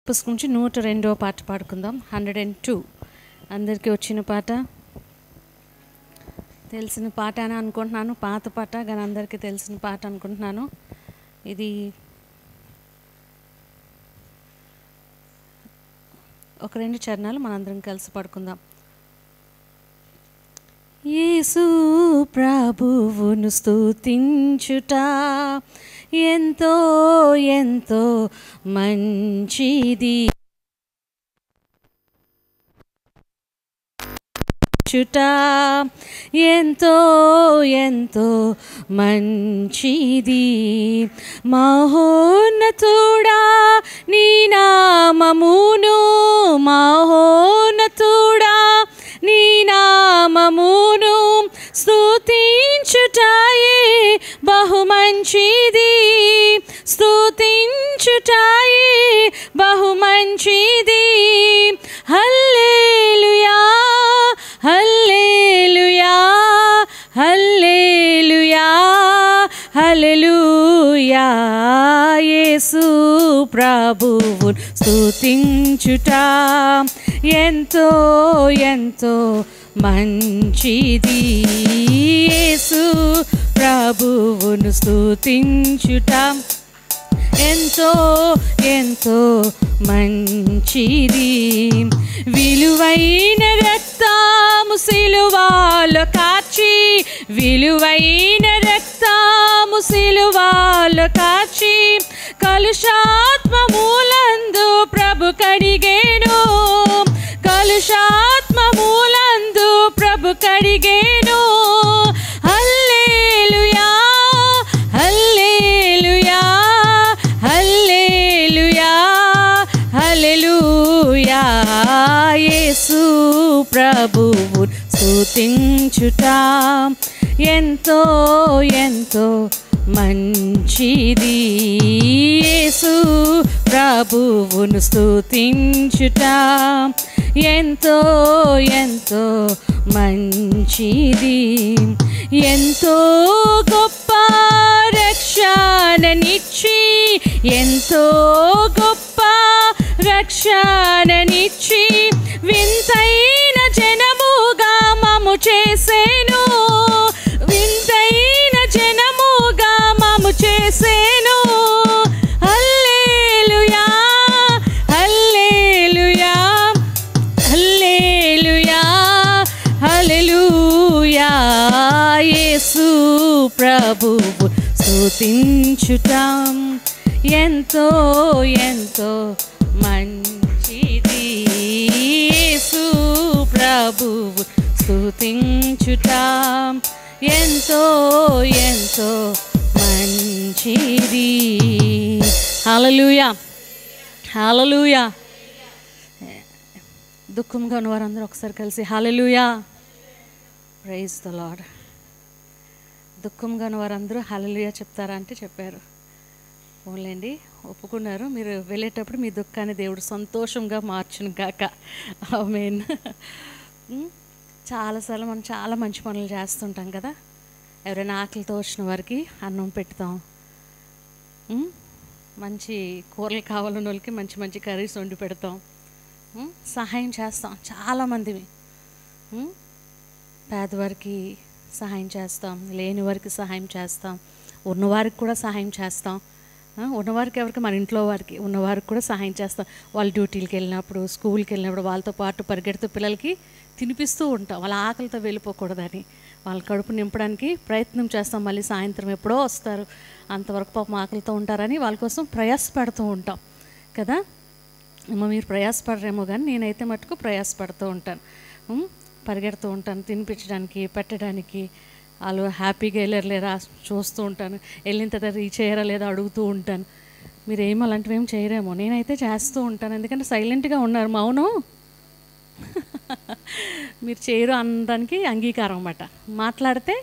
పుస్తకం నుంచి 102వ పాట పాడుకుందాం. 102 అందరికీ వచ్చిన పాట, తెలిసిన పాట అని అనుకుంటున్నాను. పాత పాట కానీ అందరికీ తెలిసిన పాట అనుకుంటున్నాను. ఇది ఒక 2 చరణాలు మనందరం కలిసి పాడుకుందాం. యేసు ప్రభువును స్తుతించుట ఎంతో ఎంతో మంచిది, ఎంతో ఎంతో మంచిది. మహోన్నతుడా నీ నామమును, మహోన్నతుడా నీ నామమును స్తుతించుటయే బహు మంచిది, స్తుతించుటయే బహు మంచిది. హల్లెలూయా హల్లెలూయా హల్లెలూయా హల్లెలూయా. యేసు ప్రభువును స్తుతించుట ఎంతో ఎంతో మంచిది. యేసు ప్రభువును స్తుతించుట ఎంతో ఎంతో మంచిది. విలువైన రక్తము సిలువలో కార్చి, విలువైన రక్తము సిలువలో కార్చి కలుషాత్మములందు ప్రభు కడిగేను, కలుషాత్మములందు ప్రభు కడిగేను. హల్లెలూయా హల్లెలూయా హల్లెలూయా హల్లెలూయా. యేసు ప్రభువు స్తుతించుట ఎంతో ఎంతో మంచిది. యేసు ప్రభువును స్తుతించుట ఎంతో ఎంతో మంచిది. ఎంతో గొప్ప రక్షణనిచ్చి, ఎంతో గొప్ప రక్షణనిచ్చి వింతైన జనముగా మమ్ము చేసేను, వింతైన జనముగా మమ్ము చేసేను. హల్లెలూయా హల్లెలూయా హల్లెలూయా హల్లెలూయా. యేసు ప్రభువు స్తుతించుట ఎంతో ఎంతో మంచిది. యేసు ప్రభువు స్తుతించుట ఎంతో ఎంతో మంచిది. హల్లెలూయా హల్లెలూయా. దుఃఖంగా ఉన్న వారందరూ ఒకసారి కలిసి హల్లెలూయా, ప్రైజ్ ద లార్డ్. దుఃఖంగా ఉన్న వారందరూ హల్లెలూయా చెప్తారా అంటే చెప్పారు. ఓన్లేండి, ఒప్పుకున్నారు. మీరు వెళ్ళేటప్పుడు మీ దుఃఖాన్ని దేవుడు సంతోషంగా మార్చును గాక. ఆమేన్. చాలాసార్లు మనం చాలా మంచి పనులు చేస్తుంటాం కదా. ఎవరైనా ఆకలితో వచ్చిన వారికి అన్నం పెడతాం, మంచి కూరలు కావాలన్న వాళ్ళకి మంచి మంచి కర్రీస్ వండి పెడతాం, సహాయం చేస్తాం. చాలామంది పేదవారికి సహాయం చేస్తాం, లేని వారికి సహాయం చేస్తాం, ఉన్నవారికి కూడా సహాయం చేస్తాం. ఉన్నవారికి ఎవరికి, మన ఇంట్లో వారికి, ఉన్నవారికి కూడా సహాయం చేస్తాం. వాళ్ళు డ్యూటీలకు వెళ్ళినప్పుడు, స్కూల్కి వెళ్ళినప్పుడు వాళ్ళతో పాటు పరిగెడుతూ పిల్లలకి తినిపిస్తూ ఉంటాం. వాళ్ళ ఆకలితో వెళ్ళిపోకూడదని వాళ్ళ కడుపు నింపడానికి ప్రయత్నం చేస్తాం. మళ్ళీ సాయంత్రం ఎప్పుడో వస్తారు, అంతవరకు పాపం ఆకలితో ఉంటారని వాళ్ళ కోసం ప్రయాసపడుతూ ఉంటాం కదా. ఏమో మీరు ప్రయాసపడరేమో కానీ నేనైతే మటుకు ప్రయాసపడుతూ ఉంటాను, పరిగెడుతూ ఉంటాను తినిపించడానికి, పెట్టడానికి. వాళ్ళు హ్యాపీగా వెళ్ళారు లేదా చూస్తూ ఉంటాను, వెళ్ళిన తర్వాత రీచ్ అయ్యారా లేదా అడుగుతూ ఉంటాను. మీరు ఏమో అలాంటివి ఏం చేయరేమో, నేనైతే చేస్తూ ఉంటాను. ఎందుకంటే సైలెంట్గా ఉన్నారు, మౌనం. మీరు చేయరు అనడానికి అంగీకారం అన్నమాట. మాట్లాడితే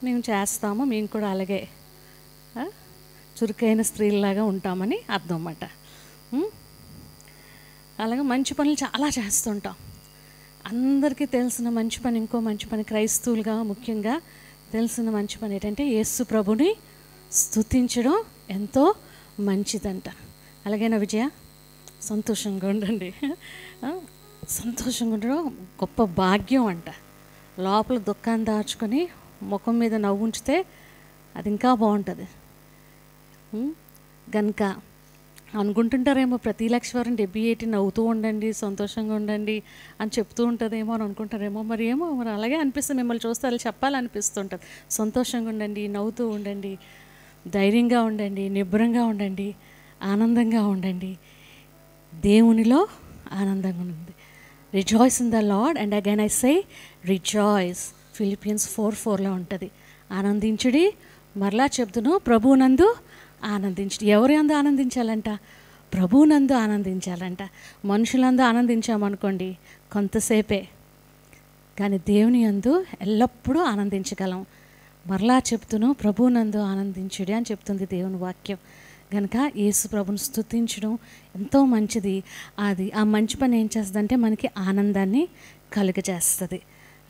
మేము చేస్తాము, మేము కూడా అలాగే చురుకైన స్త్రీలాగా ఉంటామని అర్థం అన్నమాట. అలాగే మంచి పనులు చాలా చేస్తుంటాం. అందరికీ తెలిసిన మంచి పని, ఇంకో మంచి పని, క్రైస్తవులుగా ముఖ్యంగా తెలిసిన మంచి పని ఏంటంటే యేసు ప్రభుని స్తుతించడం ఎంతో మంచిదంట. అలాగేనా విజయ? సంతోషంగా ఉండండి. సంతోషంగా ఉండడం గొప్ప భాగ్యం అంట. లోపల దుఃఖాన్ని దాచుకొని ముఖం మీద నవ్వు ఉంచితే అది ఇంకా బాగుంటుంది. కనుక అనుకుంటుంటారేమో ప్రతి లక్ష్మీవారం 78 నవ్వుతూ ఉండండి, సంతోషంగా ఉండండి అని చెప్తూ ఉంటుందేమో అని అనుకుంటారేమో. మరి ఏమో మరి అలాగే అనిపిస్తుంది, మిమ్మల్ని చూస్తే అలా చెప్పాలనిపిస్తుంటుంది. సంతోషంగా ఉండండి, నవ్వుతూ ఉండండి, ధైర్యంగా ఉండండి, నిబ్బరంగా ఉండండి, ఆనందంగా ఉండండి, దేవునిలో ఆనందంగా ఉండండి. Rejoice in the lord and again I say rejoice. Philippians 4:4లో ఉంటుంది. ఆనందించుడి, మరలా చెప్తును, ప్రభువునందు ఆనందించుడి. ఎవరి యందు ఆనందించాలంట? ప్రభువునందు ఆనందించాలంట. మనుషులందు ఆనందించామనుకోండి కొంతసేపే, కానీ దేవుని యందు ఎల్లప్పుడూ ఆనందించగలం. మరలా చెప్తును, ప్రభువునందు ఆనందించుడి అని చెప్తుంది దేవుని వాక్యం. కనుక యేసు ప్రభుని స్తుతించడం ఎంతో మంచిది. అది ఆ మంచి పని ఏం చేస్తుందంటే మనకి ఆనందాన్ని కలుగజేస్తుంది.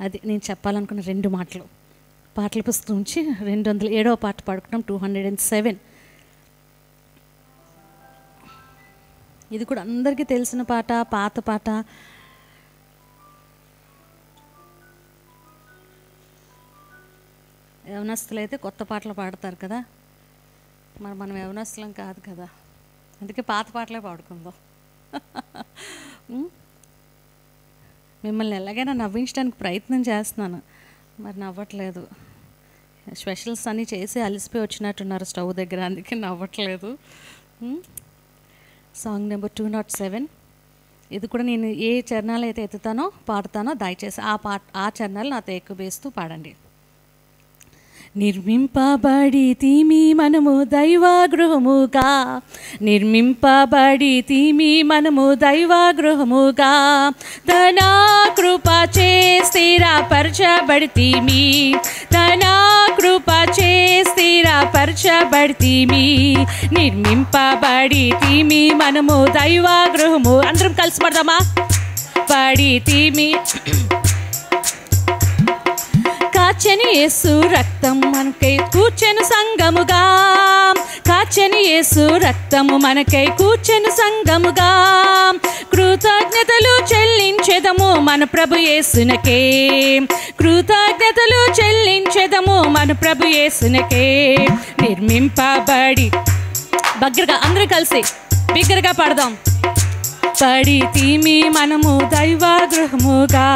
అది నేను చెప్పాలనుకున్న 2 మాటలు. పాటల పుస్తకం నుంచి 207వ పాట పాడుకున్నాం, 207. ఇది కూడా అందరికీ తెలిసిన పాట, పాత పాట. యవనస్తులు అయితే కొత్త పాటలు పాడతారు కదా, మరి మనం యవనస్తులం కాదు కదా, అందుకే పాత పాటలే పాడుకుందాం. మిమ్మల్ని ఎలాగైనా నవ్వించడానికి ప్రయత్నం చేస్తున్నాను, మరి నవ్వట్లేదు. స్పెషల్స్ అన్నీ చేసి అలసిపోయి వచ్చినట్టున్నారు స్టవ్ దగ్గర, అందుకే నవ్వట్లేదు. Song number 207. ఇది కూడా నేను ఏ చరణాలు అయితే ఎత్తుతానో పాడతానో దయచేసి ఆ చరణాలు నాతో ఎక్కువేస్తూ పాడండి. నిర్మింపబడితిమి మనము దైవగృహముగా, నిర్మింపబడితిమి మనము దైవగృహముగా, తన కృపచే స్థిరపరచబడితిమి, తన కృపచే స్థిరపరచబడితిమి. నిర్మింపబడితిమి మనము దైవగృహము. అందరం కలిసి పడదామా? పడితిమి. కాచెని యేసు రక్తం మనకై కూర్చెను సంగముగా, కాచెని యేసు రక్తము మనకై కూర్చెను సంగముగా, కృతజ్ఞతలు చెల్లించెదము మన ప్రభు యేసునకే, కృతజ్ఞతలు చెల్లించెదము మన ప్రభు యేసునకే. నిర్మింపబడి బగ్గరగా అందరూ కలిసి బిగ్గరగా పాడదాం. పడితిమి మనము దైవగృహముగా,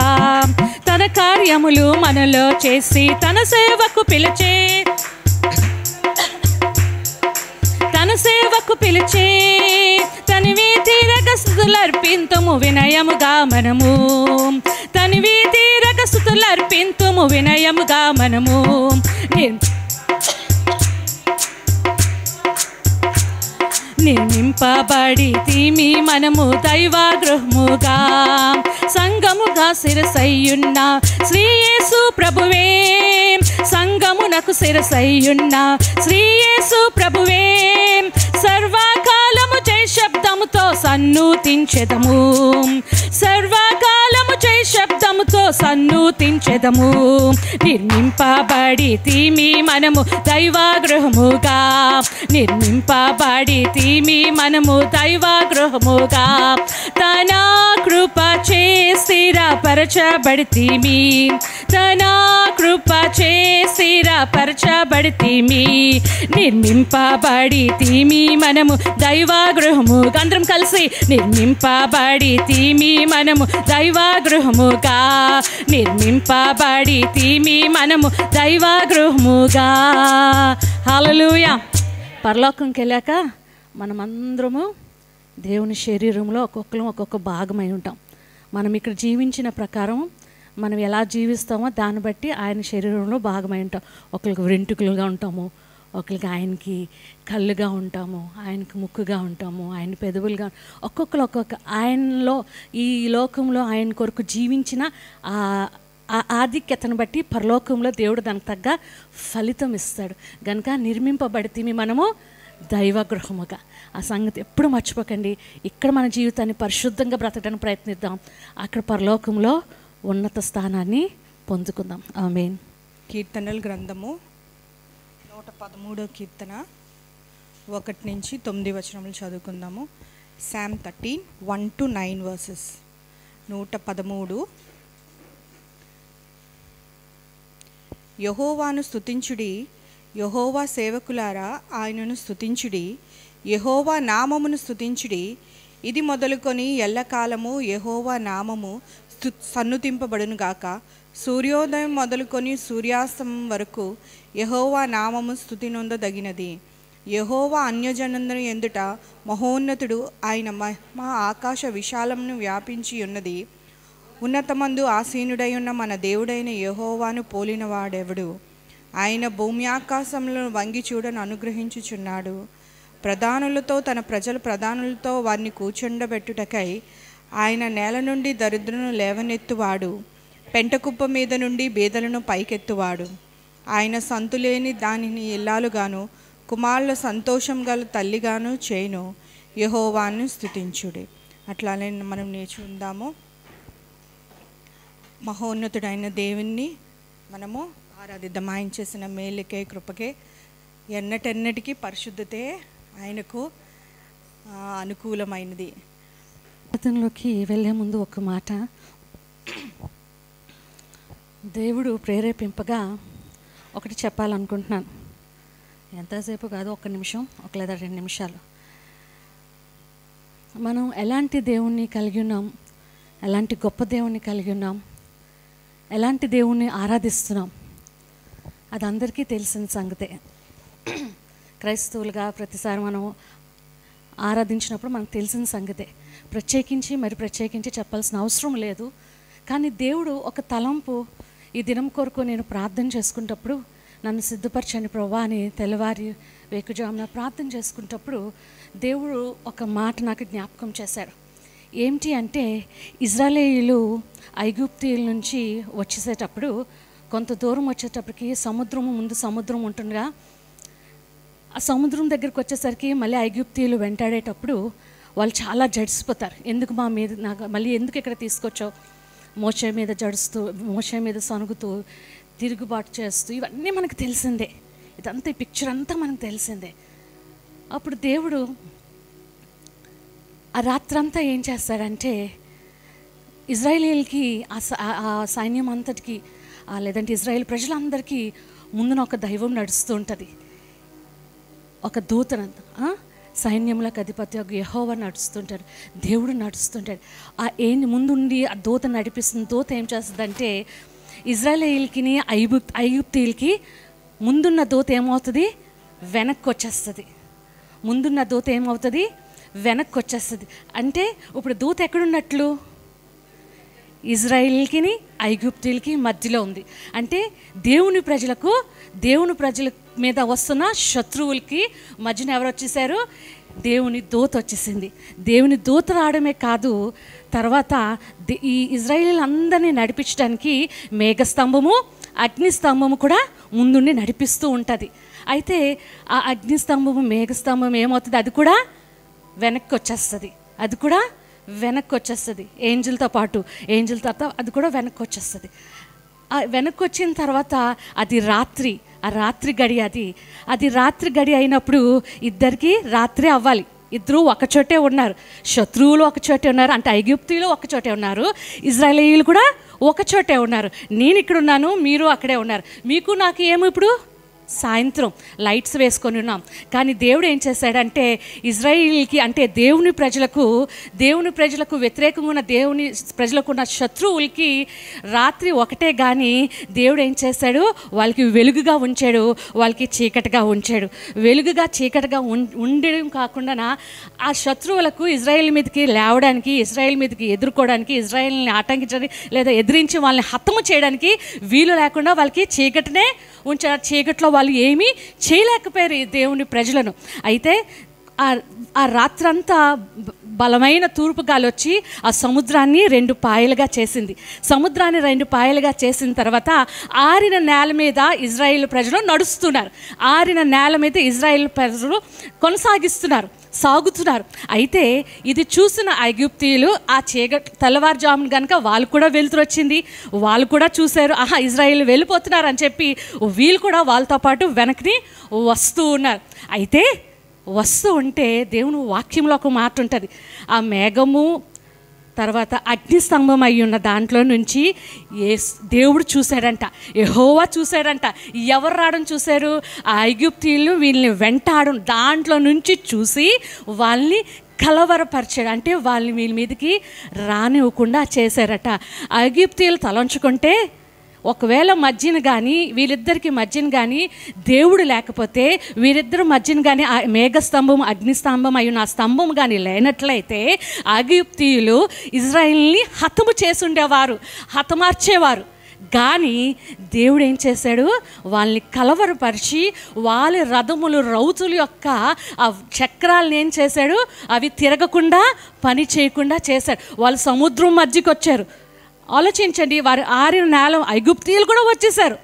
తన కార్యములు మనలో చేసి తన సేవకు పిలిచే, తన సేవకు పిలిచే, తనివి తీరక స్తుతులర్పింతుము వినయముగా మనము, తనివి తీరక స్తుతులర్పింతుము వినయముగా మనము. నిర్మింపబడితిమి మనము దైవగృహముగా, సంగముగా శిరసయ్యున్న శ్రీ యేసు ప్రభువే, సంగమునకు శిరసయ్యున్న శ్రీ యేసు ప్రభువే, సర్వకాలము జై శబ్దముతో సన్నూతించెదము, సర్వకాలము జై శబ్దముతో సన్నూతించెదము. నిర్మింపబడితిమి మనము దైవగృహముగా, నిర్మింపబడితిమి మనము దైవగృహముగా, తన కృపచే స్థిరపరచబడితిమి, తన కృపచే స్థిరపరచబడితిమి. నిర్మింపబడితిమి మనము దైవగృహముగా, అందరం కలిసి నిర్మింపబడితిమి మనము దైవగృహముగా, నిర్మింపబడితిమి మనము దైవగృహముగా. హల్లెలూయా. పరలోకంకి వెళ్ళాక మనమందరము దేవుని శరీరంలో ఒక్కొక్కరు ఒక్కొక్క భాగమై ఉంటాం. మనం ఇక్కడ జీవించిన ప్రకారం మనం ఎలా జీవిస్తామో దాన్ని బట్టి ఆయన శరీరంలో భాగమై ఉంటాం. ఒకరికి వెంట్రుకలుగా ఉంటాము, ఒకరికి ఆయనకి కళ్ళుగా ఉంటాము, ఆయనకి ముక్కుగా ఉంటాము, ఆయన పెదవులుగా, ఒక్కొక్కరు ఒక్కొక్క ఆయనలో ఈ లోకంలో ఆయన కొరకు జీవించిన ఆధిక్యతను బట్టి పరలోకంలో దేవుడు దానికి తగ్గ ఫలితం ఇస్తాడు. కనుక నిర్మింపబడితిమి మనము దైవగృహముగా. ఆ సంగతి ఎప్పుడు మర్చిపోకండి. ఇక్కడ మన జీవితాన్ని పరిశుద్ధంగా బ్రతకడానికి ప్రయత్నిద్దాం, అక్కడ పరలోకంలో ఉన్నత స్థానాన్ని పొందుకుందాం. ఆమేన్. కీర్తనల గ్రంథము 113వ కీర్తన 1 నుంచి 9 వచనములు చదువుకుందాము. Psalm 13, 1-9 verses. 113. యెహోవాను స్తుతించుడి, యెహోవా సేవకులారా ఆయనను స్తుతించుడి, యెహోవా నామమును స్తుతించుడి. ఇది మొదలుకొని ఎల్లకాలము యెహోవా నామము సన్నుతింపబడును గాక. సూర్యోదయం మొదలుకొని సూర్యాస్తమం వరకు యెహోవా నామము స్తుతి నొందదగినది. యెహోవా అన్యజనుల ఎదుట మహోన్నతుడు, ఆయన మహిమ ఆకాశ విశాలమును వ్యాపించి ఉన్నది. ఉన్నతమందు ఆసీనుడై ఉన్న మన దేవుడైన యెహోవాను పోలినవాడెవడు? ఆయన భూమి ఆకాశములను వంగి చూడను అనుగ్రహించుచున్నాడు. ప్రధానులతో తన ప్రధానులతో వారిని కూర్చుండబెట్టుటకై ఆయన నేల నుండి దరిద్రులను లేవనెత్తువాడు. పెంటకుప్ప మీద నుండి బీదలను పైకెత్తువాడు. ఆయన సంతులేని దానిని ఇల్లాలుగాను, కుమారుల సంతోషం గల తల్లిగాను చేయును. యెహోవాను స్తుతించుడి. అట్లానే మనం నేర్చుకుందాము. మహోన్నతుడైన దేవుణ్ణి మనము ఆరాధిద్దాం. ఆయన చేసిన మేలుకే కృపకే ఎన్నటెన్నటికీ పరిశుద్ధతే ఆయనకు అనుకూలమైనది. ప్రార్థనలోకి వెళ్ళే ముందు ఒక మాట, దేవుడు ప్రేరేపింపగా ఒకటి చెప్పాలనుకుంటున్నాను. ఎంతసేపు కాదు, 1 నిమిషం, 1 లేదా 2 నిమిషాలు. మనం ఎలాంటి దేవుణ్ణి కలిగి ఉన్నాం, ఎలాంటి గొప్ప దేవుణ్ణి కలిగి ఉన్నాం, ఎలాంటి దేవుణ్ణి ఆరాధిస్తున్నాం, అది అందరికీ తెలిసిన సంగతే. క్రైస్తవులుగా ప్రతిసారి మనం ఆరాధించినప్పుడు మనకు తెలిసిన సంగతే. ప్రత్యేకించి చెప్పాల్సిన అవసరం లేదు. కానీ దేవుడు ఒక తలంపు, ఈ దినం కొరకు నేను ప్రార్థన చేసుకునేటప్పుడు నన్ను సిద్ధపరచని ప్రభువా అని తెల్లవారి వేకుజామున ప్రార్థన చేసుకునేటప్పుడు దేవుడు ఒక మాట నాకు జ్ఞాపకం చేశాడు. ఏమిటి అంటే, ఇజ్రాయేలీయులు ఐగుప్తీయుల నుంచి వచ్చేసేటప్పుడు కొంత దూరం వచ్చేటప్పటికి ముందు సముద్రం ఉంటుందిగా, ఆ సముద్రం దగ్గరికి వచ్చేసరికి మళ్ళీ ఐగుప్తీయులు వెంటాడేటప్పుడు వాళ్ళు చాలా జడిసిపోతారు. ఎందుకు మా మీద మళ్ళీ ఎందుకు ఇక్కడ తీసుకొచ్చావు? మోషే మీద జడుస్తూ, మోషే మీద సనుగుతూ, తిరుగుబాటు చేస్తూ, ఇవన్నీ మనకు తెలిసిందే. ఇదంతా ఈ పిక్చర్ అంతా మనకు తెలిసిందే. అప్పుడు దేవుడు ఆ రాత్రంతా ఏం చేస్తాడంటే, ఇజ్రాయేలీలకి ఆ సైన్యం అంతటికి, లేదంటే ఇజ్రాయేల్ ప్రజలందరికీ ముందున ఒక దైవం నడుస్తూ ఉంటుంది. ఒక దూతనంత సైన్యములకు అధిపతి ఒక యెహోవా నడుస్తుంటాడు, దేవుడు నడుస్తుంటాడు. ముందుండి ఆ దూత నడిపిస్తుంది. దూత ఏం చేస్తుందంటే, ఇజ్రాయేలీలకి ఐగుప్తీయులకి ముందున్న దూత ఏమవుతుంది? వెనక్కి వచ్చేస్తుంది. ముందున్న దూత ఏమవుతుంది? వెనక్కి వచ్చేస్తుంది. అంటే ఇప్పుడు దూత ఎక్కడున్నట్లు? ఇజ్రాయేల్కి ఐగుప్తీయులకి మధ్యలో ఉంది. అంటే దేవుని ప్రజల మీద వస్తున్న శత్రువులకి మధ్యన ఎవరు వచ్చేసారు? దేవుని దూత వచ్చేసింది. దేవుని దూత రావడమే కాదు, తర్వాత ఈ ఇజ్రాయేలీలందరినీ నడిపించడానికి మేఘస్తంభము, అగ్నిస్తంభము కూడా ముందుండి నడిపిస్తూ ఉంటుంది. అయితే ఆ అగ్నిస్తంభము, మేఘస్తంభం ఏమవుతుంది? అది కూడా వెనక్కి వచ్చేస్తుంది. ఏంజిల్తో పాటు, ఏంజిల్ తర్వాత అది కూడా వెనక్కి వచ్చేస్తుంది. వెనక్కి వచ్చిన తర్వాత అది రాత్రి, ఆ రాత్రి గడి, అది రాత్రి గడి అయినప్పుడు ఇద్దరికి రాత్రి అవ్వాలి. ఇద్దరు ఒకచోటే ఉన్నారు. శత్రువులు ఒకచోటే ఉన్నారు, అంటే ఐగుప్తీయులు ఒకచోటే ఉన్నారు, ఇజ్రాయేలీయులు కూడా ఒకచోటే ఉన్నారు. నేను ఇక్కడ ఉన్నాను, మీరు అక్కడే ఉన్నారు. మీకు నాకు ఏమో ఇప్పుడు సాయంత్రం లైట్స్ వేసుకొని ఉన్నాం. కానీ దేవుడు ఏం చేశాడంటే, ఇజ్రాయేలీకి అంటే దేవుని ప్రజలకు వ్యతిరేకంగా ఉన్న దేవుని ప్రజలకు ఉన్న శత్రువులకి రాత్రి ఒకటే. కానీ దేవుడు ఏం చేశాడు? వాళ్ళకి వెలుగుగా ఉంచాడు, వాళ్ళకి చీకటిగా ఉంచాడు. వెలుగుగా చీకటిగా ఉండడం కాకుండా ఆ శత్రువులకు ఇజ్రాయేల్ మీదకి లేవడానికి, ఇజ్రాయేల్ మీదకి ఎదుర్కోవడానికి, ఇజ్రాయేల్ని ఆటంకించడానికి లేదా ఎదిరించి వాళ్ళని హతము చేయడానికి వీలు లేకుండా వాళ్ళకి చీకటినే ఉంచారు. చీకట్లో వాళ్ళు ఏమీ చేయలేకపోయారు ఈ దేవుని ప్రజలను. అయితే ఆ రాత్రంతా బలమైన తూర్పు గాలి వచ్చి ఆ సముద్రాన్ని 2 పాయలుగా చేసింది. సముద్రాన్ని 2 పాయలుగా చేసిన తర్వాత ఆరిన నేల మీద ఇజ్రాయేల్ ప్రజలు నడుస్తున్నారు. ఆరిన నేల మీద ఇజ్రాయేల్ ప్రజలు సాగుతున్నారు. అయితే ఇది చూసిన ఐగుప్తీయులు ఆ తెల్లవారుజామున కనుక వాళ్ళు కూడా వెలుతురు వచ్చింది, వాళ్ళు కూడా చూశారు, ఆహా ఇజ్రాయేల్ వెళ్ళిపోతున్నారు అని చెప్పి వీళ్ళు కూడా వాళ్ళతో పాటు వెనక్కి వస్తూ ఉన్నారు. అయితే వస్తూ ఉంటే దేవుని వాక్యంలో ఒక మాట ఉంటుంది. ఆ మేఘము తర్వాత అగ్నిస్తంభం అయి ఉన్న దాంట్లో నుంచి దేవుడు చూశాడంట, యెహోవా చూశాడంట. ఎవరు రావడం చూశారు? ఆ ఐగుప్తీయులు వీళ్ళని వెంటాడడం దాంట్లో నుంచి చూసి వాళ్ళని కలవరపరిచాడు. అంటే వాళ్ళని వీళ్ళ మీదకి రానివ్వకుండా చేశారట. ఐగుప్తీయులు తలంచుకుంటే ఒకవేళ మధ్యన కానీ వీళ్ళిద్దరికి మధ్యన కానీ దేవుడు లేకపోతే వీరిద్దరు మధ్యన కానీ ఆ మేఘస్తంభం అగ్నిస్తంభం అయి ఆ స్తంభం కానీ లేనట్లయితే ఐగుప్తీయులు ఇజ్రాయిల్ని హతము చేసుండేవారు, హతమార్చేవారు. కానీ దేవుడు ఏం చేశాడు? వాళ్ళని కలవరపరిచి వాళ్ళ రథములు రౌతుల యొక్క ఆ చక్రాలను ఏం చేశాడు? అవి తిరగకుండా పని చేయకుండా చేశాడు. వాళ్ళు సముద్రం మధ్యకి వచ్చారు. ఆలోచించండి, వారు ఆరిన నేల ఐగుప్తీయులు కూడా వచ్చేసారు.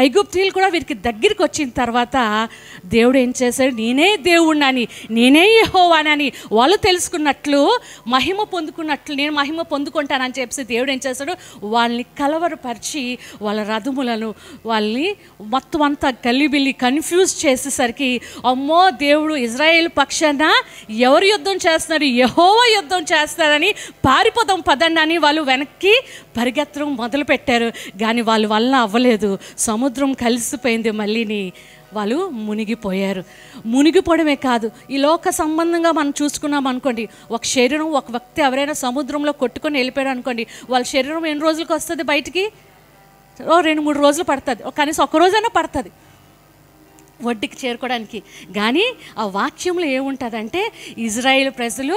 ఐగుప్తీయులు కూడా వీరికి దగ్గరికి వచ్చిన తర్వాత దేవుడు ఏం చేశాడు? నేనే దేవుడినని, నేనే యెహోవానని వాళ్ళు తెలుసుకున్నట్లు, మహిమ పొందుకున్నట్లు, నేను మహిమ పొందుకుంటానని చెప్పి దేవుడు ఏం చేశాడు? వాళ్ళని కలవరపరిచి వాళ్ళ రథములను వాళ్ళని మొత్తం అంతా గల్లిబిల్లి కన్ఫ్యూజ్ చేసేసరికి అమ్మో దేవుడు ఇజ్రాయేల్ పక్షాన ఎవరు యుద్ధం చేస్తున్నారు? యెహోవా యుద్ధం చేస్తారని పారిపోదాం పదండి అని వాళ్ళు వెనక్కి పరిగెత్తడం మొదలుపెట్టారు. కానీ వాళ్ళ వల్ల అవ్వలేదు. సముద్రం కలిసిపోయింది. మళ్ళీని వాళ్ళు మునిగిపోయారు. మునిగిపోవడమే కాదు, ఈ లోక సంబంధంగా మనం చూసుకున్నాం అనుకోండి, ఒక శరీరం, ఒక వ్యక్తి ఎవరైనా సముద్రంలో కొట్టుకొని వెళ్ళిపోయారు అనుకోండి, వాళ్ళ శరీరం ఎన్ని రోజులకు వస్తుంది బయటికి? 2-3 రోజులు పడుతుంది, కనీసం ఒక రోజైనా పడుతుంది ఒడ్డుకి చేరుకోవడానికి. కానీ ఆ వాక్యంలో ఏముంటుందంటే ఇజ్రాయేల్ ప్రజలు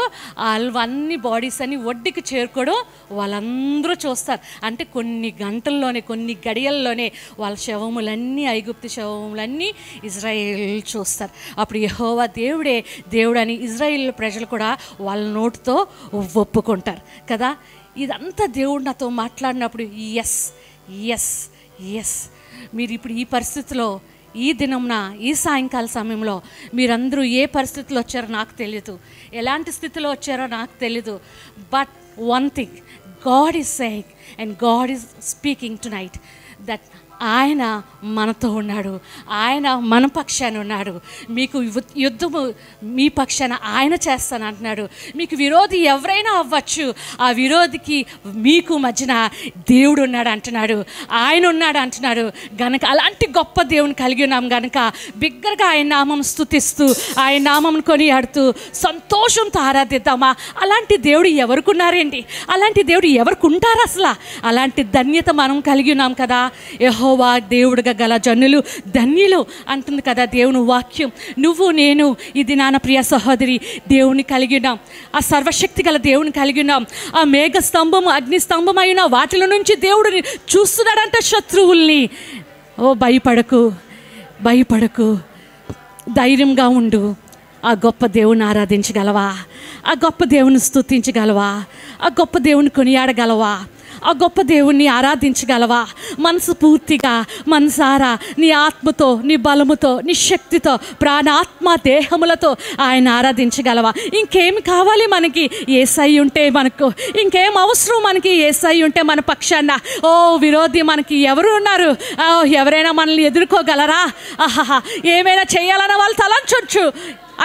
వాళ్ళన్ని బాడీస్ అని ఒడ్డుకి చేరుకోవడం వాళ్ళందరూ చూస్తారు. అంటే కొన్ని గంటల్లోనే, కొన్ని గడియల్లోనే వాళ్ళ శవములన్నీ, ఐగుప్తు శవములన్నీ ఇజ్రాయేల్ చూస్తారు. అప్పుడు యెహోవా దేవుడే దేవుడని ఇజ్రాయేల్ ప్రజలు కూడా వాళ్ళ నోటితో ఒప్పుకుంటారు కదా. ఇదంతా దేవుడు నాతో మాట్లాడినప్పుడు ఎస్ ఎస్ ఎస్. మీరు ఇప్పుడు ఈ పరిస్థితిలో, ఈ దినంన, ఈ సాయంకాల సమయంలో మీరందరూ ఏ పరిస్థితిలో వచ్చారో నాకు తెలియదు, ఎలాంటి స్థితిలో వచ్చారో నాకు తెలీదు. But one thing God is saying and God is speaking tonight that ఆయన మనతో ఉన్నాడు, ఆయన మన పక్షాన ఉన్నాడు. మీకు యుద్ధము మీ పక్షాన ఆయన చేస్తాను అంటున్నాడు. మీకు విరోధి ఎవరైనా అవ్వచ్చు, ఆ విరోధికి మీకు మధ్యన దేవుడు ఉన్నాడు అంటున్నాడు, ఆయన ఉన్నాడు అంటున్నాడు. గనక అలాంటి గొప్ప దేవుని కలిగి ఉన్నాం గనక బిగ్గరగా ఆయన నామం స్తుతిస్తూ, ఆయన నామం కొనియాడుతూ సంతోషంతో ఆరాధిద్దామా? అలాంటి దేవుడు ఎవరికి ఉన్నారండి? అలాంటి దేవుడు ఎవరికి ఉంటారు అసలు? అలాంటి ధన్యత మనం కలిగి ఉన్నాం కదా. యెహోవా దేవుడుగా గల జనులు ధన్యులు అంటుంది కదా దేవుని వాక్యం. నువ్వు నేను ఇది నాన్న ప్రియ సహోదరి దేవుని కలిగి ఉన్నాం, ఆ సర్వశక్తి గల దేవుని కలిగి ఉన్నాం. ఆ మేఘ స్తంభము అగ్ని స్తంభం అయిన వాటిల నుంచి దేవుడిని చూస్తున్నాడంట శత్రువుల్ని. ఓ భయపడకు, భయపడకు, ధైర్యంగా ఉండు. ఆ గొప్ప దేవుని ఆరాధించగలవా? ఆ గొప్ప దేవుని స్తుతించగలవా? ఆ గొప్ప దేవుని కొనియాడగలవా? ఆ గొప్ప దేవుణ్ణి ఆరాధించగలవా? మనసు పూర్తిగా, మనసారా, నీ ఆత్మతో, నీ బలముతో, నీ శక్తితో, ప్రాణాత్మ దేహములతో ఆయన ఆరాధించగలవా? ఇంకేమి కావాలి మనకి? యేసయ్య ఉంటే మనకు ఇంకేం అవసరం? మనకి యేసయ్య ఉంటే మన పక్షాన ఓ విరోధి మనకి ఎవరు ఉన్నారు? ఎవరైనా మనల్ని ఎదుర్కోగలరా? ఆహాహా, ఏమైనా చేయాలన్న వాళ్ళు తలంచొచ్చు,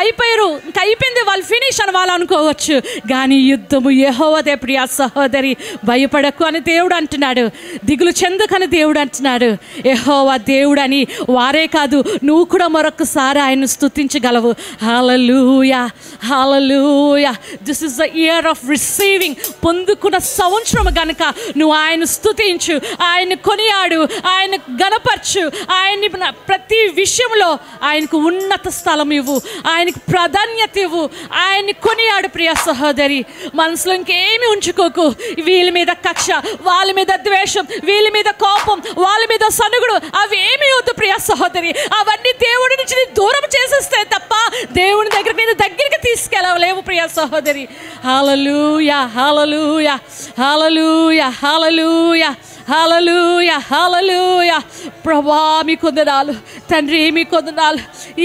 అయిపోయారు, ఇంక అయిపోయింది, వాళ్ళు ఫినిష్ అని వాళ్ళు అనుకోవచ్చు. కానీ యుద్ధము యెహోవాదే ప్రియ సహోదరి. భయపడకు అని దేవుడు అంటున్నాడు, దిగులు చెందుకని దేవుడు అంటున్నాడు. యెహోవా దేవుడని వారే కాదు, నువ్వు కూడా మరొకసారి ఆయన్ను స్తుతించగలవు. హల్లెలూయా, హల్లెలూయా. This is the year of receiving. పొందుకున్న సంవత్సరం గనుక నువ్వు ఆయన స్తుతించు, ఆయన కొనియాడు, ఆయన గణపరచు, ఆయన్ని ప్రతి విషయంలో ఆయనకు ఉన్నత స్థలం ఇవ్వు, ఆయనకు ప్రాధాన్యత ఇవ్వు, ఆయన్ని కొనియాడు ప్రియ సహోదరి. మనసులో ఇంకేమీ ఉంచుకోకు. వీళ్ళ మీద కక్ష, వాళ్ళ మీద ద్వేషం, వీళ్ళ మీద కోపం, వాళ్ళ మీద సనుగుడు, అవి ఏమీ వద్దు ప్రియ సహోదరి. అవన్నీ దేవుడి నుంచి దూరం చేసేస్తే తప్ప దేవుని దగ్గర నేను దగ్గరికి తీసుకెళ్ళలేవు ప్రియ సహోదరి. హల్లెలూయా, హల్లెలూయా, హల్లెలూయా, హల్లెలూయా, హల్లెలూయా, హల్లెలూయా. ప్రభువా మీకు వందనాలు, తండ్రి మీకు వందనాలు.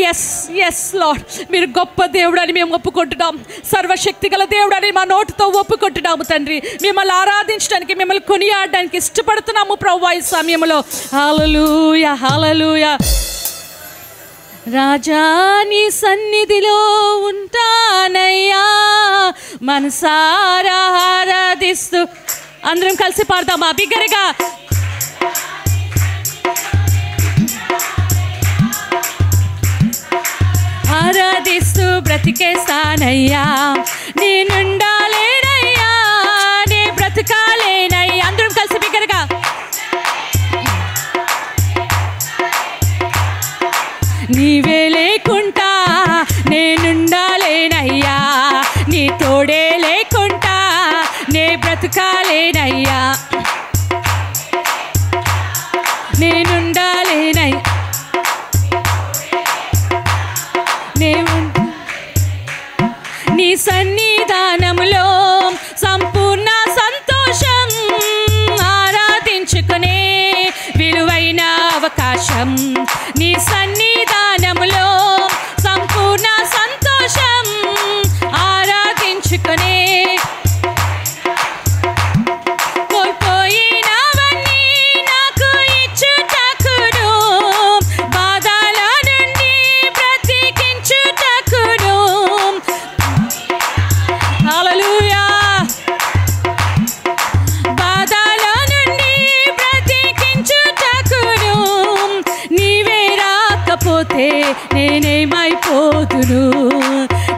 ఎస్ ఎస్ లార్డ్, మీరు గొప్ప దేవుడు అని మేము ఒప్పుకుంటున్నాం, సర్వశక్తి గల దేవుడు అని మా నోటితో ఒప్పుకుంటున్నాము తండ్రి. మిమ్మల్ని ఆరాధించడానికి, మిమ్మల్ని కొనియాడడానికి ఇష్టపడుతున్నాము ప్రభువా ఈ సమయంలో. హల్లెలూయా, హల్లెలూయా, రాజా నీ సన్నిధిలో ఉంటానయ్యా, మనసారా ఆరాధిస్తూ. అందరం కలిసి పాడదామా బిగ్గరగా? ఆరాధిస్తూ బ్రతికేస్తానయ్యా, నేనుండాలేనయ్యా, నే బ్రతకాలేనయ్యా. అందరం కలిసి బిగ్గరగా. నీవే లేకుండా నేనుండాలేనయ్యా, నీ తోడే లేకుండా నే బ్రతకాలేనయ్యా, నేనుండాలేనయ్యా. నీ సన్నిధానములో సంపూర్ణ సంతోషం, ఆరాధించుకునే విలువైన అవకాశం. నీ సన్నిధానములో సంపూర్ణ సంతోషం, ఆరాధించుకునే కోల్పోయినవన్నీ నాకు ఇచ్చుటకును, బాధల నుండి బ్రతికించుటకును. హల్లెలూయా. బాధల నుండి బ్రతికించుటకును, నీవే రాకపోతే నేనేమైపోదును,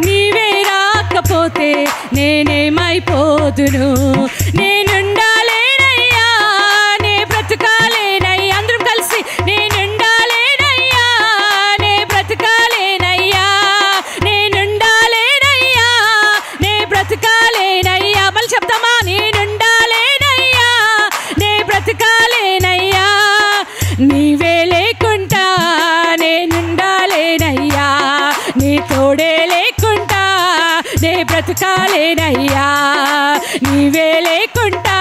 నీవే రాకపోతే నేనేమైపోదును. నేనుండాలేనయ్యా, నే బ్రతకాలేనయ్యా. అందరం కలిసి నేనుండాలేనయ్యా, నే బ్రతకాలేనయ్యా, నేనుండాలేనయ్యా, నే బ్రతకాలేనయ్యా. మళ్ళీ చెప్తామా? నేనుండాలేనయ్యా, నే బ్రతకాలేనయ్యా, నీవే లేకుండా నేనుండాలేనయ్యా, నీ తోడే లేకుండా నే బ్రతకాలేనయ్యా, నీవే లేకుండా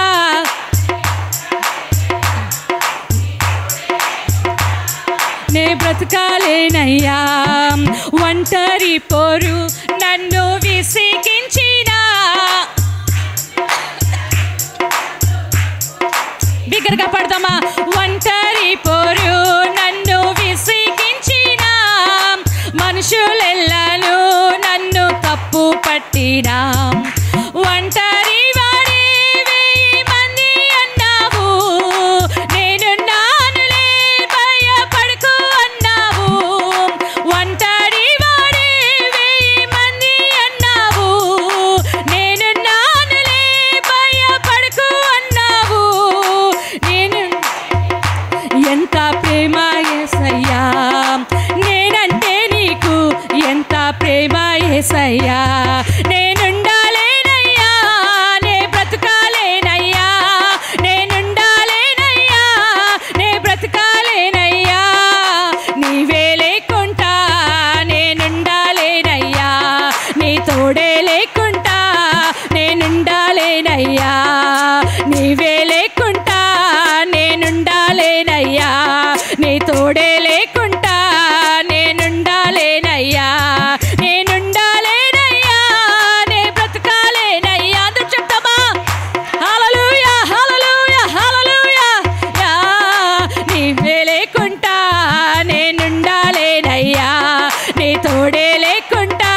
నే బ్రతకాలేనయ్యా. ఒంటరి పోరు నన్ను విసిగించినా, బిగ్గరగా పడదామా? ఒంటరి పోరు నన్ను విసిగించిన, మనుషులెల్లాను నన్ను తప్పు పట్టినా, ఒంటరి వాడే 1000 మంది అన్నావు, నేనున్నానులే భయపడకు అన్నావు. ఒంటరి వాడే 1000 మంది అన్నావు, నేనున్నానులే భయపడకు అన్నావు. నేను ఎంత ప్రేమ యేసయ్యా, నేనంటే నీకు ఎంత ప్రేమ యేసయ్యా. నేనుండాలేనయ్యా, నే బ్రతకాలేనయ్యా, నేనుండాలేనయ్యా, నే బ్రతకాలేనయ్యా. నీవే లేకుండా నేనుండాలేనయ్యా, నీ తోడే లేకుండా నేనుండాలేనయ్యా, నీవే లేకుండా నేనుండాలేనయ్యా, నీ తోడే లేకుండా నేనుండాలేనయ్యా, నేనుండాలేనయ్యా, నే బ్రతకాలేనయ్యా. అందరూ చెప్తామా? హల్లెలూయా, హల్లెలూయా, హల్లెలూయా. యా, నీవే లేకుండా నేనుండాలేనయ్యా, నీ తోడే లేకుండా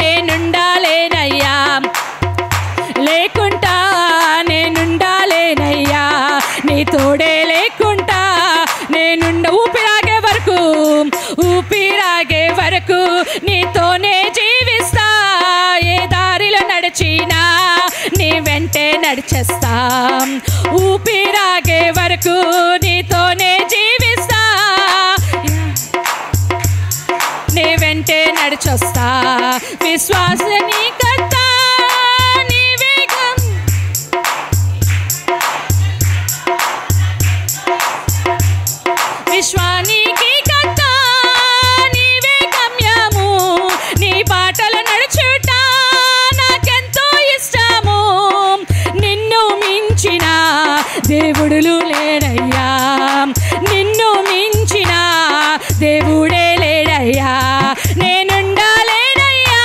నేనుండాలేనయ్యా, లేకుండా నేనుండాలేనయ్యా, నీ తోడే లేకుండా ఊపిరాగే వరకు, ఊపిరాగే వరకు నీతోనే జీవిస్తా. ఏ దారిలో నడిచినా నీ వెంటే నడిచేస్తా. ఊపిరాగే వరకు నీతోనే జీవిస్తా, నీ వెంటే నడిచొస్తా. విశ్వాసనీకర్త నీవే విశ్వానికి కర్త నీవే గమ్యము, నీ బాటలు నడుచుట నాకెంతో ఇష్టము. నిన్ను మించిన దేవుడులు లేడయ్యా, నిన్ను మించిన దేవుడే లేడయ్యా. నేనుండాలేనయ్యా,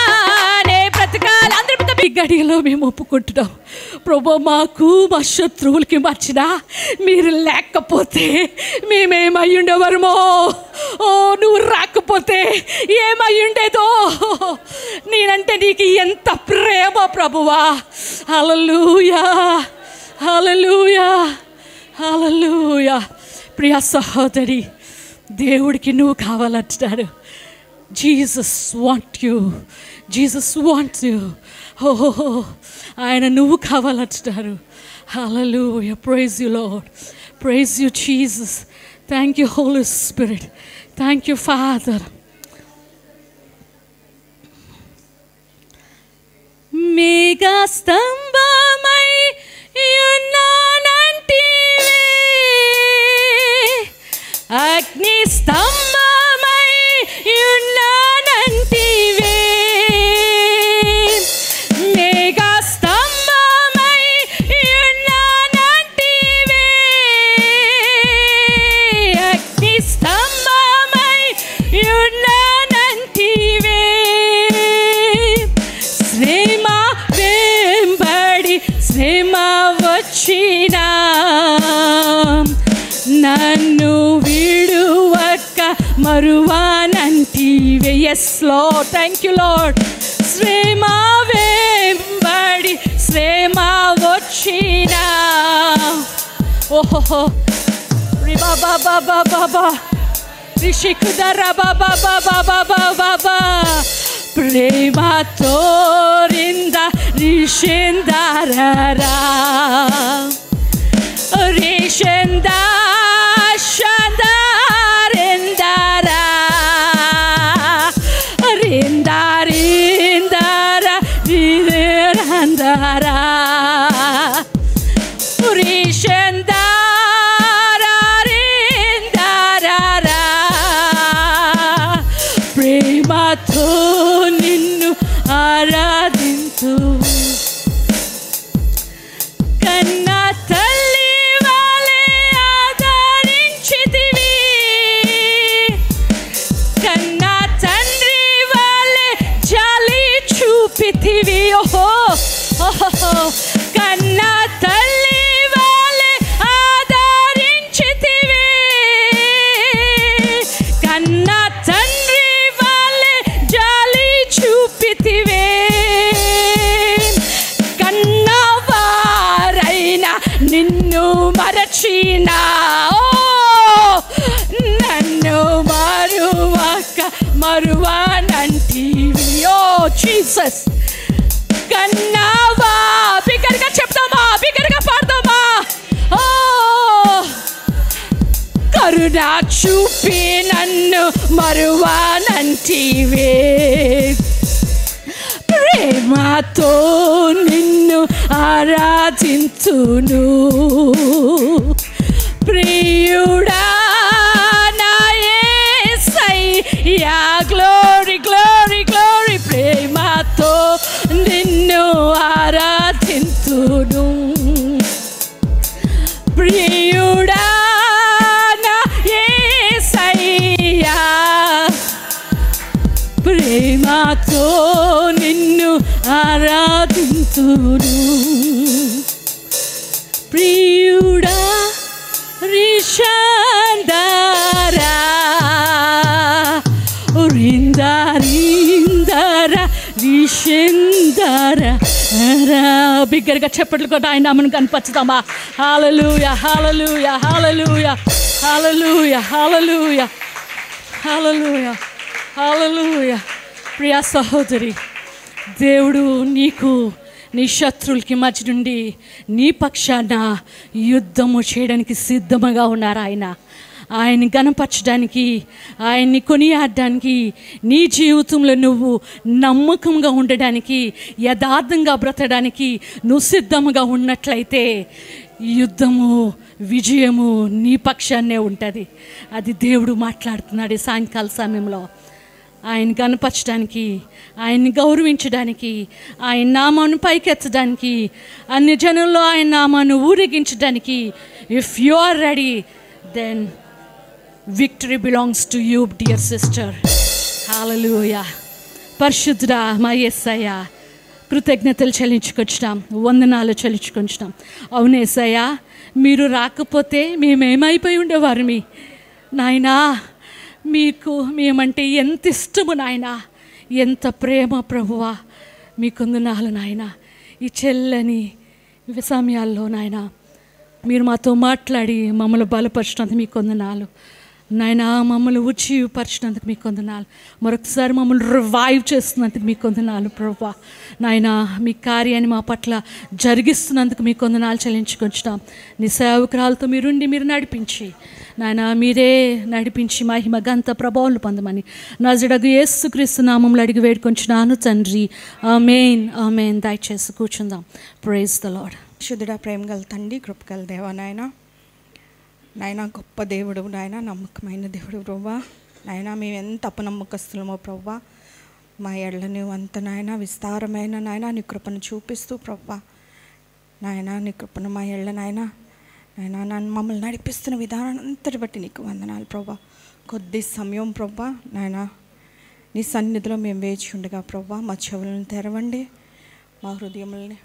నే బ్రతక సన్నిధిలో మేము ఒప్పుకుంటున్నాం ప్రభు. మాకు మా శత్రువులకి మర్చినా మీరు లేకపోతే మేమేమై ఉండేవారమో. ఓ నువ్వు రాకపోతే ఏమై ఉండేదో. నేనంటే నీకు ఎంత ప్రేమ ప్రభువా. హల్లెలూయా, హల్లెలూయా, హల్లెలూయా. ప్రియ సహోదరి, దేవుడికి నువ్వు కావాలంటున్నాడు. Jesus want you, Jesus wants you. ఓహో, ఆయన నువ్వు కావాలంటున్నారు. హల్లెలూయా. Praise you lord, praise you Jesus. Thank you holy spirit, thank you father. మేఘా స్తంభమై ఉన్నానంటివే, అగ్ని స్తంభమై ఉన్నానంటివే, మేఘా స్తంభమై ఉన్నానంటివే, అగ్ని స్తంభమై ఉన్నానంటివే. శ్రమ వెంబడి శ్రమ వచ్చినా నన్ను విడువక మరువానంటివే. Yes lord, thank you lord. శ్రమ వెంబడి శ్రమ వచ్చినా, ఓహో బాబా బాబా బాబా రిషికుదరా బాబా బాబా బాబా బాబా, ప్రేమతో రింద రిషిందరరా రిషింద షందరిందరా రిందరిందరా రిరందరా రిషిందరా రిందరా. ప్రేమతో నిన్ను ఆరాధించు, కన్నా తల్లి వాలే ఆదరించితివి, కన్నా తండ్రి వాలే జాలి చూపితివి. ఓహో ఓహో, కన్నా తల్లి వాలే ఆదరించితివి, కన్నా తండ్రి వాలే జాలి చూపితివే. కన్నవారైనా నిన్ను మరచినా, ఓ నన్ను మరువక మరువానంటివి. ఓ జీసస్, కన్నావా. బిగ్గరగా చెప్తామా, బిగ్గరగా పాడతామా. ఓ కరుణ చూపి నన్ను మరువానంటివే, ప్రేమతో నిన్ను ఆరాధించును. ప్రియుడా నా యేసయ్యా, గ్లోరీ గ్లోరీ గ్లోరీ. ప్రేమతో నిన్ను ఆరాధించును. ప్రియుడా నా యేసయ్యా, ప్రేమతో నిన్ను ఆరాధించును. ప్రియుడా రిషందరా రిందరిందరా రిషందరా. బిగ్గరగా చెప్పట్లు కూడా ఆయన నామమును కనపరుచుదామా. హల్లెలూయా, హల్లెలూయా, హల్లెలూయా, హల్లెలూయా, హల్లెలూయా, హల్లెలూయా, హల్లెలూయా. ప్రియ సహోదరి, దేవుడు నీకు నీ శత్రువులకి మధ్య నుండి నీ పక్షాన యుద్ధము చేయడానికి సిద్ధముగా ఉన్నారు. ఆయన్ని గణపరచడానికి, ఆయన్ని కొనియాడడానికి, నీ జీవితంలో నువ్వు నమ్మకంగా ఉండడానికి, యథార్థంగా బ్రతకడానికి నువ్వు సిద్ధముగా ఉన్నట్లయితే యుద్ధము విజయము నీ పక్షాన్నే ఉంటుంది. అది దేవుడు మాట్లాడుతున్నాడు ఈ సాయంకాల సమయంలో. ఆయన కనపరచడానికి, ఆయన్ని గౌరవించడానికి, ఆయన నామాన్ని పైకెత్తడానికి, అన్ని జనుల్లో ఆయన నామాన్ని ఊరేగించడానికి. If you are ready, then victory belongs to you dear sister. హల్లెలూయా. పరిశుద్ధుడా మా యేసయ్యా, కృతజ్ఞతలు చెల్లించుకొచ్చున్నాం, వందనాలు చెల్లించుకొచ్చున్నాం. అవునేసయ్యా, మీరు రాకపోతే మేమేమైపోయి ఉండేవారిమి నాయనా. మీకు మేమంటే ఎంత ఇష్టము నాయనా, ఎంత ప్రేమ ప్రభువా. మీకు వందనాలు నాయనా. ఈ చెల్లని సమయాల్లో నాయనా మీరు మాతో మాట్లాడి మమ్మల్ని బలపరిచినందుకు మీకు వందనాలు నాయనా. మమ్మల్ని ఉజ్జీవపరిచినందుకు మీకు వందనాలు. మరొకసారి మమ్మల్ని రివైవ్ చేస్తున్నందుకు మీకు వందనాలు ప్రభువా. నాయనా, మీ కార్యాన్ని మా పట్ల జరిగిస్తున్నందుకు మీకు వందనాలు చెల్లించుకొచ్చున్నాం. నీ సేవకురాలతో మీరుండి మీరు నడిపించి నాయనా, మీరే నడిపించి మహిమ గంత ప్రభావం పొందమని నజరుడగు యేసుక్రీస్తు నామములో అడిగి వేడుకొంచున్నాను తండ్రి. ఆమేన్, ఆమేన్. దయచేసి కూర్చుందాం. Praise the lord. శుద్ధుడా, ప్రేమ గల తండ్రి, కృపగల దేవా నాయన, నాయన గొప్ప దేవుడు నాయన, నమ్మకమైన దేవుడు ప్రభువా. నాయన మేము ఎంత అపనమ్మకస్తులమో ప్రభువా. మా ఎళ్ళని అంత నాయన విస్తారమైన నాయన నీ కృపను చూపిస్తూ ప్రభువా. నాయన నీ కృపను మా ఎళ్ళ నాయన నాయన నన్ను మమ్మల్ని నడిపిస్తున్న విధానం అంతటి బట్టి నీకు వందనాలు ప్రభువా. కొద్ది సమయం ప్రభువా నాయన నీ సన్నిధిలో మేము వేచి ఉండగా ప్రభువా, మా చెవులను తెరవండి, మా హృదయములని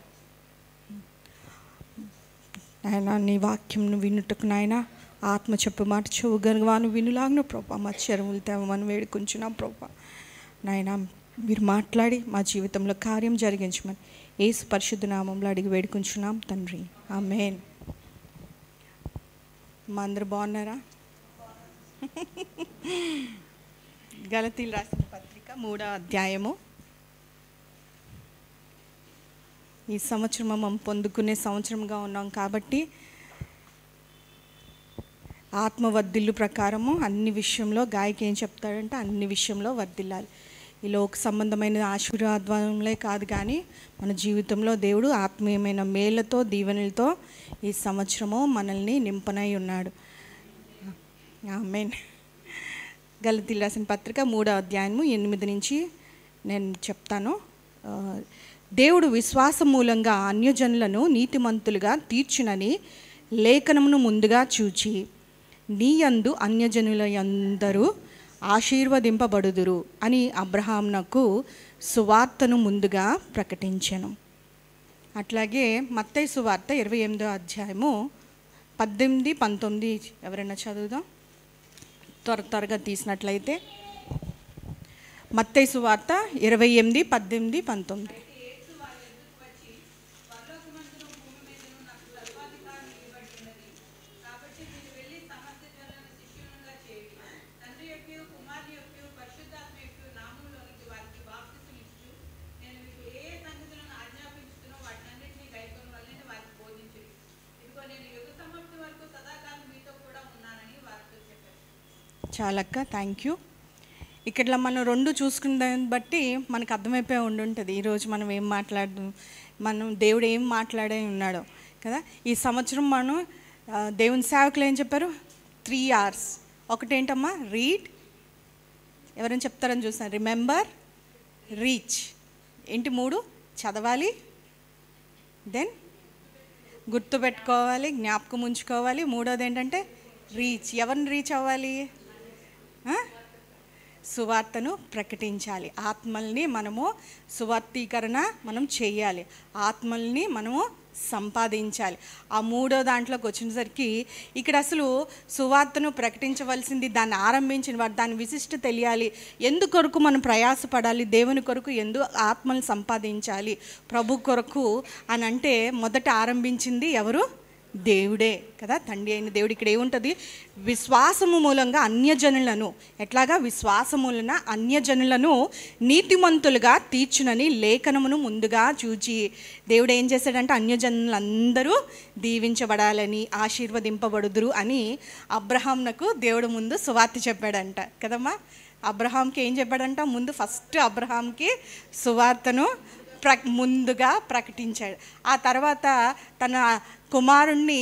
నాయన నీ వాక్యంను వినుటకు నాయన ఆత్మ చెప్పు మాట చెవుగను వినులాగిన ప్రభా మా చెరువులు తేవమని వేడుకుంటున్నాం ప్రభా. నాయన మీరు మాట్లాడి మా జీవితంలో కార్యం జరిగించమని యేసు పరిశుద్ధ నామంలో అడిగి వేడుకుంటున్నాం తండ్రి. ఆమేన్. మా అందరూ బాగున్నారా? గలతీలు రాసిన పత్రిక 3వ అధ్యాయము. ఈ సంవత్సరం మనం పొందుకునే సంవత్సరంగా ఉన్నాం కాబట్టి ఆత్మవర్ధిల్లు ప్రకారము అన్ని విషయంలో గాయకి ఏం చెప్తాడంటే అన్ని విషయంలో వర్ధిల్లాలి. ఈ లోక సంబంధమైన ఆశీర్వాదాలే కాదు కానీ మన జీవితంలో దేవుడు ఆత్మీయమైన మేళ్లతో దీవెనలతో ఈ సంవత్సరము మనల్ని నింపనై ఉన్నాడు. ఆమేన్. గలతీలు రాసిన పత్రిక 3వ అధ్యాయము 8 నుంచి నేను చెప్తాను. దేవుడు విశ్వాసం మూలంగా అన్యజనులను నీతిమంతులుగా తీర్చునని లేఖనమును ముందుగా చూచి నీ యందు అన్యజనులందరూ ఆశీర్వదింపబడుదురు అని అబ్రహామునకు సువార్తను ముందుగా ప్రకటించెను. అట్లాగే మత్తయి సువార్త 28వ అధ్యాయము 18, 19 ఎవరైనా చదువుదాం త్వరగా తీసినట్లయితే. మత్తయి సువార్త 28, 18, 19. చాలక్క, థ్యాంక్ యూ. ఇక్కడ మనం 2 చూసుకున్న దాన్ని బట్టి మనకు అర్థమైపోయి ఉండుంటుంది ఈరోజు మనం ఏం మనం దేవుడు ఏం మాట్లాడే ఉన్నాడో కదా. ఈ సంవత్సరం మనం దేవుని సేవకులు ఏం చెప్పారు? 3 R's. ఒకటేంటమ్మా? రీడ్. ఎవరైనా చెప్తారని చూసాను. Remember, reach. ఏంటి 3? చదవాలి, దెన్ గుర్తుపెట్టుకోవాలి, జ్ఞాపకం ఉంచుకోవాలి. 3వది ఏంటంటే రీచ్. ఎవరిని రీచ్ అవ్వాలి? సువార్తను ప్రకటించాలి. ఆత్మల్ని మనము సువార్తీకరణ మనం చేయాలి, ఆత్మల్ని మనము సంపాదించాలి. ఆ 3వ దాంట్లోకి వచ్చేసరికి ఇక్కడ అసలు సువార్తను ప్రకటించవలసింది, దాన్ని ఆరంభించిన వాడు, దాని విశిష్ట తెలియాలి, ఎందుకొరకు మనం ప్రయాసపడాలి, దేవుని కొరకు ఎందుకు ఆత్మల్ని సంపాదించాలి ప్రభు కొరకు అని అంటే మొదట ఆరంభించింది ఎవరు? దేవుడే కదా, తండ్రి అయిన దేవుడు. ఇక్కడ ఏముంటుంది? విశ్వాసము మూలంగా అన్యజనులను, ఎట్లాగా? విశ్వాసములన అన్యజనులను నీతిమంతులుగా తీర్చునని లేఖనమును ముందుగా చూచి దేవుడు ఏం చేశాడంటే అన్యజనులందరూ దీవించబడాలని, ఆశీర్వదింపబడుదురు అని అబ్రహామునకు దేవుడు ముందు సువార్త చెప్పాడంట కదమ్మా. అబ్రహాంకి ఏం చెప్పాడంట? ముందు ఫస్ట్ అబ్రహాంకి సువార్తను ముందుగా ప్రకటించాడు. ఆ తర్వాత తన కుమారుణ్ణి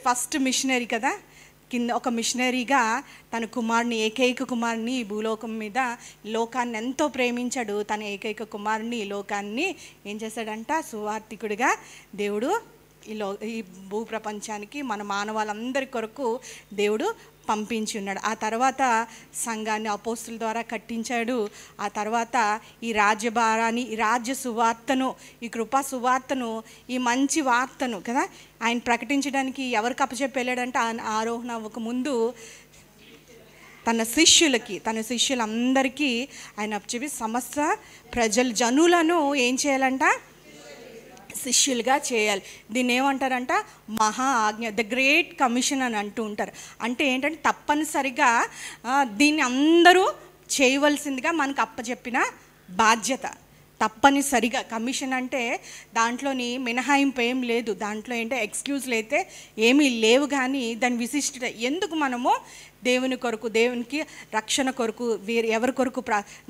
ఫస్ట్ మిషనరీ కదా, కింద ఒక మిషనరీగా తన కుమారుని, ఏకైక కుమారుని ఈ భూలోకం మీద, లోకాన్ని ఎంతో ప్రేమించాడు. తన ఏకైక కుమారుని ఈ లోకాన్ని ఏం చేశాడంట? సువార్తికుడిగా దేవుడు ఈ భూప్రపంచానికి, మన మానవాళ్ళందరి కొరకు దేవుడు పంపించి ఉన్నాడు. ఆ తర్వాత సంఘాన్ని అపోస్తుల ద్వారా కట్టించాడు. ఆ తర్వాత ఈ రాజ్యభారాన్ని, ఈ రాజ్య సువార్తను, ఈ కృపా సువార్తను, ఈ మంచి వార్తను కదా ఆయన ప్రకటించడానికి ఎవరికి అప్పచెప్పి వెళ్ళాడంటే ఆరోహణ అవ్వక ముందు తన శిష్యులందరికీ ఆయన అప్పచెప్పి సమస్త జనులను ఏం చేయాలంట? శిష్యులుగా చేయాలి. దీన్ని ఏమంటారంట? మహా ఆజ్ఞ, ద గ్రేట్ కమిషన్ అని అంటూ ఉంటారు. అంటే ఏంటంటే తప్పనిసరిగా దీన్ని అందరూ చేయవలసిందిగా మనకు అప్పచెప్పిన బాధ్యత. తప్పనిసరిగా కమిషన్ అంటే దాంట్లోని మినహాయింపు ఏం లేదు, దాంట్లో ఏంటంటే ఎక్స్క్యూజ్లు అయితే ఏమీ లేవు. కానీ దాని విశిష్టత ఎందుకు మనము దేవుని కొరకు, దేవునికి రక్షణ కొరకు, ఎవరి కొరకు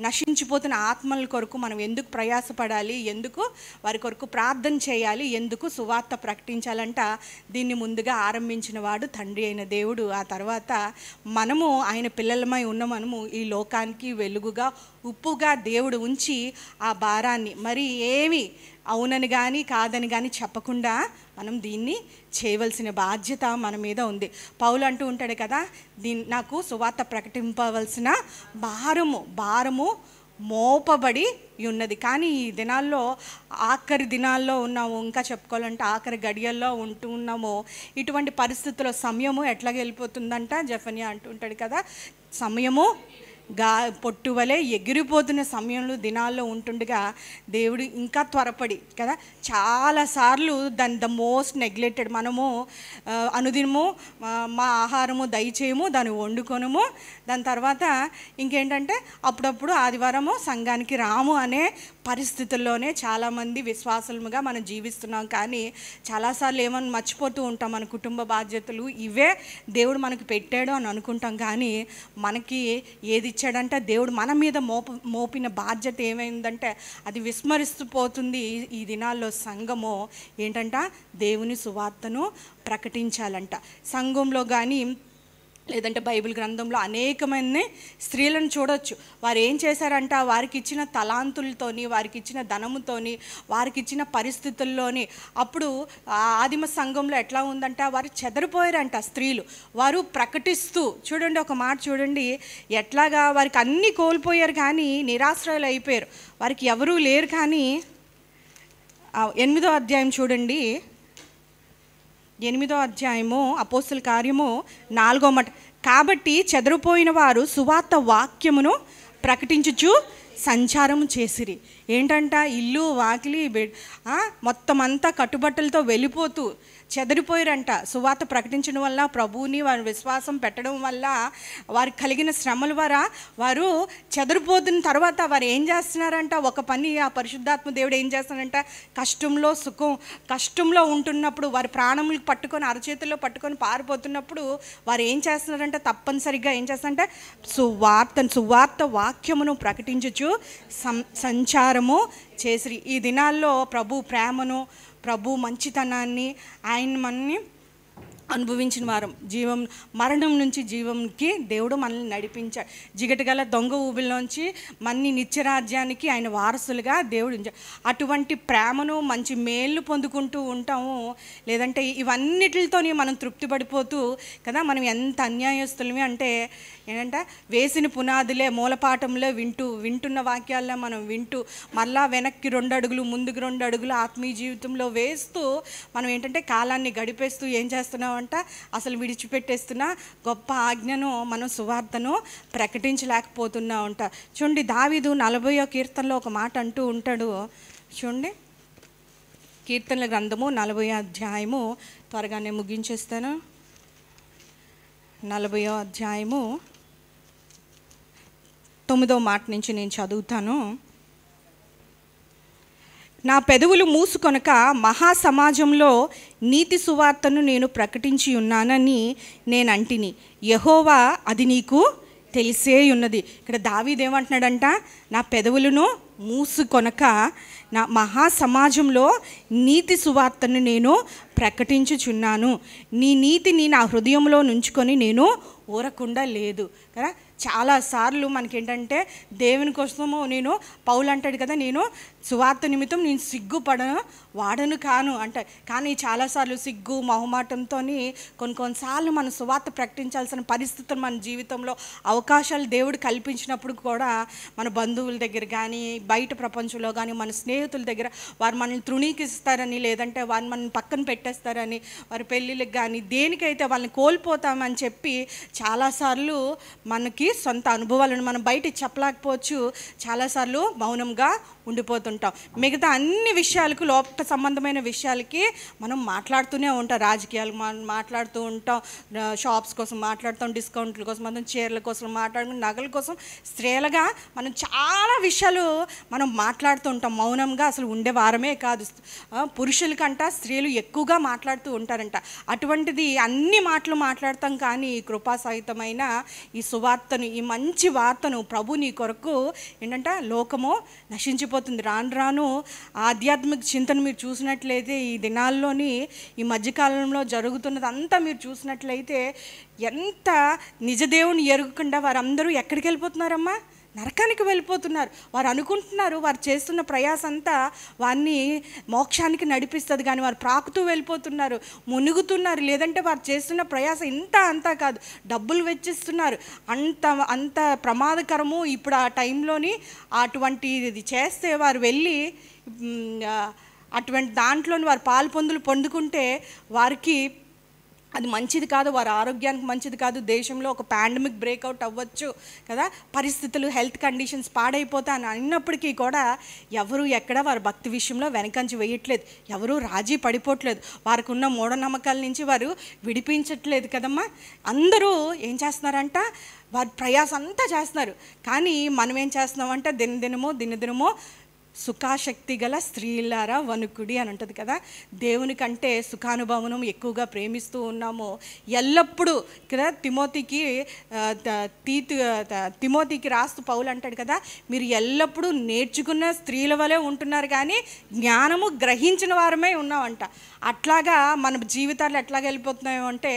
నశించిపోతున్న ఆత్మల కొరకు మనం ఎందుకు ప్రయాసపడాలి, ఎందుకు వారి కొరకు ప్రార్థన చేయాలి, ఎందుకు సువార్త ప్రకటించాలంట దీన్ని ముందుగా ఆరంభించిన వాడు తండ్రి అయిన దేవుడు. ఆ తర్వాత మనము ఆయన పిల్లలమై ఉన్న మనము ఈ లోకానికి వెలుగుగా, ఉప్పుగా దేవుడు ఉంచి ఆ భారాన్ని మరి ఏమి అవునని కానీ కాదని కానీ చెప్పకుండా మనం దీన్ని చేయవలసిన బాధ్యత మన మీద ఉంది. పౌలు అంటూ ఉంటాడు కదా, నాకు సువార్త ప్రకటింపవలసిన భారము మోపబడి ఉన్నది. కానీ ఈ దినాల్లో ఆఖరి దినాల్లో ఉన్నాము, ఇంకా చెప్పుకోవాలంటే ఆఖరి గడియల్లో ఉంటున్నాము. ఇటువంటి పరిస్థితుల్లో సమయము ఎట్లాగ వెళ్ళిపోతుందంట జెఫన్యా అంటుంటాడు కదా, సమయము పొట్టువలే ఎగిరిపోతున్న సమయంలో దినాల్లో ఉంటుండగా దేవుడు ఇంకా త్వరపడి కదా చాలాసార్లు దాన్ని ద మోస్ట్ నెగ్లెక్టెడ్ మనము అనుదినము మా ఆహారము దయచేయము, దాన్ని వండుకొనము, దాని తర్వాత ఇంకేంటంటే అప్పుడప్పుడు ఆదివారము సంఘానికి రాము అనే పరిస్థితుల్లోనే చాలామంది విశ్వాసులుగా మనం జీవిస్తున్నాం. కానీ చాలాసార్లు ఏమని మర్చిపోతూ ఉంటాం, మన కుటుంబ బాధ్యతలు ఇవే దేవుడు మనకు పెట్టాడు అని అనుకుంటాం. కానీ మనకి ఏది ఇచ్చాడంటే దేవుడు మన మీద మోపిన బాధ్యత ఏమైందంటే అది విస్మరిస్తూ పోతుంది. ఈ దినాల్లో సంఘము ఏంటంట? దేవుని సువార్తను ప్రకటించాలంట. సంఘంలో కానీ లేదంటే బైబిల్ గ్రంథంలో అనేకమైన స్త్రీలను చూడొచ్చు. వారు ఏం చేశారంట? వారికి ఇచ్చిన తలాంతులతోని, వారికి ఇచ్చిన ధనముతోని, వారికి ఇచ్చిన పరిస్థితుల్లోని అప్పుడు ఆదిమ సంఘంలో ఎట్లా ఉందంట? వారు చెదరిపోయారంట స్త్రీలు. వారు ప్రకటిస్తూ చూడండి, ఒక మాట చూడండి, ఎట్లాగా వారికి అన్నీ కోల్పోయారు కానీ నిరాశ్రయులు అయిపోయారు, వారికి ఎవరూ లేరు. కానీ 8వ అధ్యాయం చూడండి, 8వ అధ్యాయము అపోస్తుల కార్యము 4వ మాట. కాబట్టి చెదరిపోయిన వారు సువార్త వాక్యమును ప్రకటించుచు సంచారము చేసిరి. ఏంటంట? ఇల్లు వాకిలి మొత్తం అంతా కట్టుబట్టలతో వెళ్ళిపోతూ చెదరిపోయారంట. సువార్త ప్రకటించడం వల్ల, ప్రభువుని వారి విశ్వాసం పెట్టడం వల్ల వారికి కలిగిన శ్రమల వల్ల వారు చెదరిపోతున్న తర్వాత వారు ఏం చేస్తున్నారంట? ఒక పని ఆ పరిశుద్ధాత్మ దేవుడు ఏం చేస్తున్నారంట? కష్టంలో ఉంటున్నప్పుడు వారి ప్రాణములకు పట్టుకొని అరచేతుల్లో పట్టుకొని పారిపోతున్నప్పుడు వారు ఏం చేస్తున్నారంట? తప్పనిసరిగా ఏం చేస్తారంటే సువార్త వాక్యమును ప్రకటించుచు సంచారము చేసిరి. ఈ దినాల్లో ప్రభు ప్రేమను, ప్రభు మంచితనాన్ని, ఆయన మనని అనుభవించిన వారం, మరణం నుంచి జీవంకి దేవుడు మనల్ని నడిపించాడు. జిగటగల దొంగ ఊబిలోంచి మన్ని నిత్యరాజ్యానికి ఆయన వారసులుగా దేవుడు అటువంటి ప్రేమను, మంచి మేళ్ళు పొందుకుంటూ ఉంటాము. లేదంటే ఇవన్నిటితోని మనం తృప్తి పడిపోతూ కదా మనం ఎంత అన్యాయస్తులమే అంటే ఏంటంటే వేసిన పునాదులే మూలపాఠంలో వింటున్న వాక్యాల్లో మనం వింటూ మళ్ళా వెనక్కి 2 అడుగులు ముందుకు 2 అడుగులు ఆత్మీయ జీవితంలో వేస్తూ మనం ఏంటంటే కాలాన్ని గడిపేస్తూ ఏం చేస్తున్నామంట? అసలు విడిచిపెట్టేస్తున్న గొప్ప ఆజ్ఞను, మనం సువార్తను ప్రకటించలేకపోతున్నా ఉంటా. చూడండి, దావీదు 40వ కీర్తనలో ఒక మాట అంటూ ఉంటాడు. చూడండి, కీర్తనల గ్రంథము 40వ అధ్యాయము, త్వరగానే ముగించేస్తాను. 40వ అధ్యాయము 9వ మాట నుంచి నేను చదువుతాను. నా పెదవులు మూసుకొనక మహాసమాజంలో నీతి సువార్తను నేను ప్రకటించి ఉన్నానని నేను అంటిని. యెహోవా అది నీకు తెలిసే ఉన్నది. ఇక్కడ దావీదు ఏమంటున్నాడంట? నా పెదవులను మూసుకొనక నా మహాసమాజంలో నీతి సువార్తను నేను ప్రకటించుచున్నాను. నీ నీతిని నా హృదయంలో నుంచుకొని నేను ఊరకుండా లేదు కదా. చాలాసార్లు మనకేంటంటే దేవుని కోసము పౌలు అంటాడు కదా, నేను సువార్త నిమిత్తం నేను వాడను కాను అంటే. కానీ చాలాసార్లు సిగ్గు మొహమాటంతో కొన్నిసార్లు మనం సువార్త ప్రకటించాల్సిన పరిస్థితులు మన జీవితంలో అవకాశాలు దేవుడు కల్పించినప్పుడు కూడా మన బంధువుల దగ్గర కానీ బయట ప్రపంచంలో కానీ మన స్నేహితుల దగ్గర వారు మనల్ని తృణీకిస్తారని, లేదంటే వారు మనల్ని పక్కన పెట్టేస్తారని, వారి పెళ్ళిళ్ళకి కానీ దేనికైతే వాళ్ళని కోల్పోతామని చెప్పి చాలాసార్లు మనకి సొంత అనుభవాలను మనం బయట చెప్పలేకపోవచ్చు. చాలాసార్లు మౌనంగా ఉండిపోతుంటాం. మిగతా అన్ని విషయాలకు, లోక సంబంధమైన విషయాలకి మనం మాట్లాడుతూనే ఉంటాం. రాజకీయాలు మాట్లాడుతూ ఉంటాం, షాప్స్ కోసం మాట్లాడుతాం, డిస్కౌంట్ల కోసం, మనం చీరల కోసం మాట్లాడుకుంటాం, నగల కోసం, స్త్రీలుగా మనం చాలా విషయాలు మనం మాట్లాడుతూ ఉంటాం. మౌనంగా అసలు ఉండే వారమే కాదు, పురుషుల కంట స్త్రీలు ఎక్కువగా మాట్లాడుతూ ఉంటారంట. అటువంటిది అన్ని మాటలు మాట్లాడతాం. కానీ కృపాసహితమైన ఈ సువార్తను, ఈ మంచి వార్తను ప్రభు నీ కొరకు ఏంటంటే లోకము నశించిపోతుంది. రాను రాను ఆధ్యాత్మిక చింతన మీరు చూసినట్లయితే ఈ దినాల్లోని ఈ మధ్యకాలంలో జరుగుతున్నది అంతా మీరు చూసినట్లయితే ఎంత నిజదేవుని ఎరుగకుండా వారందరూ ఎక్కడికి వెళ్ళిపోతున్నారమ్మా? నరకానికి వెళ్ళిపోతున్నారు. వారు అనుకుంటున్నారు వారు చేస్తున్న ప్రయాస అంతా వారిని మోక్షానికి నడిపిస్తుంది, కానీ వారు ప్రాకుతూ వెళ్ళిపోతున్నారు, మునుగుతున్నారు. లేదంటే వారు చేస్తున్న ప్రయాస ఇంత అంతా కాదు, డబ్బులు వెచ్చిస్తున్నారు. అంత ప్రమాదకరము. ఇప్పుడు ఆ టైంలోని అటువంటి ఇది చేస్తే వారు వెళ్ళి అటువంటి దాంట్లోని వారు పాలు పొందుకుంటే వారికి అది మంచిది కాదు, వారి ఆరోగ్యానికి మంచిది కాదు. దేశంలో ఒక పాండమిక్ బ్రేక్అవుట్ అవ్వచ్చు కదా, పరిస్థితులు, హెల్త్ కండిషన్స్ పాడైపోతా అని అన్నప్పటికీ కూడా ఎవరు ఎక్కడ వారి భక్తి విషయంలో వెనకంచి వేయట్లేదు, ఎవరు రాజీ పడిపోవట్లేదు, వారికి ఉన్న మూఢనమ్మకాల నుంచి వారు విడిపించట్లేదు కదమ్మా. అందరూ ఏం చేస్తున్నారంట, వారి ప్రయాసం అంతా చేస్తున్నారు. కానీ మనం ఏం చేస్తున్నామంటే దినదినమో సుఖాశక్తి గల స్త్రీలారా వణుకుడి అని ఉంటుంది కదా. దేవుని కంటే సుఖానుభవం ఎక్కువగా ప్రేమిస్తూ ఉన్నాము ఎల్లప్పుడూ కదా. తిమోతికి రాస్తూ పౌలు అంటాడు కదా, మీరు ఎల్లప్పుడూ నేర్చుకున్న స్త్రీల వలె ఉంటున్నారు కానీ జ్ఞానము గ్రహించిన వారమే ఉన్నామంట. అట్లాగా మన జీవితాలు ఎట్లాగ వెళ్ళిపోతున్నాయో అంటే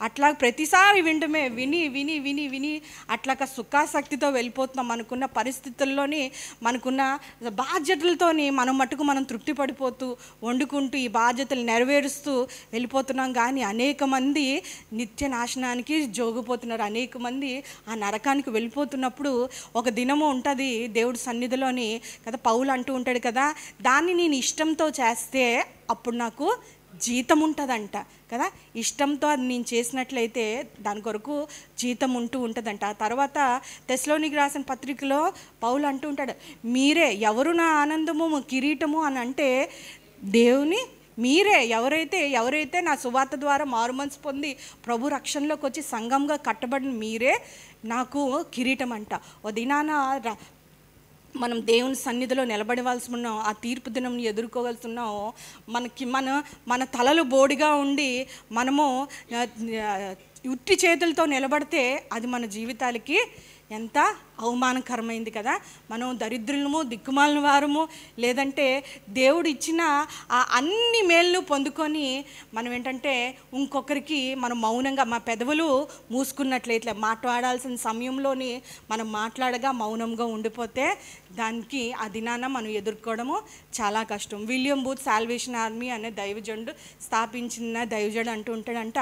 అట్లా ప్రతిసారి విని అట్లాగా సుఖాసక్తితో వెళ్ళిపోతున్నాం. మనకున్న పరిస్థితుల్లోని మనకున్న బాధ్యతలతోని మనం తృప్తి పడిపోతూ వండుకుంటూ ఈ బాధ్యతలు నెరవేరుస్తూ వెళ్ళిపోతున్నాం. కానీ అనేక మంది నిత్య నాశనానికి జోగిపోతున్నారు, అనేక మంది ఆ నరకానికి వెళ్ళిపోతున్నప్పుడు ఒక దినము ఉంటుంది దేవుడి సన్నిధిలోని కదా. పౌలు అంటూ ఉంటాడు కదా, దాన్ని నేను ఇష్టంతో చేస్తే అప్పుడు నాకు జీతం ఉంటుందంట కదా. ఇష్టంతో అది నేను చేసినట్లయితే దాని కొరకు జీతం ఉంటుందంట. ఆ తర్వాత తెస్సలోనికి రాసిన పత్రికలో పౌలు అంటూ ఉంటాడు, మీరే ఎవరు నా ఆనందము కిరీటము అని అంటే దేవుని మీరే. ఎవరైతే నా సువార్త ద్వారా మారుమనసు పొంది ప్రభు రక్షణలోకి వచ్చి సంఘంగా కట్టబడిన మీరే నాకు కిరీటం అంట. ఓ దినాన మనం దేవుని సన్నిధిలో నిలబడవలసి ఉన్నాం, ఆ తీర్పు దినం ఎదుర్కోవాల్సి ఉన్నాం. మన తలలు బోడిగా ఉండి మనము ఉట్టి చేతులతో నిలబడితే అది మన జీవితాలకి ఎంత అవమానకరమైంది కదా. మనం దరిద్రులము, దిక్కుమాలిన వారము, లేదంటే దేవుడు ఇచ్చిన ఆ అన్ని మేళ్ళు పొందుకొని మనం ఏంటంటే ఇంకొకరికి మనం మౌనంగా మా పెదవులు మూసుకున్నట్లయితే మాట్లాడాల్సిన సమయంలోని మనం మాట్లాడగా మౌనంగా ఉండిపోతే దానికి ఆ దినాన మనం ఎదుర్కోవడము చాలా కష్టం. విలియం బూత్ సాల్వేషన్ ఆర్మీ అనే దైవజనుడు స్థాపించిన దైవజనుడు అంటూ ఉంటాడంట,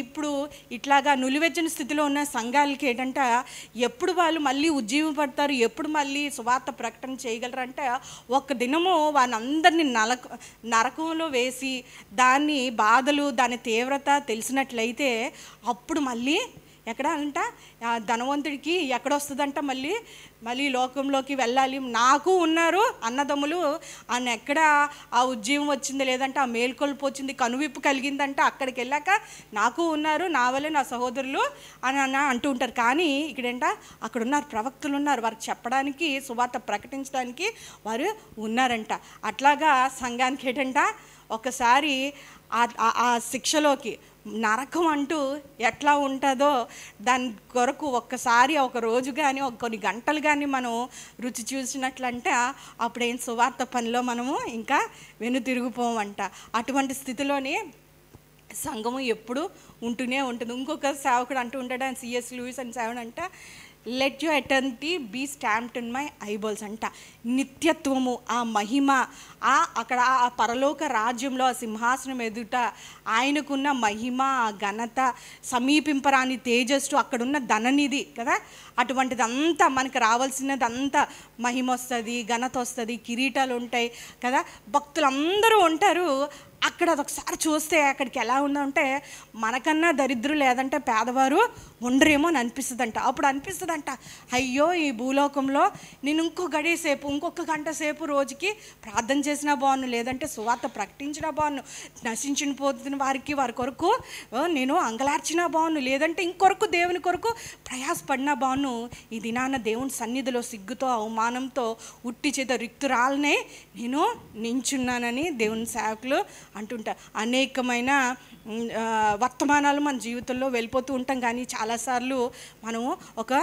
ఇప్పుడు ఇట్లాగా నులివెచ్చని స్థితిలో ఉన్న సంఘాలకి ఏంటంట ఎప్పుడు వాళ్ళు మళ్ళీ ఉజ్జీవపడతారు, ఎప్పుడు మళ్ళీ సువార్త ప్రకటన చేయగలరంటే ఒక దినము వాళ్ళందరినీ నరకంలో వేసి దాని బాధలు, దాని తీవ్రత తెలిసినట్లయితే అప్పుడు మళ్ళీ ఎక్కడ అంట ధనవంతుడికి ఎక్కడొస్తుందంట మళ్ళీ లోకంలోకి వెళ్ళాలి. నాకు ఉన్నారు అన్నదమ్ములు అని ఎక్కడ ఆ ఉద్యమం వచ్చింది, లేదంటే ఆ మేల్కొల్పు వచ్చింది, కనువిప్పు కలిగిందంట, అక్కడికి వెళ్ళాక నాకు ఉన్నారు నా వల్లే నా సహోదరులు అని అంటూ ఉంటారు. కానీ ఇక్కడేంట అక్కడ ఉన్నారు, ప్రవక్తలు ఉన్నారు, వారికి చెప్పడానికి సువార్త ప్రకటించడానికి వారు ఉన్నారంట. అట్లాగా సంఘానికి ఏంటంట ఒకసారి ఆ శిక్షలోకి నరకం అంటూ ఎట్లా ఉంటుందో దాని కొరకు ఒక్కసారి ఒక రోజు కానీ కొన్ని గంటలు కానీ మనం రుచి చూసినట్లంటే అప్పుడేం సువార్త పనిలో మనము ఇంకా వెనుతిరిగిపోమంట. అటువంటి స్థితిలోనే సంఘము ఎప్పుడు ఉంటూనే ఉంటుంది. ఇంకొక సేవకుడు అంటూ ఉంటాడు, ఆయన సిఎస్ లూయిస్ అని సేవడు అంట, let you eternity be stamped in my eyeballs అంట. నిత్యత్వము, ఆ మహిమ, అక్కడ ఆ పరలోక రాజ్యంలో ఆ సింహాసనం ఎదుట ఆయనకున్న మహిమ, ఆ ఘనత, సమీపింపరాని తేజస్సు, అక్కడున్న ధననిధి కదా, అటువంటిదంతా మనకు రావాల్సినదంతా మహిమ వస్తుంది, ఘనత వస్తుంది, కిరీటాలు ఉంటాయి కదా, భక్తులందరూ ఉంటారు అక్కడ. అదొకసారి చూస్తే అక్కడికి ఎలా ఉందంటే మనకన్నా దరిద్రులు లేదంటే పేదవారు ఉండరేమో అని అనిపిస్తుందంట. అప్పుడు అనిపిస్తుందంట, అయ్యో ఈ భూలోకంలో నేను ఇంకొక గంట సేపు రోజుకి ప్రార్థన చేసినా బాగున్ను, లేదంటే సువార్త ప్రకటించినా బాగున్ను, నశించిన పోతున్న వారి కొరకు నేను అంగలార్చినా బాగున్ను, లేదంటే ఇంకొరకు దేవుని కొరకు ప్రయాసపడినా బాగున్ను. ఈ దినాన దేవుని సన్నిధిలో సిగ్గుతో అవమానంతో ఉట్టి చేత రిక్తురాలనే నేను నించున్నానని దేవుని సేవకులు అంటుంటారు. అనేకమైన వర్తమానాలు మన జీవితంలో వెళ్ళిపోతూ ఉంటాం, కానీ చాలాసార్లు మనము ఒక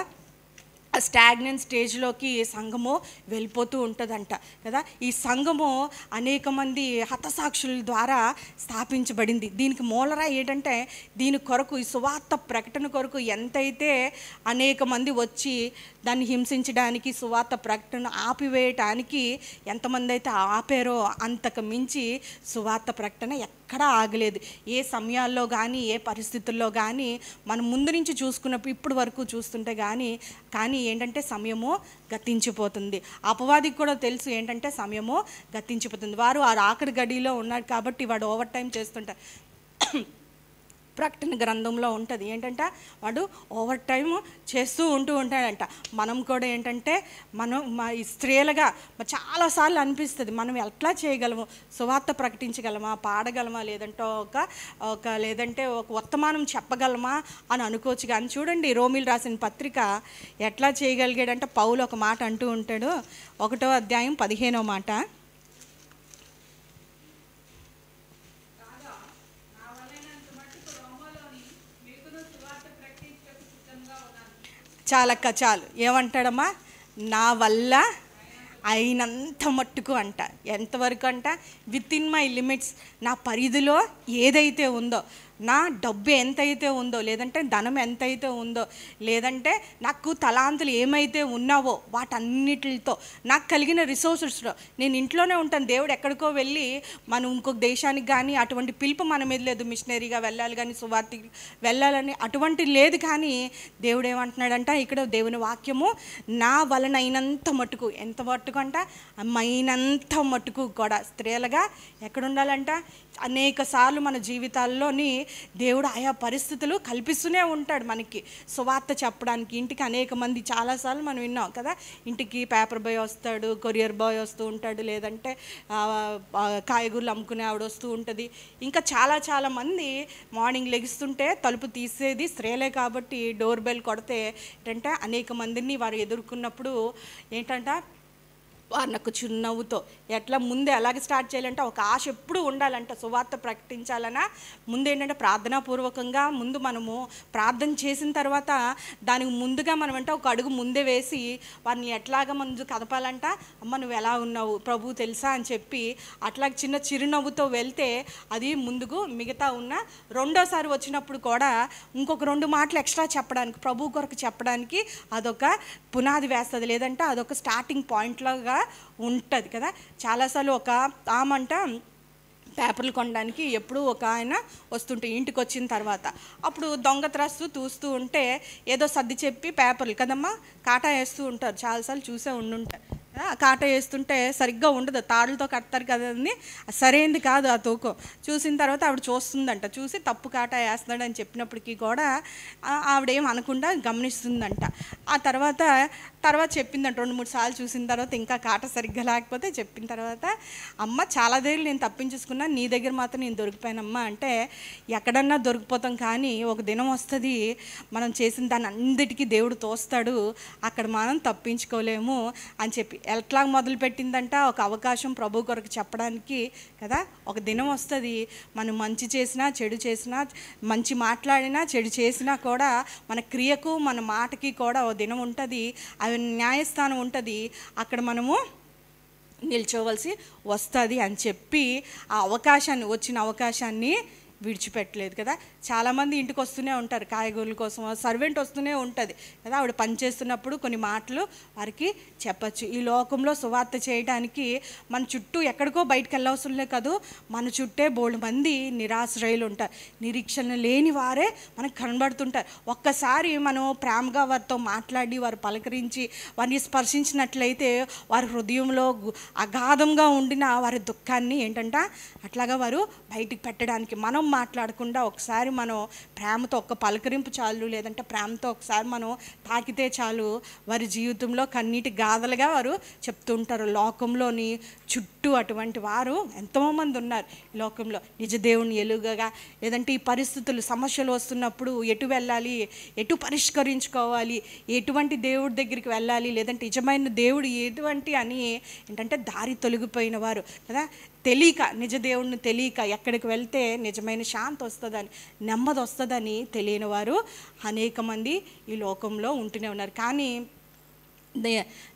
స్టాగ్నెంట్ స్టేజ్లోకి సంఘము వెళ్ళిపోతూ ఉంటుందంట కదా. ఈ సంఘము అనేక మంది హతసాక్షుల ద్వారా స్థాపించబడింది. దీనికి మూలరాయి ఏంటంటే దీని కొరకు, ఈ సువార్త ప్రకటన కొరకు ఎంతైతే అనేక మంది వచ్చి దాన్ని హింసించడానికి, సువార్త ప్రకటన ఆపివేయటానికి ఎంతమంది అయితే ఆపారో అంతకు మించి సువార్త ప్రకటన ఎక్కడా ఆగలేదు. ఏ సమయాల్లో కానీ ఏ పరిస్థితుల్లో కానీ మనం ముందు నుంచి చూసుకున్నప్పుడు ఇప్పుడు వరకు చూస్తుంటే కానీ ఏంటంటే సమయము గతించిపోతుంది. అపవాదికి కూడా తెలుసు ఏంటంటే సమయము గతించిపోతుంది. వారు ఆ ఆఖరి గడిలో ఉన్నారు కాబట్టి వాడు ఓవర్ టైం చేస్తుంటారు. ప్రకటన గ్రంథంలో ఉంటుంది ఏంటంటే వాడు ఓవర్ టైం చేస్తూ ఉంటాడంట. మనం కూడా ఏంటంటే మనం స్త్రీలుగా చాలాసార్లు అనిపిస్తుంది మనం ఎట్లా చేయగలము, సువార్త ప్రకటించగలమా, పాడగలమా, లేదంటే లేదంటే ఒక వర్తమానం చెప్పగలమా అని అనుకోవచ్చు. కానీ చూడండి రోమీలు రాసిన పత్రిక ఎట్లా చేయగలిగాడంటే పౌలు ఒక మాట అంటూ ఉంటాడు, 1వ అధ్యాయం 15వ మాట, చాలు ఏమంటాడమ్మా, నా వల్ల అయినంత మట్టుకు అంట. ఎంతవరకు అంట, విత్ ఇన్ మై లిమిట్స్, నా పరిధిలో ఏదైతే ఉందో, నా డబ్బు ఎంతైతే ఉందో, లేదంటే ధనం ఎంతైతే ఉందో, లేదంటే నాకు తలాంతులు ఏమైతే ఉన్నావో వాటన్నిటితో నాకు కలిగిన రిసోర్సెస్లో నేను ఇంట్లోనే ఉంటాను. దేవుడు ఎక్కడికో వెళ్ళి మనం ఇంకొక దేశానికి కానీ అటువంటి పిలుపు మన మీద లేదు, మిషనరీగా వెళ్ళాలి కానీ సువార్తకి వెళ్ళాలని అటువంటి లేదు. కానీ దేవుడు ఏమంటున్నాడంట ఇక్కడ దేవుని వాక్యము, నా వలన అయినంత మట్టుకు, ఎంత మట్టుకు అంట, అయినంత మట్టుకు కూడా స్త్రీలుగా ఎక్కడ ఉండాలంట. అనేక సార్లు మన జీవితాల్లోని దేవుడు ఆయా పరిస్థితులు కల్పిస్తూనే ఉంటాడు మనకి సువార్త చెప్పడానికి. ఇంటికి అనేక మంది చాలాసార్లు మనం విన్నాం కదా, ఇంటికి పేపర్ బాయ్ వస్తాడు, కొరియర్ బాయ్ వస్తూ ఉంటాడు, లేదంటే కాయగూరలు అమ్ముకునే ఆవిడ వస్తూ ఉంటుంది. ఇంకా చాలా మంది మార్నింగ్ లెగిస్తుంటే తలుపు తీసేది స్త్రీలే కాబట్టి డోర్ బెల్ కొడితే ఏంటంటే అనేక మందిని వారు ఎదుర్కొన్నప్పుడు ఏంటంటే వారు నాకు చిరునవ్వుతో ఎట్లా ముందే ఎలాగ స్టార్ట్ చేయాలంటే ఒక ఆశ ఎప్పుడు ఉండాలంట. సువార్త ప్రకటించాలన్నా ముందు ఏంటంటే ప్రార్థనాపూర్వకంగా ముందు మనము ప్రార్థన చేసిన తర్వాత దానికి ముందుగా మనం అంటే ఒక అడుగు ముందే వేసి వారిని ఎట్లాగ ముందు కదపాలంట. అమ్మ నువ్వు ఎలా ఉన్నావు, ప్రభు తెలుసా అని చెప్పి అట్లా చిన్న చిరునవ్వుతో వెళ్తే అది ముందుకు మిగతా ఉన్న రెండోసారి వచ్చినప్పుడు కూడా ఇంకొక 2 మాటలు ఎక్స్ట్రా చెప్పడానికి, ప్రభు కొరకు చెప్పడానికి అదొక పునాది వేస్తుంది, లేదంటే అదొక స్టార్టింగ్ పాయింట్లాగా ఉంటుంది కదా. చాలాసార్లు ఒక ఆమంట పేపర్లు కొనడానికి ఎప్పుడు ఒక ఆయన వస్తుంటే ఇంటికి వచ్చిన తర్వాత అప్పుడు దొంగ త్రాస్తూ చూస్తూ ఉంటే ఏదో సర్ది చెప్పి పేపర్లు కదమ్మా కాటా వేస్తూ ఉంటారు, చాలాసార్లు చూసే ఉండుంటారు. కాట వేస్తుంటే సరిగ్గా ఉండదు, తాడులతో కడతారు కదండి, సరైనది కాదు ఆ తూకం. చూసిన తర్వాత ఆవిడ చూస్తుందంట, చూసి తప్పు కాట వేస్తున్నాడని చెప్పినప్పటికీ కూడా ఆవిడేం అనకుండా గమనిస్తుందంట. ఆ తర్వాత చెప్పిందంట 2-3 సార్లు చూసిన తర్వాత ఇంకా కాట సరిగ్గా లేకపోతే చెప్పిన తర్వాత అమ్మ చాలా దగ్గర నేను తప్పించేసుకున్నా, నీ దగ్గర మాత్రం నేను దొరికిపోయానమ్మా అంటే, ఎక్కడన్నా దొరికిపోతాం కానీ ఒక దినం వస్తుంది మనం చేసిన దాన్ని అన్నిటికీ దేవుడు తోస్తాడు, అక్కడ మనం తప్పించుకోలేము అని చెప్పి ఎట్లా మొదలుపెట్టిందంట ఒక అవకాశం ప్రభు కొరకు చెప్పడానికి కదా. ఒక దినం వస్తుంది మనం మంచి చేసినా చెడు చేసినా, మంచి మాట్లాడినా చెడు చేసినా కూడా మన క్రియకు మన మాటకి కూడా ఓ దినం ఉంటుంది, అవి న్యాయస్థానం ఉంటుంది, అక్కడ మనము నిల్చోవలసి వస్తుంది అని చెప్పి ఆ అవకాశాన్ని, వచ్చిన అవకాశాన్ని విడిచిపెట్టలేదు కదా. చాలామంది ఇంటికి వస్తూనే ఉంటారు, కాయగూరల కోసం సర్వెంట్ వస్తూనే ఉంటుంది కదా. ఆవిడ పనిచేస్తున్నప్పుడు కొన్ని మాటలు వారికి చెప్పచ్చు. ఈ లోకంలో సువార్త చేయడానికి మన చుట్టూ ఎక్కడికో బయటకు వెళ్ళవసరం కాదు, మన చుట్టే బోల్డ్ మంది నిరాశ్రయులు ఉంటారు, నిరీక్షణ లేని వారే మనకు కనబడుతుంటారు. ఒక్కసారి మనం ప్రేమగా వారితో మాట్లాడి వారు పలకరించి వారిని స్పర్శించినట్లయితే వారి హృదయంలో అగాధంగా ఉండిన వారి దుఃఖాన్ని ఏంటంటే అట్లాగా వారు బయటికి పెట్టడానికి మనం మాట్లాడకుండా ఒకసారి మనం ప్రేమతో ఒక్క పలకరింపు చాలు, లేదంటే ప్రేమతో ఒకసారి మనం తాకితే చాలు, వారి జీవితంలో కన్నీటి గాథలుగా వారు చెప్తూ ఉంటారు. లోకంలోని చుట్టూ అటువంటి వారు ఎంతోమంది ఉన్నారు ఈ లోకంలో. నిజ దేవుని ఎలుగగా, లేదంటే ఈ పరిస్థితులు సమస్యలు వస్తున్నప్పుడు ఎటు వెళ్ళాలి, ఎటు పరిష్కరించుకోవాలి, ఎటువంటి దేవుడి దగ్గరికి వెళ్ళాలి, లేదంటే నిజమైన దేవుడు ఎటువంటి అని ఏంటంటే దారి తొలగిపోయిన వారు కదా. తెలియక, నిజ దేవుడిని తెలియక ఎక్కడికి వెళ్తే నిజమైన శాంతి వస్తుందని, నెమ్మది వస్తుందని తెలియని వారు అనేక మంది ఈ లోకంలో ఉంటూనే ఉన్నారు. కానీ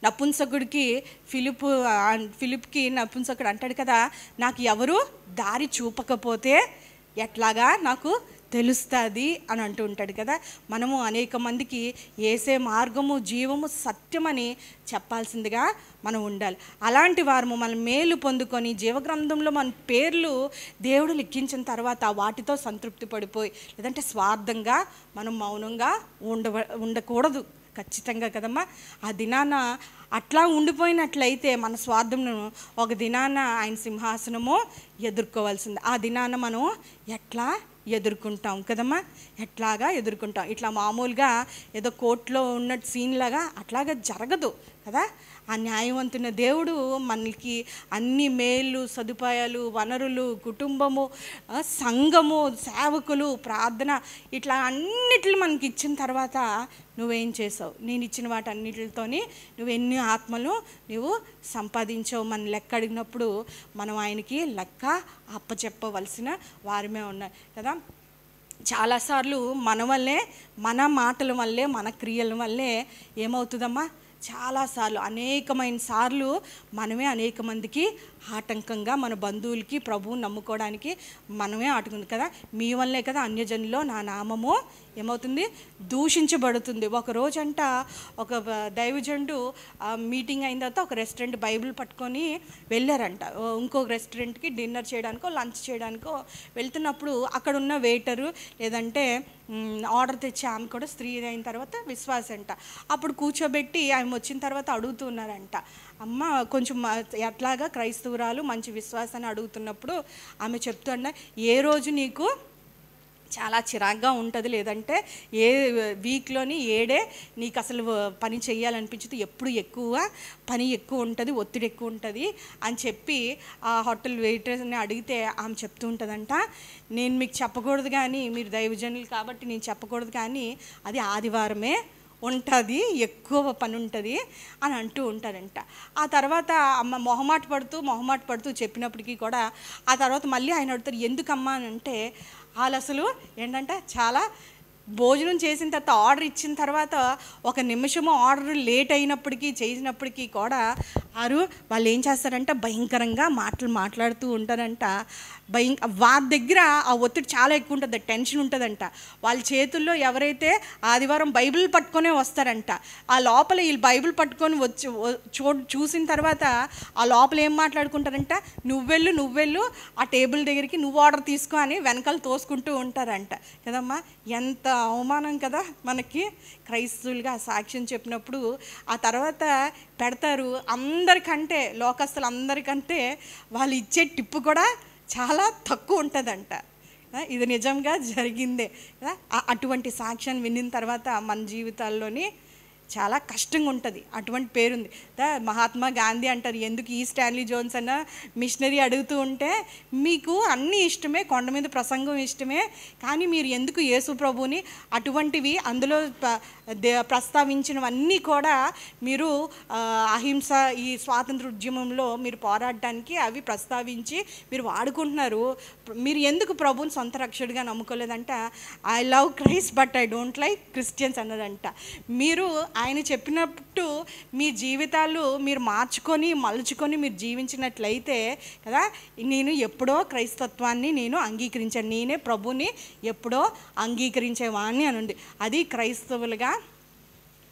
నపుంసకుడికి ఫిలిప్కి నపుంసకుడు అంటాడు కదా, నాకు ఎవరు దారి చూపకపోతే ఎట్లాగా నాకు తెలుస్తుంది అని అంటూ ఉంటాడు కదా. మనము అనేక మందికి ఏసే మార్గము, జీవము, సత్యమని చెప్పాల్సిందిగా మనం ఉండాలి. అలాంటి వారు మన మేలు పొందుకొని జీవగ్రంథంలో మన పేర్లు దేవుడు లిఖించిన తర్వాత వాటితో సంతృప్తి పడిపోయి, లేదంటే స్వార్థంగా మనం మౌనంగా ఉండకూడదు ఖచ్చితంగా కదమ్మా. ఆ దినాన అట్లా ఉండిపోయినట్లయితే మన స్వార్థంను ఒక దినాన ఆయన సింహాసనము ఎదుర్కోవాల్సింది. ఆ దినాన మనం ఎట్లా ఎదుర్కొంటాం కదమ్మా, ఎట్లాగా ఎదుర్కొంటాం. ఇట్లా మామూలుగా ఏదో కోర్టులో ఉన్న సీన్ లాగా అట్లాగా జరగదు కదా. ఆ న్యాయవంతున్న దేవుడు మనకి అన్ని మేలు, సదుపాయాలు, వనరులు, కుటుంబము, సంఘము, సేవకులు, ప్రార్థన, ఇట్లా అన్నిటిని మనకి ఇచ్చిన తర్వాత నువ్వేం చేసావు, నేను ఇచ్చిన వాటి అన్నిటితోని నువ్వు ఎన్ని ఆత్మలు నువ్వు సంపాదించావు మన లెక్క అడిగినప్పుడు మనం ఆయనకి లెక్క అప్పచెప్పవలసిన వారమే ఉన్నాయి కదా. చాలాసార్లు మన వల్లే, మన మాటల వల్లే, మన క్రియల వల్లే ఏమవుతుందమ్మా, చాలాసార్లు అనేకమైన సార్లు మనమే అనేక మందికి ఆటంకంగా, మన బంధువులకి ప్రభువుని నమ్ముకోవడానికి మనమే ఆటంకం కదా. మీ వల్లే కదా అన్యజనుల్లో నా నామము ఏమవుతుంది, దూషించబడుతుంది. ఒకరోజంట ఒక దైవజనుడు మీటింగ్ అయిన తర్వాత ఒక రెస్టారెంట్ బైబిల్ పట్టుకొని వెళ్ళారంట. ఇంకొక రెస్టారెంట్కి డిన్నర్ చేయడానికో లంచ్ చేయడానికో వెళ్తున్నప్పుడు అక్కడ ఉన్న వెయిటరు లేదంటే ఆర్డర్ తెచ్చే ఆమె కూడా స్త్రీ అయిన తర్వాత విశ్వాస అంట. అప్పుడు కూర్చోబెట్టి ఆమె వచ్చిన తర్వాత అడుగుతున్నారంట, అమ్మ కొంచెం ఎట్లాగా క్రైస్తవురాలు మంచి విశ్వాసాన్ని అడుగుతున్నప్పుడు ఆమె చెప్తున్నా, ఏ రోజు నీకు చాలా చిరాగ్గా ఉంటుంది, లేదంటే ఏ వీక్లోని ఏడే నీకు అసలు పని చేయాలనిపించదు, ఎప్పుడు ఎక్కువ పని ఎక్కువ ఉంటుంది, ఒత్తిడి ఎక్కువ ఉంటుంది అని చెప్పి ఆ హోటల్ వెయిటర్ని అడిగితే ఆమె చెప్తూ ఉంటుందంట, నేను మీకు చెప్పకూడదు కానీ, మీరు దైవజనులు కాబట్టి నేను చెప్పకూడదు కానీ అది ఆదివారమే ఉంటుంది, ఎక్కువ పని ఉంటుంది అని అంటూ ఉంటారంట. ఆ తర్వాత అమ్మ మొహమాట పడుతూ చెప్పినప్పటికీ కూడా ఆ తర్వాత మళ్ళీ ఆయన అడుగుతారు, ఎందుకమ్మా అని అంటే వాళ్ళు అసలు ఏంటంటే చాలా భోజనం చేసిన తర్వాత ఆర్డర్ ఇచ్చిన తర్వాత ఒక నిమిషము ఆర్డర్ లేట్ అయినప్పటికీ చేసినప్పటికీ కూడా వాళ్ళు ఏం చేస్తారంట, భయంకరంగా మాట్లాడుతూ ఉంటారంట. వారి దగ్గర ఆ ఒత్తిడి చాలా ఎక్కువ ఉంటుంది, టెన్షన్ ఉంటుందంట. వాళ్ళ చేతుల్లో ఎవరైతే ఆదివారం బైబిల్ పట్టుకొనే వస్తారంట, ఆ లోపల వీళ్ళు బైబిల్ పట్టుకొని వచ్చి చూసిన తర్వాత ఆ లోపల ఏం మాట్లాడుకుంటారంట, నువ్వెళ్ళు ఆ టేబుల్ దగ్గరికి, నువ్వు ఆర్డర్ తీసుకో అని వెనకాల తోసుకుంటూ ఉంటారంట కదమ్మా. ఎంత అవమానం కదా మనకి క్రైస్తవులుగా సాక్ష్యం చెప్పినప్పుడు. ఆ తర్వాత పెడతారు, అందరికంటే లోకస్తులు అందరికంటే వాళ్ళు ఇచ్చే టిప్పు కూడా చాలా తక్కువ ఉంటుందంట. ఇది నిజంగా జరిగిందే కదా. అటువంటి సాక్ష్యాన్ని విన్న తర్వాత మన జీవితాల్లోని చాలా కష్టంగా ఉంటుంది. అటువంటి పేరుంది. మహాత్మా గాంధీ అంటారు, ఎందుకు ఈ స్టాన్లీ జోన్స్ అన్న మిషనరీ అడుగుతూ ఉంటే మీకు అన్నీ ఇష్టమే, కొండ మీద ప్రసంగం ఇష్టమే, కానీ మీరు ఎందుకు యేసు ప్రభువుని అటువంటివి అందులో ప్రస్తావించినవన్నీ కూడా మీరు అహింస ఈ స్వాతంత్ర ఉద్యమంలో మీరు పోరాడడానికి అవి ప్రస్తావించి మీరు వాడుకుంటున్నారు, మీరు ఎందుకు ప్రభువుని సొంత రక్షకుడిగా నమ్ముకోలేదంట. I love Christ but I don't like Christians అన్నదంట. మీరు ఆయన చెప్పినట్టు మీ జీవితాలు మీరు మార్చుకొని మలుచుకొని మీరు జీవించినట్లయితే కదా, నేను ఎప్పుడో క్రైస్తత్వాన్ని నేను అంగీకరించాను, నేనే ప్రభుని ఎప్పుడో అంగీకరించేవాడిని అని ఉంది. అది క్రైస్తవులుగా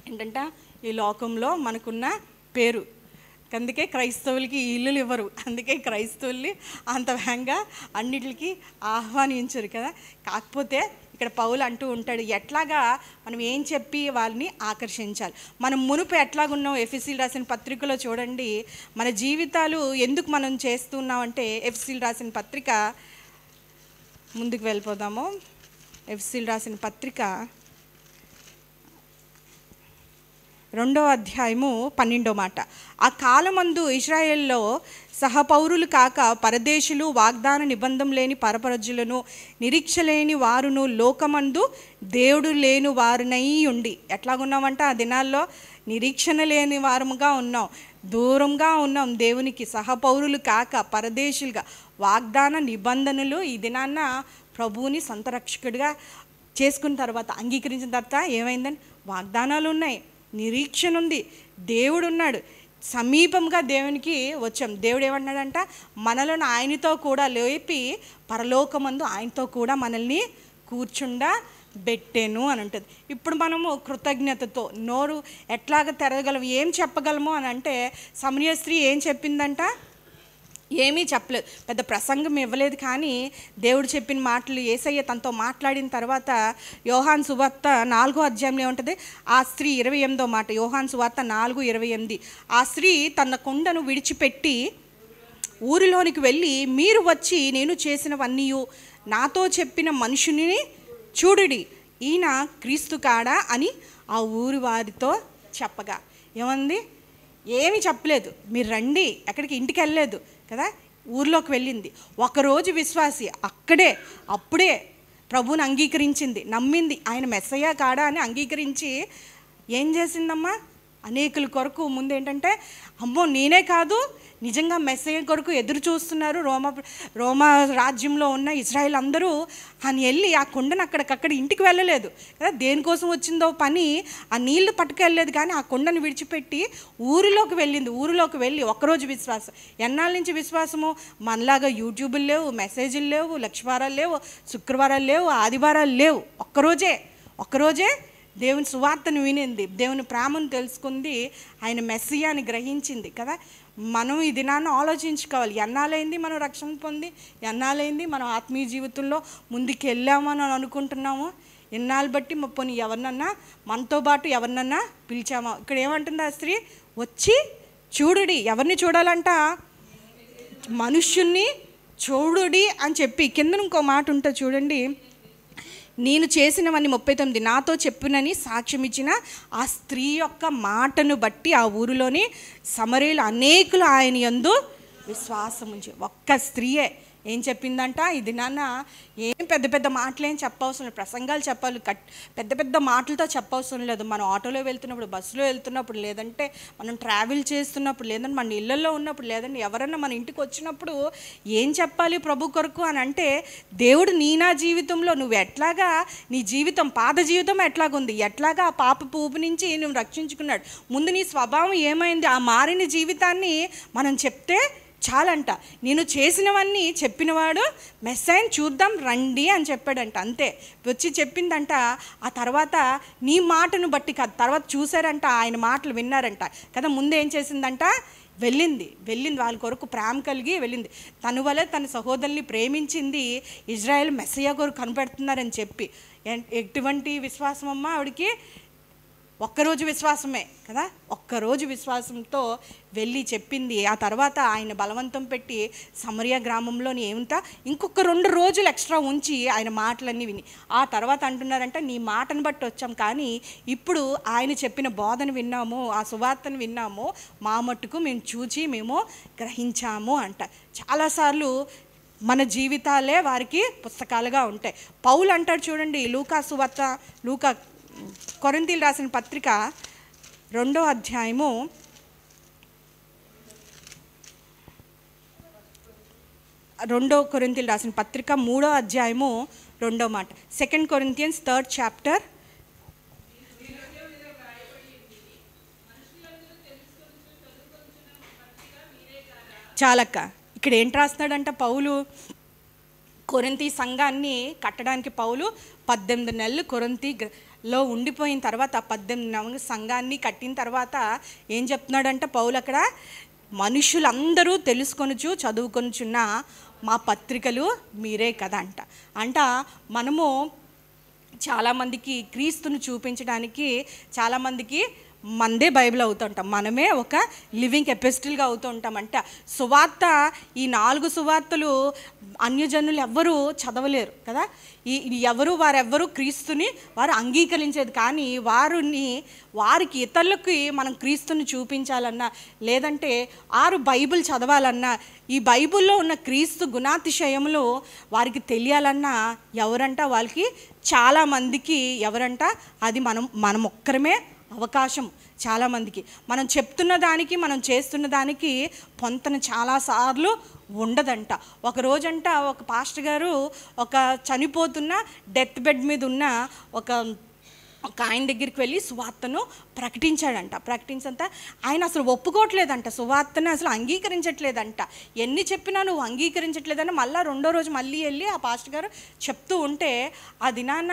ఏంటంటే ఈ లోకంలో మనకున్న పేరు. అందుకే క్రైస్తవులకి ఇల్లులు ఇవ్వరు, అందుకే క్రైస్తవుల్ని అంత వేగంగా అన్నిటికి ఆహ్వానించరు కదా. కాకపోతే ఇక్కడ పౌలు అంటూ ఉంటాడు, ఎట్లాగా మనం ఏం చెప్పి వాళ్ళని ఆకర్షించాలి. మనం మునుపు ఎట్లాగున్నాం ఎఫెసీలు రాసిన పత్రికలో చూడండి. మన జీవితాలు ఎందుకు మనం చేస్తున్నామంటే, ఎఫెసీలు రాసిన పత్రిక ముందుకు వెళ్ళిపోదాము. ఎఫెసీలు రాసిన పత్రిక 2వ అధ్యాయము 12వ మాట. ఆ కాలమందు ఇశ్రాయేల్లో సహపౌరులు కాక పరదేశులు, వాగ్దాన నిబంధం లేని పరపరజులను, నిరీక్ష లేని వారును, లోకమందు దేవుడు లేని వారునై ఉండి. ఎట్లాగున్నామంట ఆ దినాల్లో? నిరీక్షణ లేని వారముగా ఉన్నాం, దూరంగా ఉన్నాం దేవునికి. సహపౌరులు కాక పరదేశులుగా, వాగ్దాన నిబంధనలు ఈ దినాన్న ప్రభువుని సొంత రక్షకుడిగా చేసుకున్న తర్వాత, అంగీకరించిన తర్వాత ఏమైందని? వాగ్దానాలు ఉన్నాయి, నిరీక్షణ ఉంది, దేవుడు ఉన్నాడు, సమీపంగా దేవునికి వచ్చాం. దేవుడు ఏమన్నాడంట? మనలను ఆయనతో కూడా లేపి పరలోకమందు ఆయనతో కూడా మనల్ని కూర్చుండా బెట్టెను అని ఉంటుంది. ఇప్పుడు మనము కృతజ్ఞతతో నోరు ఎట్లాగ తెరగలము, ఏం చెప్పగలము అని అంటే, సమరయ స్త్రీ ఏం చెప్పిందంట? ఏమీ చెప్పలేదు, పెద్ద ప్రసంగం ఇవ్వలేదు. కానీ దేవుడు చెప్పిన మాటలు, యేసయ్య తనతో మాట్లాడిన తర్వాత యోహాను సువార్త 4వ అధ్యాయంలో ఏముంటుంది? ఆ స్త్రీ 28వ మాట, యోహాను సువార్త 4:28. ఆ స్త్రీ తన కుండను విడిచిపెట్టి ఊరిలోనికి వెళ్ళి, మీరు వచ్చి నేను చేసినవన్నీ నాతో చెప్పిన మనుషుని చూడుడి, ఈయన క్రీస్తు కాడా అని ఆ ఊరి వారితో చెప్పగా. ఏమంది? ఏమీ చెప్పలేదు, మీరు రండి, ఎక్కడికి ఇంటికి వెళ్ళలేదు కదా, ఊర్లోకి వెళ్ళింది. ఒకరోజు విశ్వాసి అప్పుడే ప్రభువుని అంగీకరించింది, నమ్మింది, ఆయన మెస్సయ్య కాడా అని అంగీకరించి ఏం చేసిందమ్మా? అనేకుల కొరకు ముందు ఏంటంటే, అమ్మో నేనే కాదు, నిజంగా మెస్సయ్య కొరకు ఎదురు చూస్తున్నారు రోమా రాజ్యంలో ఉన్న ఇజ్రాయెల్ అందరూ అని వెళ్ళి ఆ కుండను అక్కడికక్కడ ఇంటికి వెళ్ళలేదు కదా. దేనికోసం వచ్చిందో పని, ఆ నీళ్లు పట్టుకెళ్ళలేదు, కానీ ఆ కుండను విడిచిపెట్టి ఊరిలోకి వెళ్ళింది. ఊరిలోకి వెళ్ళి ఒక్కరోజు విశ్వాసం. ఎన్నాళ్ళ నుంచి విశ్వాసము? మనలాగా యూట్యూబులు లేవు, మెసేజ్లు లేవు, లక్షవారాలు లేవు, శుక్రవారాలు లేవు, ఆదివారాలు లేవు. ఒక్కరోజే దేవుని సువార్తను వినింది, దేవుని ప్రేమను తెలుసుకుంది, ఆయన మెస్సియాని గ్రహించింది కదా. మనం ఈ దినాన్ని ఆలోచించుకోవాలి, ఎన్నాళ్ళైంది మనం రక్షణ పొంది, ఎన్నాళ్ళైంది మనం ఆత్మీయ జీవితంలో ముందుకు వెళ్ళామని అనుకుంటున్నాము, ఎన్నాళ్ళు బట్టి పోనీ ఎవరినన్నా మనతో పాటు ఎవరినన్నా పిలిచామా? ఇక్కడ ఏమంటుంది ఆ స్త్రీ? వచ్చి చూడుడి. ఎవరిని చూడాలంట? మనుష్యుణ్ణి చూడుడి అని చెప్పి కింద ఇంకో మాట ఉంటుంది చూడండి, నేను చేసినవన్నీ 39 నాతో చెప్పునని సాక్ష్యం ఇచ్చిన ఆ స్త్రీ యొక్క మాటను బట్టి ఆ ఊరిలోని సమరయులు అనేకులు ఆయన యందు విశ్వాసం ఉంచి. ఒక్క స్త్రీయే ఏం చెప్పిందంట? ఇది నాన్న ఏం పెద్ద పెద్ద మాటలు ఏం చెప్పవసరం లేదు, ప్రసంగాలు చెప్పాలి, పెద్ద పెద్ద మాటలతో చెప్పవసరం లేదు. మనం ఆటోలో వెళ్తున్నప్పుడు, బస్సులో వెళ్తున్నప్పుడు, లేదంటే మనం ట్రావెల్ చేస్తున్నప్పుడు, లేదంటే మన ఇళ్ళల్లో ఉన్నప్పుడు, లేదంటే ఎవరన్నా మన ఇంటికి వచ్చినప్పుడు ఏం చెప్పాలి ప్రభు కొరకు అని అంటే, దేవుడు నా జీవితంలో నువ్వు ఎట్లాగా, నీ జీవితం పాత జీవితం ఎట్లాగుంది, ఎట్లాగా ఆ పాప ఊపు నుంచి నువ్వు రక్షించుకున్నాడు, ముందు నీ స్వభావం ఏమైంది, ఆ మారిన జీవితాన్ని మనం చెప్తే చాలంట. నేను చేసినవన్నీ చెప్పినవాడు మెస్సయ్యని చూద్దాం రండి అని చెప్పాడంట. అంతే వచ్చి చెప్పిందంట. ఆ తర్వాత నీ మాటను బట్టి కాదు, తర్వాత చూశారంట, ఆయన మాటలు విన్నారంట కదా. ముందు ఏం చేసిందంట? వెళ్ళింది వాళ్ళ కొరకు ప్రేమ కలిగి వెళ్ళింది. తన వల్ల తన సహోదరుల్ని ప్రేమించింది. ఇజ్రాయెల్ మెస్సయ్య కొరకు కనపడుతున్నారని చెప్పి. ఎటువంటి విశ్వాసం అమ్మా ఆవిడికి? ఒక్కరోజు విశ్వాసమే కదా. ఒక్కరోజు విశ్వాసంతో వెళ్ళి చెప్పింది. ఆ తర్వాత ఆయన బలవంతం పెట్టి సమరయ గ్రామంలోని ఏమంతా ఇంకొక 2 రోజులు ఎక్స్ట్రా ఉంచి ఆయన మాటలన్నీ విని, ఆ తర్వాత అంటున్నారంట, నీ మాటను బట్టి వచ్చాం, కానీ ఇప్పుడు ఆయన చెప్పిన బోధన విన్నాము, ఆ సువార్తను విన్నాము, మా మట్టుకు మేము చూచి మేము గ్రహించాము అంట. చాలాసార్లు మన జీవితాలే వారికి పుస్తకాలుగా ఉంటాయి. పౌలు అంటాడు చూడండి, లూకా కొరింథీయులకు రాసిన పత్రిక 2వ అధ్యాయము 2 కొరింథీయులకు రాసిన పత్రిక 3వ అధ్యాయము 2వ మాట. 2 Corinthians 3rd chapter చాలక్క. ఇక్కడ ఏంటి రాస్తున్నాడంట పౌలు, కొరింథీ సంఘాన్ని కట్టడానికి పౌలు 18 నెలలు కొరింథీలో ఉండిపోయిన తర్వాత 18 నెలలు సంఘాన్ని కట్టిన తర్వాత ఏం చెప్తున్నాడంట పౌలు అక్కడ, మనుషులందరూ తెలుసుకొనుచు చదువుకొనుచున్న మా పత్రికలు మీరే కదా అంట. మనము చాలామందికి క్రీస్తును చూపించడానికి చాలామందికి మనదే బైబిల్ అవుతూ ఉంటాం, మనమే ఒక లివింగ్ ఎపిస్టిల్గా అవుతూ ఉంటామంట. సువార్త, ఈ 4 సువార్తలు అన్యజనులు ఎవ్వరూ చదవలేరు కదా. వారెవ్వరూ క్రీస్తుని వారు అంగీకరించేది, కానీ వారికి ఇతరులకి మనం క్రీస్తుని చూపించాలన్నా, లేదంటే బైబిల్ చదవాలన్నా, ఈ బైబిల్లో ఉన్న క్రీస్తు గుణాతిశయములు వారికి తెలియాలన్నా ఎవరంట, వాళ్ళకి చాలామందికి ఎవరంట, అది మనం ఒక్కరమే అవకాశం. చాలామందికి మనం చెప్తున్న దానికి మనం చేస్తున్న దానికి పొంతన చాలాసార్లు ఉండదంట. ఒక రోజంట ఒక పాస్టర్ గారు ఒక చనిపోతున్న డెత్ బెడ్ మీద ఉన్న ఒక ఆయన దగ్గరికి వెళ్ళి సువార్తను ప్రకటించాడంట. ప్రకటించంత ఆయన అసలు ఒప్పుకోవట్లేదంట, సువార్తను అసలు అంగీకరించట్లేదంట. ఎన్ని చెప్పినా నువ్వు అంగీకరించట్లేదని మళ్ళీ 2వ రోజు మళ్ళీ వెళ్ళి ఆ పాస్టర్ గారు చెప్తూ ఉంటే, ఆ దినాన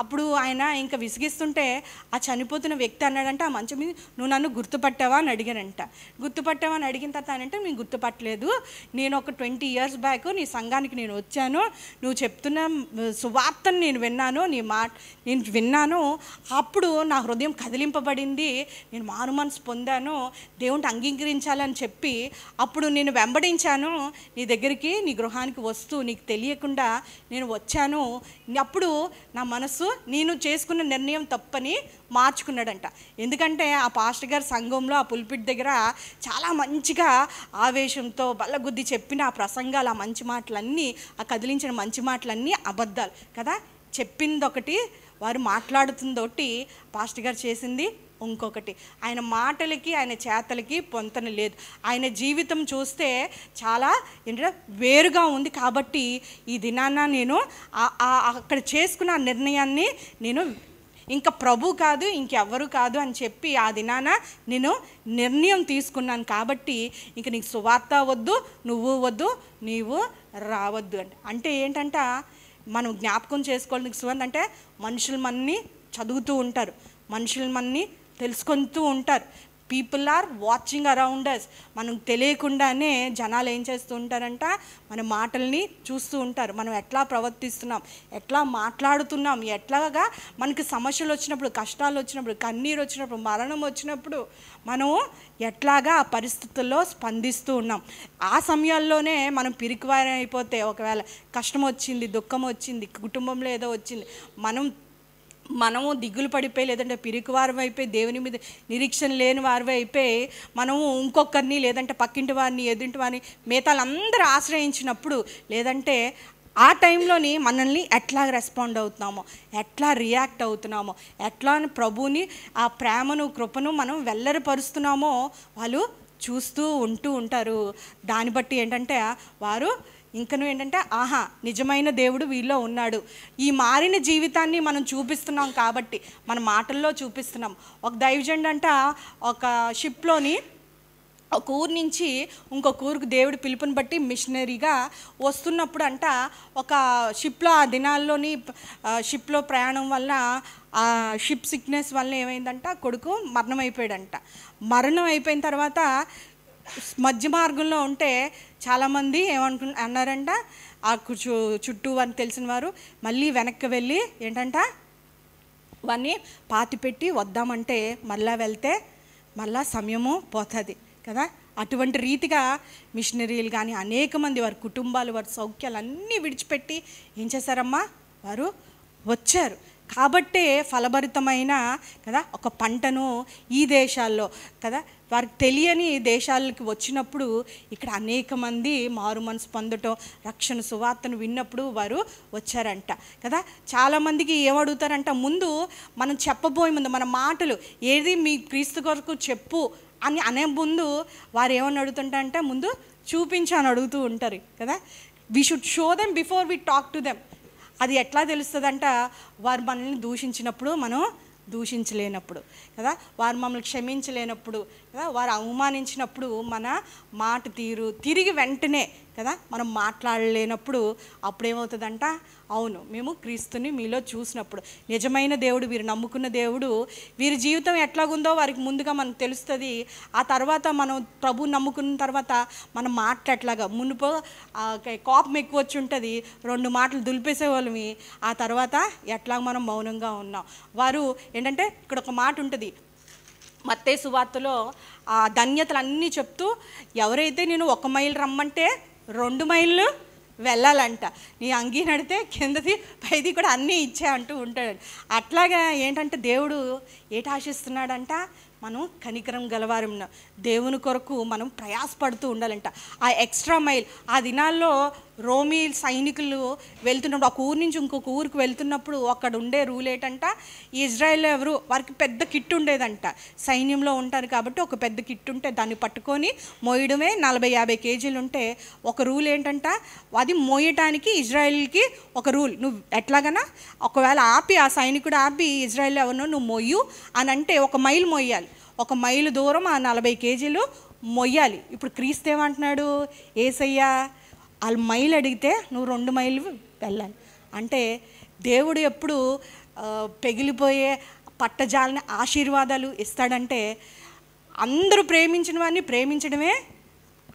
అప్పుడు ఆయన ఇంకా విసిగిస్తుంటే ఆ చనిపోతున్న వ్యక్తి అన్నాడంట, ఆ మంచం మీద, నువ్వు నన్ను గుర్తుపట్టావా అని అడిగానంట. గుర్తుపట్టావా అని అడిగిన తర్వాత ఆయన అంటే, నేను గుర్తుపట్టలేదు, నేను ఒక 20 years బ్యాక్ నీ సంఘానికి నేను వచ్చాను, నువ్వు చెప్తున్న సువార్తను నేను విన్నాను, నేను విన్నాను, అప్పుడు నా హృదయం కదిలింపబడింది, నేను మారు మనసు పొందాను, దేవుని అంగీకరించాలని చెప్పి అప్పుడు నేను వెంబడించాను నీ దగ్గరికి, నీ గృహానికి వస్తూ నీకు తెలియకుండా నేను వచ్చాను. అప్పుడు నా మనసు నేను చేసుకున్న నిర్ణయం తప్పని మార్చుకున్నాడంట. ఎందుకంటే ఆ పాస్టర్ గారి సంఘంలో ఆ పుల్పిట్ దగ్గర చాలా మంచిగా ఆవేశంతో బల్లగుద్ది చెప్పిన ఆ ప్రసంగాలు, ఆ మంచి మాటలన్నీ, ఆ కదిలించిన మంచి మాటలన్నీ అబద్ధాలు కదా. చెప్పింది ఒకటి, వారు మాట్లాడుతుందోటి, పాస్టర్ గారు చేసింది ఇంకొకటి. ఆయన మాటలకి ఆయన చేతలకి పొంతన లేదు. ఆయన జీవితం చూస్తే చాలా ఏంటంటే వేరుగా ఉంది. కాబట్టి ఈ దినాన నేను అక్కడ చేసుకున్న నిర్ణయాన్ని నేను ఇంకా ప్రభు కాదు, ఇంకెవ్వరు కాదు అని చెప్పి ఆ దినాన నేను నిర్ణయం తీసుకున్నాను. కాబట్టి ఇంక నీకు సువార్త వద్దు, నువ్వు వద్దు, నీవు రావద్దు అంటే ఏంటంట, మనం జ్ఞాపకం చేసుకోవడానికి సువార్త అంటే మనుషులు మనని చదువుతూ ఉంటారు, మనుషులు మనని తెలుసుకుంటూ ఉంటారు. People are watching around us. మనం తెలియకుండానే జనాలు ఏం చేస్తూ ఉంటారంట, మన మాటల్ని చూస్తూ ఉంటారు, మనం ఎట్లా ప్రవర్తిస్తున్నాం, ఎట్లా మాట్లాడుతున్నాం, ఎట్లాగా మనకి సమస్యలు వచ్చినప్పుడు, కష్టాలు వచ్చినప్పుడు, కన్నీరు వచ్చినప్పుడు, మరణం వచ్చినప్పుడు మనం ఎట్లాగా ఆ పరిస్థితుల్లో స్పందిస్తూ ఉన్నాం. ఆ సమయాల్లోనే మనం పిరికివారం అయిపోతే, ఒకవేళ కష్టం వచ్చింది, దుఃఖం వచ్చింది, కుటుంబంలో ఏదో వచ్చింది, మనము దిగులు పడిపోయి, లేదంటే పిరికివారం అయిపోయి, దేవుని మీద నిరీక్షణ లేని వారి అయిపోయి మనము ఇంకొకరిని, లేదంటే పక్కింటి వారిని, ఎదుటి వారిని, మిగతాలందరూ ఆశ్రయించినప్పుడు, లేదంటే ఆ టైంలోని మనల్ని ఎట్లా రెస్పాండ్ అవుతున్నామో, ఎట్లా రియాక్ట్ అవుతున్నామో, ఎట్లా ప్రభుని ఆ ప్రేమను కృపను మనం వెల్లరిపరుస్తున్నామో వాళ్ళు చూస్తూ ఉంటారు. దాన్ని బట్టి ఏంటంటే వారు ఇంకను ఏంటంటే, ఆహా, నిజమైన దేవుడు వీళ్ళలో ఉన్నాడు. ఈ మారిన జీవితాన్ని మనం చూపిస్తున్నాం కాబట్టి, మన మాటల్లో చూపిస్తున్నాం. ఒక దైవజనుడు అంట ఒక షిప్లోని ఒక ఊరు నుంచి ఇంకొక ఊరికి దేవుడి పిలుపుని బట్టి మిషనరీగా వస్తున్నప్పుడు అంట, ఒక షిప్లో ఆ దినాల్లోని షిప్లో ప్రయాణం వల్ల ఆ షిప్ సిక్నెస్ వల్ల ఏమైందంట, కొడుకు మరణం అయిపోయాడంట. మరణం అయిపోయిన తర్వాత మధ్య మార్గంలో ఉంటే చాలామంది అన్నారంట, ఆ చుట్టూ వారిని తెలిసిన వారు మళ్ళీ వెనక్కి వెళ్ళి ఏంటంట, వాడిని పాతిపెట్టి వద్దామంటే మళ్ళా వెళ్తే మళ్ళా సమయము పోతుంది కదా. అటువంటి రీతిగా మిషనరీలు కానీ అనేక మంది వారి కుటుంబాలు, వారి సౌఖ్యాలు అన్నీ విడిచిపెట్టి ఏం చేశారమ్మా, వారు వచ్చారు. కాబట్టే ఫలభరితమైన కదా ఒక పంటను ఈ దేశాల్లో కదా, వారికి తెలియని దేశాలకి వచ్చినప్పుడు ఇక్కడ అనేక మంది మారు మనసు పొందటం, రక్షణ సువార్తను విన్నప్పుడు వారు వచ్చారంట కదా. చాలామందికి ఏమడుగుతారంట, ముందు మనం చెప్పబోయే ముందు మన మాటలు ఏది మీ క్రీస్తు కొరకు చెప్పు అని అనే ముందు వారు ఏమని అడుగుతుంటారంటే, ముందు చూపించని అడుగుతూ ఉంటారు కదా. We should show them before we talk to them. అది ఎట్లా తెలుస్తుందంట, వారు మనల్ని దూషించినప్పుడు మనం దూషించలేనప్పుడు కదా, వారు మమ్మల్ని క్షమించలేనప్పుడు కదా, వారు అవమానించినప్పుడు మన మాట తీరు తిరిగి వెంటనే కదా మనం మాట్లాడలేనప్పుడు అప్పుడేమవుతుందంట, అవును మేము క్రీస్తుని మీలో చూసినప్పుడు నిజమైన దేవుడు, వీరు నమ్ముకున్న దేవుడు, వీరి జీవితం ఎట్లాగుందో వారికి ముందుగా మనకు తెలుస్తుంది. ఆ తర్వాత మనం ప్రభు నమ్ముకున్న తర్వాత మన మాటలు ఎట్లాగా మునుపు కోపం ఎక్కువ వచ్చి ఉంటుంది, 2 మాటలు దులిపేసేవాళ్ళమి, ఆ తర్వాత ఎట్లా మనం మౌనంగా ఉన్నాం. వారు ఏంటంటే ఇక్కడ ఒక మాట ఉంటుంది మత్తయి సువార్తలో, ఆ ధన్యతలన్నీ చెప్తూ ఎవరైతే నేను 1 మైలు రమ్మంటే 2 మైళ్ళు వెళ్ళాలంట, నీ అంగీ నడితే కిందది పైది కూడా అన్నీ ఇచ్చే అంటూ ఉంటాడు. అట్లాగా ఏంటంటే దేవుడు ఏటి ఆశిస్తున్నాడంట, మనం కనికరం గలవారం దేవుని కొరకు మనం ప్రయాసపడుతూ ఉండాలంట. ఆ ఎక్స్ట్రా మైల్, ఆ దినాల్లో రోమీ సైనికులు వెళ్తున్నప్పుడు ఒక ఊరు నుంచి ఇంకొక ఊరికి వెళ్తున్నప్పుడు అక్కడ ఉండే రూల్ ఏంటంట, ఇజ్రాయెల్ ఎవరు వారికి పెద్ద కిట్ ఉండేదంట, సైన్యంలో ఉంటారు కాబట్టి ఒక పెద్ద కిట్ ఉంటే దాన్ని పట్టుకొని మోయడమే 40-50 కేజీలు ఉంటే ఒక రూల్ ఏంటంట, అది మోయటానికి ఇజ్రాయెల్కి ఒక రూల్, నువ్వు ఎట్లాగనా ఒకవేళ ఆపి ఆ సైనికుడు ఆపి ఇజ్రాయెల్ ఎవరినో నువ్వు మొయ్యు అని అంటే 1 మైలు మొయ్యాలి, 1 మైలు దూరం ఆ 40 కేజీలు మొయ్యాలి. ఇప్పుడు క్రీస్తు ఏమంటున్నాడు, యేసయ్యా వాళ్ళు మైలు అడిగితే నువ్వు 2 మైళ్ళు వెళ్ళాలి అంటే దేవుడు ఎప్పుడు పెగిలిపోయే పట్టజాలని ఆశీర్వాదాలు ఇస్తాడంటే, అందరూ ప్రేమించిన వాడిని ప్రేమించడమే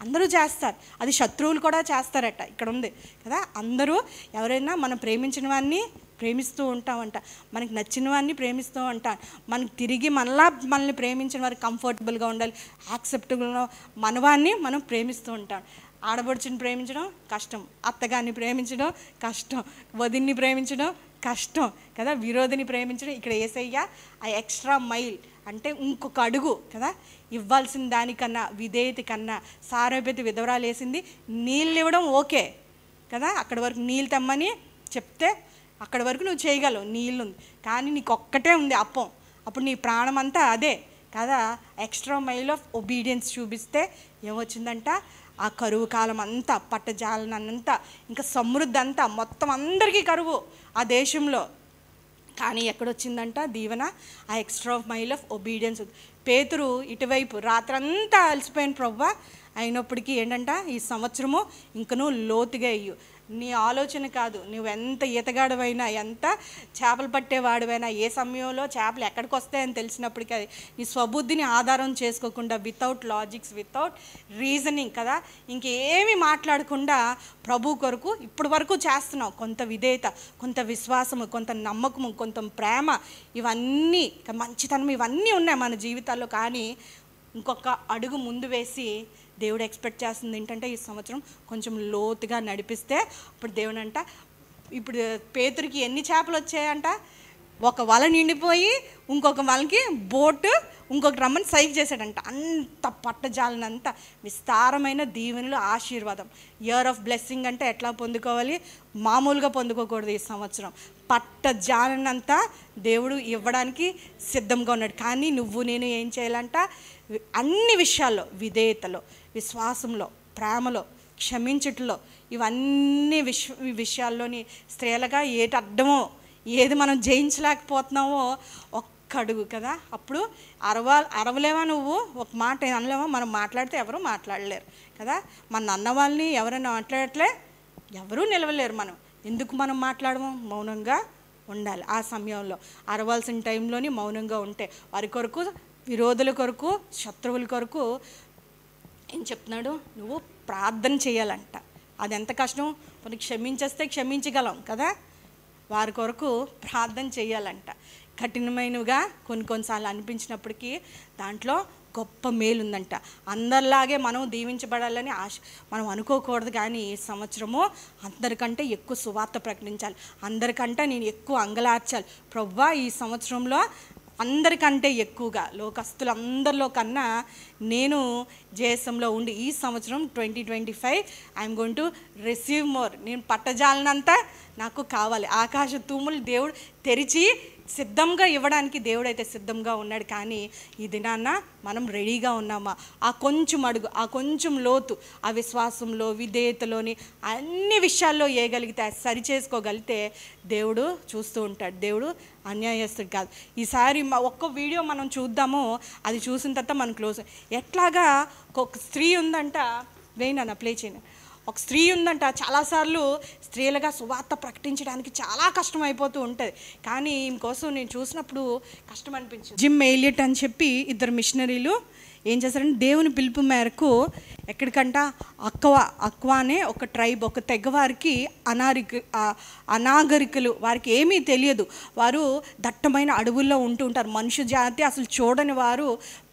అందరూ చేస్తారు, అది శత్రువులు కూడా చేస్తారట, ఇక్కడ ఉంది కదా. అందరూ ఎవరైనా మనం ప్రేమించిన వాడిని ప్రేమిస్తూ ఉంటామంట, మనకి నచ్చిన వాడిని ప్రేమిస్తూ ఉంటాం, మనకి తిరిగి మనల్ని ప్రేమించిన వారికి కంఫర్టబుల్గా ఉండాలి, యాక్సెప్టబుల్గా మనవాన్ని మనం ప్రేమిస్తూ ఉంటాం. ఆడబడుచుని ప్రేమించడం కష్టం, అత్తగారిని ప్రేమించడం కష్టం, వదిన్ని ప్రేమించడం కష్టం కదా, విరోధిని ప్రేమించడం. ఇక్కడ యేసయ్య ఆ ఎక్స్ట్రా మైల్ అంటే ఇంకొక అడుగు కదా, ఇవ్వాల్సిన దానికన్నా విధేయత కన్నా, సారేపతి విధవరాలు వేసింది నీళ్ళు ఇవ్వడం ఓకే కదా, అక్కడి వరకు నీళ్ళు తెమ్మని చెప్తే అక్కడి వరకు నువ్వు చేయగలవు, నీళ్ళు ఉంది, కానీ నీకు ఒక్కటే ఉంది అప్పం, అప్పుడు నీ ప్రాణం అంతా అదే కదా. ఎక్స్ట్రా మైల్ ఆఫ్ ఒబీడియన్స్ చూపిస్తే ఏమొచ్చిందంట, ఆ కరువు కాలం అంతా పట్టజాలనంతా ఇంకా సమృద్ధి అంతా మొత్తం అందరికీ కరువు ఆ దేశంలో, కానీ ఎక్కడొచ్చిందంట దీవెన, ఆ ఎక్స్ట్రా మైల్ ఆఫ్ ఒబీడియన్స్. పేతురు ఇటువైపు రాత్రంతా అలసిపోయిన ప్రభువా, అయినప్పటికీ ఏంటంట ఈ సంవత్సరము ఇంకనూ లోతుగా అయ్యు, నీ ఆలోచన కాదు, నువ్వు ఎంత ఈతగాడువైనా ఎంత చేపలు పట్టేవాడువైనా ఏ సమయంలో చేపలు ఎక్కడికి వస్తాయని తెలిసినప్పటికీ అది నీ స్వబుద్ధిని ఆధారం చేసుకోకుండా వితౌట్ లాజిక్స్ వితౌట్ రీజనింగ్ కదా, ఇంకేమీ మాట్లాడకుండా ప్రభు కొరకు ఇప్పటి వరకు చేస్తున్నావు, కొంత విధేయత, కొంత విశ్వాసము, కొంత నమ్మకము, కొంత ప్రేమ, ఇవన్నీ మంచితనం ఇవన్నీ ఉన్నాయి మన జీవితాల్లో. కానీ ఇంకొక అడుగు ముందు వేసి దేవుడు ఎక్స్పెక్ట్ చేస్తుంది ఏంటంటే ఈ సంవత్సరం కొంచెం లోతుగా నడిపిస్తే, అప్పుడు దేవుడు అంట, ఇప్పుడు పేతురికి ఎన్ని చేపలు వచ్చాయంట, ఒక వల నిండిపోయి ఇంకొక వలకి బోటు ఇంకొక రమ్మని సైక్ చేశాడంట, అంత పట్టజాలనంత విస్తారమైన దీవెనలు ఆశీర్వాదం. ఇయర్ ఆఫ్ బ్లెస్సింగ్ అంటే ఎట్లా పొందుకోవాలి, మామూలుగా పొందుకోకూడదు, ఈ సంవత్సరం పట్టజాలనంతా దేవుడు ఇవ్వడానికి సిద్ధంగా ఉన్నాడు. కానీ నువ్వు నేను ఏం చేయాలంట, అన్ని విషయాల్లో విధేయతలో, విశ్వాసంలో, ప్రేమలో, క్షమించట్లో, ఇవన్నీ విషయాల్లోని స్త్రీలుగా ఏటి అడ్డమో ఏది మనం జయించలేకపోతున్నామో ఒక్క అడుగు కదా, అప్పుడు అరవలేవా నువ్వు, ఒక మాట అనలేవా, మనం మాట్లాడితే ఎవరు మాట్లాడలేరు కదా, మన అన్న వాళ్ళని ఎవరైనా మాట్లాడట్లే ఎవరూ నిలవలేరు, మనం ఎందుకు మనం మాట్లాడము, మౌనంగా ఉండాలి. ఆ సమయంలో అరవాల్సిన టైంలోని మౌనంగా ఉంటే వారి కొరకు, విరోధుల కొరకు, శత్రువుల కొరకు ఏం చెప్తున్నాడు, నువ్వు ప్రార్థన చేయాలంట. అది ఎంత కష్టం, మనకి క్షమించేస్తే క్షమించగలం కదా, వారి కొరకు ప్రార్థన చేయాలంట. కఠినమైనవిగా కొన్నిసార్లు అనిపించినప్పటికీ దాంట్లో గొప్ప మేలుందంట. అందరిలాగే మనం దీవించబడాలని మనం అనుకోకూడదు, కానీ ఈ సంవత్సరము అందరికంటే ఎక్కువ సువార్త ప్రకటించాలి, అందరికంటే నేను ఎక్కువ అంగలార్చాలి ప్రభువా, ఈ సంవత్సరంలో అందరికంటే ఎక్కువగా లోకస్తులందరిలో కన్నా నేను జేఎస్ఎంలో ఉండి ఈ సంవత్సరం 2025 I'm going to receive more, నేను పట్టజాలనంతా నాకు కావాలి. ఆకాశ తూములు దేవుడు తెరిచి సిద్ధంగా ఇవ్వడానికి దేవుడైతే సిద్ధంగా ఉన్నాడు. కానీ ఈ దినాన్న మనం రెడీగా ఉన్నామా? ఆ కొంచెం అడుగు, ఆ కొంచెం లోతు, ఆ విశ్వాసంలో, విధేయతలోని అన్ని విషయాల్లో వేయగలిగితే, సరి చేసుకోగలిగితే దేవుడు చూస్తూ ఉంటాడు. దేవుడు అన్యాయస్తుడు కాదు. ఈసారి ఒక్క వీడియో మనం చూద్దాము, అది చూసిన తర్వాత మనం క్లోజ్. ఎట్లాగా ఒక స్త్రీ ఉందంట, వేయినా ప్లే చేయను. ఒక స్త్రీ ఉందంట, చాలాసార్లు స్త్రీలుగా సువార్త ప్రకటించడానికి చాలా కష్టం అయిపోతూ ఉంటుంది. కానీ ఈమె కోసం నేను చూసినప్పుడు కష్టం అనిపించింది. జిమ్ ఎలియట్ అని చెప్పి ఇద్దరు మిషనరీలు ఏం చేశారంటే దేవుని పిలుపు మేరకు ఎక్కడికంట అక్వా అనే ఒక ట్రైబ్, ఒక తెగవారికి అనాగరికులు, వారికి ఏమీ తెలియదు, వారు దట్టమైన అడవుల్లో ఉంటూ ఉంటారు. మనుష్య జాతి అసలు చూడని వారు,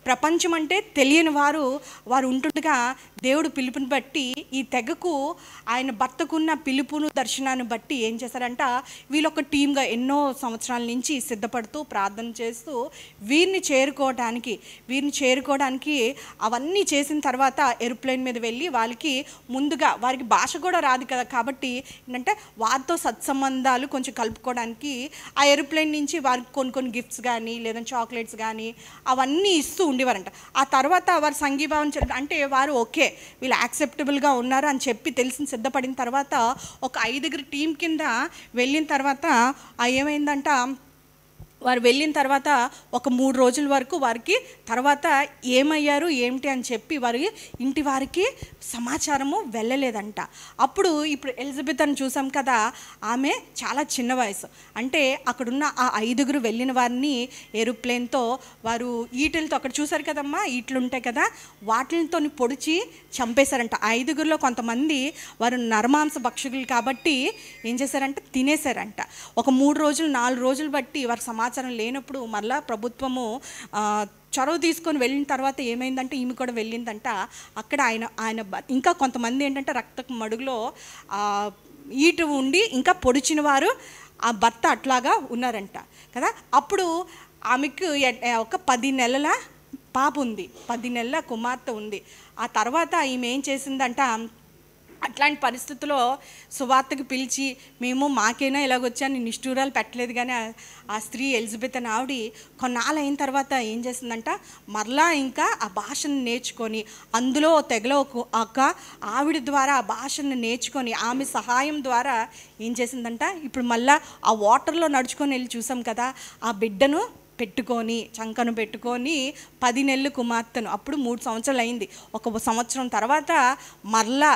ప్రపంచం అంటే తెలియని వారు ఉంటుండగా దేవుడు పిలుపుని బట్టి ఈ తెగకు ఆయన భర్తకున్న పిలుపును దర్శనాన్ని బట్టి ఏం చేశారంట, వీళ్ళొక టీమ్గా ఎన్నో సంవత్సరాల నుంచి సిద్ధపడుతూ ప్రార్థన చేస్తూ వీరిని చేరుకోవడానికి అవన్నీ చేసిన తర్వాత ఏరోప్లేన్ మీద వెళ్ళి వాళ్ళకి ముందుగా, వారికి భాష కూడా రాదు కదా, కాబట్టి ఏంటంటే వారితో సత్సంబంధాలు కొంచెం కలుపుకోవడానికి ఆ ఏరోప్లేన్ నుంచి వారికి కొన్ని గిఫ్ట్స్ కానీ లేదా చాక్లెట్స్ కానీ అవన్నీ ఇస్తూ ఉండేవారంట. ఆ తర్వాత వారు సంఘీభావం అంటే వారు ఓకే వీళ్ళు యాక్సెప్టబుల్గా ఉన్నారు అని చెప్పి తెలిసి సిద్ధపడిన తర్వాత ఒక 5 టీం కింద వెళ్ళిన తర్వాత ఏమైందంట, వారు వెళ్ళిన తర్వాత ఒక 3 రోజుల వరకు వారికి తర్వాత ఏమయ్యారు ఏమిటి అని చెప్పి ఇంటి వారికి సమాచారము వెళ్ళలేదంట. ఇప్పుడు ఎలిజబెత్ అని చూసాం కదా, ఆమె చాలా చిన్న వయసు. అంటే అక్కడున్న ఆ 5 వెళ్ళిన వారిని ఏరోప్లేన్తో వారు ఈటలతో, అక్కడ చూసారు కదమ్మా ఈటలు ఉంటాయి కదా, వాటితో పొడిచి చంపేశారంట. 5 కొంతమంది వారు నరమాంస భక్షకులు కాబట్టి ఏం చేశారంటే తినేశారంట. ఒక 3 రోజులు 4 రోజులు బట్టి వారికి సమాచారం లేనప్పుడు మరలా ప్రభుత్వము చొరవ తీసుకొని వెళ్ళిన తర్వాత ఏమైందంటే ఈమె కూడా వెళ్ళిందంట. అక్కడ ఆయన ఇంకా కొంతమంది ఏంటంటే రక్తపు మడుగులో ఈట ఉండి ఇంకా పొడిచిన వారు ఆ భర్త అట్లాగా ఉన్నారంట కదా. అప్పుడు ఆమెకు ఒక 10 నెలల పాప ఉంది, 10 నెలల కుమార్తె ఉంది. ఆ తర్వాత ఈమె ఏం చేసిందంట, అట్లాంటి పరిస్థితుల్లో సువార్తకు పిలిచి మాకైనా ఇలాగొచ్చాను, నిష్ఠూరాలు పెట్టలేదు. కానీ ఆ స్త్రీ ఎలిజబెత్ అని ఆవిడ కొన్నాళ్ళు అయిన తర్వాత ఏం చేసిందంట, మరలా ఇంకా ఆ భాషను నేర్చుకొని, అందులో తెగలో ఒక ఆవిడ ద్వారా ఆ భాషను నేర్చుకొని ఆమె సహాయం ద్వారా ఏం చేసిందంట, ఇప్పుడు మళ్ళా ఆ వాటర్లో నడుచుకొని వెళ్ళి చూసాం కదా, ఆ బిడ్డను చంకను పెట్టుకొని 10 నెలలు కుమార్తెను, అప్పుడు 3 సంవత్సరాలు అయింది. 1 సంవత్సరం తర్వాత మరలా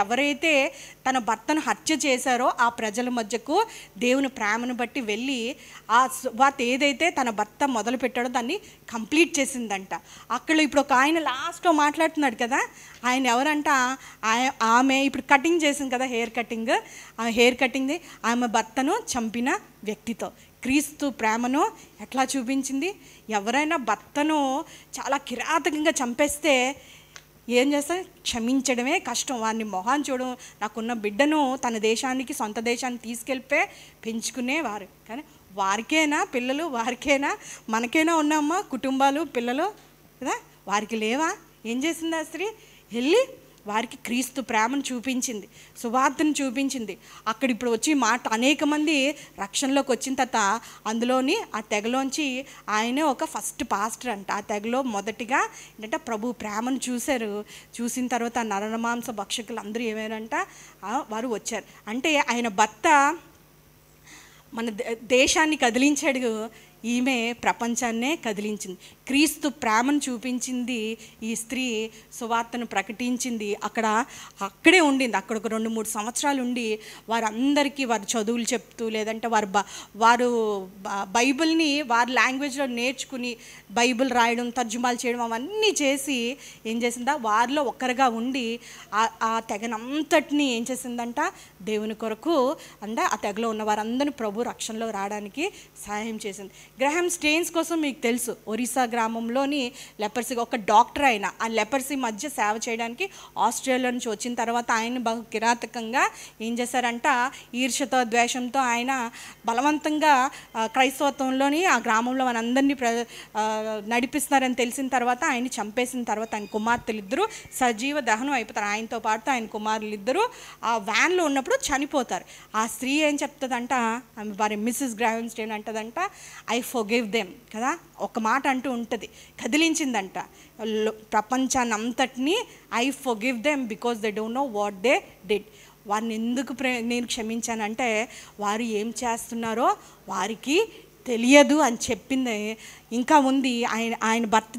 ఎవరైతే తన భర్తను హత్య చేశారో ఆ ప్రజల మధ్యకు దేవుని ప్రేమను బట్టి వెళ్ళి ఆ వార్త ఏదైతే తన భర్త మొదలు పెట్టాడో దాన్ని కంప్లీట్ చేసిందంట. అక్కడ ఇప్పుడు ఒక ఆయన లాస్ట్లో మాట్లాడుతున్నాడు కదా, ఆయన ఎవరంట, ఆమె ఇప్పుడు కటింగ్ చేసింది కదా, హెయిర్ కటింగ్ ఆమె భర్తను చంపిన వ్యక్తితో క్రీస్తు ప్రేమను ఎట్లా చూపించింది. ఎవరైనా భర్తను చాలా కిరాతకంగా చంపేస్తే ఏం చేస్తారు, క్షమించడమే కష్టం. వారిని మొహాన్ని చూడడం, నాకున్న బిడ్డను తన దేశానికి, సొంత దేశానికి తీసుకెళ్ళిపోయి పెంచుకునేవారు. కానీ వారికైనా పిల్లలు, వారికైనా మనకైనా ఉన్నామా కుటుంబాలు, పిల్లలు కదా, వారికి లేవా? ఏం చేసింది ఆ స్త్రీ? వెళ్ళి వారికి క్రీస్తు ప్రేమను చూపించింది, సువార్తను చూపించింది. అక్కడ ఇప్పుడు వచ్చి అనేక మంది రక్షణలోకి వచ్చిన తర్వాత అందులోని ఆ తెగలోంచి ఆయనే ఒక ఫస్ట్ పాస్టర్ అంట. ఆ తెగలో మొదటిగా ఏంటంటే ప్రభు ప్రేమను చూసిన తర్వాత నరమాంస భక్షకులు అందరూ ఏమైనారంట, వారు వచ్చారు. అంటే ఆయన భర్త మన దేశాన్ని కదిలించాడు, ఈమె ప్రపంచాన్నే కదిలించింది. క్రీస్తు ప్రేమను చూపించింది ఈ స్త్రీ, సువార్తను ప్రకటించింది. అక్కడే ఉండింది. అక్కడ ఒక 2-3 సంవత్సరాలు ఉండి వారందరికీ వారు చదువులు చెప్తూ, లేదంటే వారు బైబిల్ని వారి లాంగ్వేజ్లో నేర్చుకుని బైబిల్ రాయడం, తర్జుమాలు చేయడం అవన్నీ చేసి ఏం చేసిందా, వారిలో ఒక్కరుగా ఉండి ఆ తెగనంతటిని ఏం చేసిందంట, దేవుని కొరకు అంటే ఆ తెగలో ఉన్న వారందరినీ ప్రభు రక్షణలో రావడానికి సహాయం చేసింది. గ్రహాం స్టెయిన్స్ కోసం మీకు తెలుసు, ఒరిస్సా గ్రామంలోని లెపర్సీ ఒక డాక్టర్ ఆయన ఆ లెపర్సీ మధ్య సేవ చేయడానికి ఆస్ట్రేలియా నుంచి వచ్చిన తర్వాత ఆయన బహు కిరాతకంగా ఏం చేశారంట, ఈర్ష్యతో ద్వేషంతో ఆయన బలవంతంగా క్రైస్తవత్వంలోని ఆ గ్రామంలో మనందరినీ నడిపిస్తున్నారని తెలిసిన తర్వాత ఆయన చంపేసిన తర్వాత ఆయన కుమార్తెలు ఇద్దరు సజీవ దహనం అయిపోతారు. ఆయనతో పాటు ఆయన కుమారులు ఇద్దరు ఆ వ్యాన్లో ఉన్నప్పుడు చనిపోతారు. ఆ స్త్రీ ఏం చెప్తుందంట, వారి మిస్సెస్ గ్రాహం స్టెయిన్ అంటదంట, ఐ ఫర్గివ్ దెమ్ కదా, ఒక మాట అంటూ ఉంటుంది, కదిలించిందంట ప్రపంచాన్ని అంతటినీ. I forgive them because they don't know what they did. వారిని ఎందుకు నేను క్షమించానంటే వారు ఏం చేస్తున్నారో వారికి తెలియదు అని చెప్పింది. ఇంకా ఉంది, ఆయన భర్త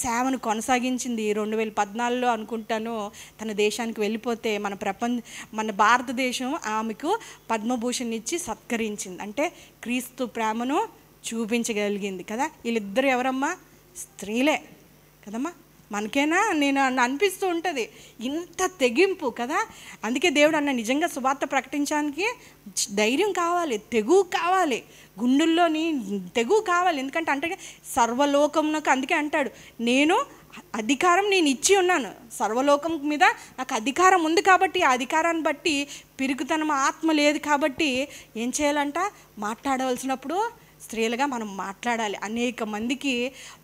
సేవను కొనసాగించింది. 2014లో అనుకుంటాను తన దేశానికి వెళ్ళిపోతే మన భారతదేశం ఆమెకు పద్మభూషణ్ ఇచ్చి సత్కరించింది. అంటే క్రీస్తు ప్రేమను చూపించగలిగింది కదా. వీళ్ళిద్దరు ఎవరమ్మా? స్త్రీలే కదమ్మా. మనకేనా నేను అనిపిస్తూ ఉంటుంది ఇంత తెగింపు కదా. అందుకే దేవుడు అన్న నిజంగా సువార్త ప్రకటించడానికి ధైర్యం కావాలి, తెగువ కావాలి, గుండెల్లోని తెగువ కావాలి. ఎందుకంటే అంటే సర్వలోకమునకు, అందుకే అంటాడు నేను అధికారం నేను ఇచ్చి ఉన్నాను, సర్వలోకం మీద నాకు అధికారం ఉంది కాబట్టి ఆ అధికారాన్ని బట్టి పిరుగుతనం ఆత్మ లేదు కాబట్టి ఏం చేయాలంట, మాట్లాడవలసినప్పుడు స్త్రీలుగా మనం మాట్లాడాలి. అనేక మందికి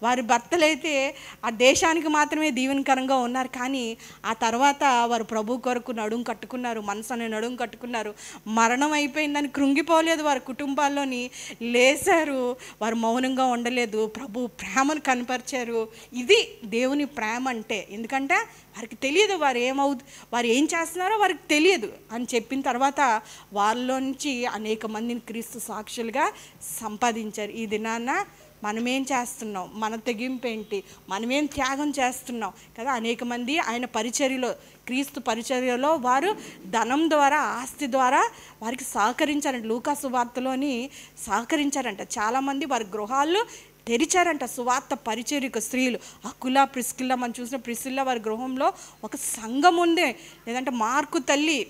వారి భర్తలైతే ఆ దేశానికి మాత్రమే దీవెనకరంగా ఉన్నారు, కానీ ఆ తర్వాత వారు ప్రభు కొరకు నడుము కట్టుకున్నారు, మనసు అనే నడుము కట్టుకున్నారు. మరణం అయిపోయిందని కృంగిపోలేదు, వారి కుటుంబాల్లోని లేశారు, వారు మౌనంగా ఉండలేదు, ప్రభు ప్రేమను కనపరిచారు. ఇది దేవుని ప్రేమ అంటే. ఎందుకంటే వారికి తెలియదు వారు ఏం చేస్తున్నారో వారికి తెలియదు అని చెప్పిన తర్వాత వాళ్ళలో నుంచి అనేక మందిని క్రీస్తు సాక్షులుగా సంపాదించారు. ఈ దినాన మనమేం చేస్తున్నాం, మన తెగింపు ఏంటి, మనమేం త్యాగం చేస్తున్నాం కదా. అనేక మంది ఆయన పరిచర్యలో, క్రీస్తు పరిచర్యలో వారు ధనం ద్వారా, ఆస్తి ద్వారా వారికి సహకరించారంట. లూకా సువార్తలోని సహకరించారంట. చాలామంది వారి గృహాల్లో తెరిచారంట సువార్త పరిచర్యకు స్త్రీలు. అకులా ప్రిస్కిల్లా మనం చూసిన ప్రిస్కిల్లా వారి గృహంలో ఒక సంఘం ఉంది, లేదంటే మార్కు తల్లి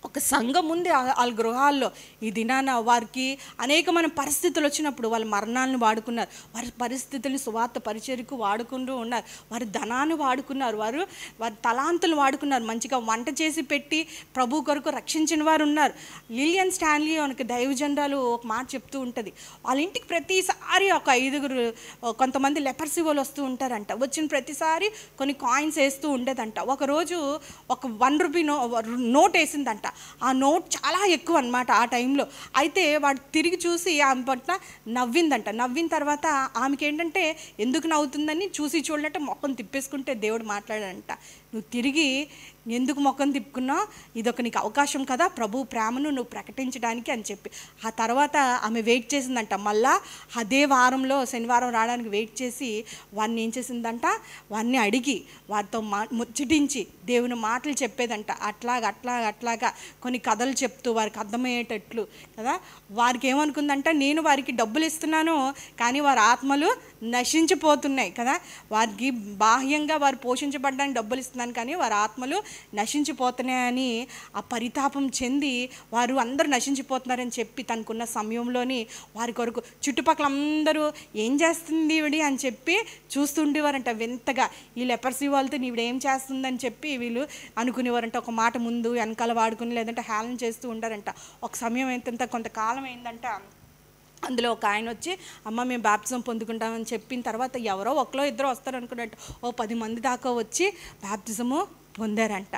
ఒక సంఘం ఉంది వాళ్ళ గృహాల్లో. ఈ దినాన వారికి అనేకమైన పరిస్థితులు వచ్చినప్పుడు వాళ్ళ మరణాలను వాడుకున్నారు, వారి పరిస్థితుల్ని సువార్త పరిచర్యకు వాడుకుంటూ ఉన్నారు, వారి ధనాన్ని వాడుకున్నారు, వారి తలాంతులు వాడుకున్నారు, మంచిగా వంట చేసి పెట్టి ప్రభు కొరకు రక్షించిన వారు ఉన్నారు. లిలియన్ స్టాన్లీ మనకి దైవజనురాలు ఒక మాట చెప్తూ ఉంటుంది, వాళ్ళ ఇంటికి ప్రతిసారి ఒక 5 కొంతమంది లెపర్సీ వాళ్ళు వస్తూ ఉంటారంట. వచ్చిన ప్రతిసారి కొన్ని కాయిన్స్ వేస్తూ ఉండేదంట. ఒకరోజు ఒక 1 రూపీ నోట్ వేసిందంట. ఆ నోట్ చాలా ఎక్కువ అనమాట ఆ టైంలో. అయితే వాడు తిరిగి చూసి ఆమె పట్ల నవ్విందంట. నవ్విన తర్వాత ఆమెకి ఏంటంటే ఎందుకు నవ్వుతుందని చూసి చూడనట్టు మొక్కను తిప్పేసుకుంటే దేవుడు మాట్లాడాడంట, నువ్వు తిరిగి ఎందుకు మొక్కం తిప్పుకున్నావు, ఇదొక నీకు అవకాశం కదా ప్రభు ప్రేమను నువ్వు ప్రకటించడానికి అని చెప్పి. ఆ తర్వాత ఆమె వెయిట్ చేసిందంట. మళ్ళా అదే వారంలో శనివారం రావడానికి వెయిట్ చేసి వాడిని ఏం చేసిందంట, వాడిని అడిగి వారితో ముచ్చటించి దేవుని మాటలు చెప్పేదంట. అట్లాగా కొన్ని కథలు చెప్తూ వారికి అర్థమయ్యేటట్లు కదా. వారికి ఏమనుకుందంట, నేను వారికి డబ్బులు ఇస్తున్నాను కానీ వారి ఆత్మలు నశించిపోతున్నాయి కదా. వారికి బాహ్యంగా వారు పోషించబడడానికి డబ్బులు ఇస్తున్నాను కానీ వారి ఆత్మలు నశించిపోతున్నాయని ఆ పరితాపం చెంది వారు అందరూ నశించిపోతున్నారని చెప్పి తనకున్న సమయంలోని వారి కొరకు చుట్టుపక్కల అందరూ ఏం చేస్తుంది ఈవిడి అని చెప్పి చూస్తుండేవారంట వింతగా. ఈ లెపర్సీ వాళ్ళతో ఈవిడ ఏం చేస్తుందని చెప్పి వీళ్ళు అనుకునేవారంట. ఒక మాట ముందు వెనకాల వాడుకుని లేదంటే హేళన చేస్తూ ఉండారంట. ఒక సమయం ఏంటంటే కొంతకాలం అయిందంట. అందులో ఒక ఆయన వచ్చి అమ్మ మేము బాప్తిజం పొందుకుంటామని చెప్పిన తర్వాత ఎవరో ఒకరో ఇద్దరు వస్తారు అనుకున్నట్టు 10 మంది దాకా వచ్చి బాప్తిజము పొందారంట.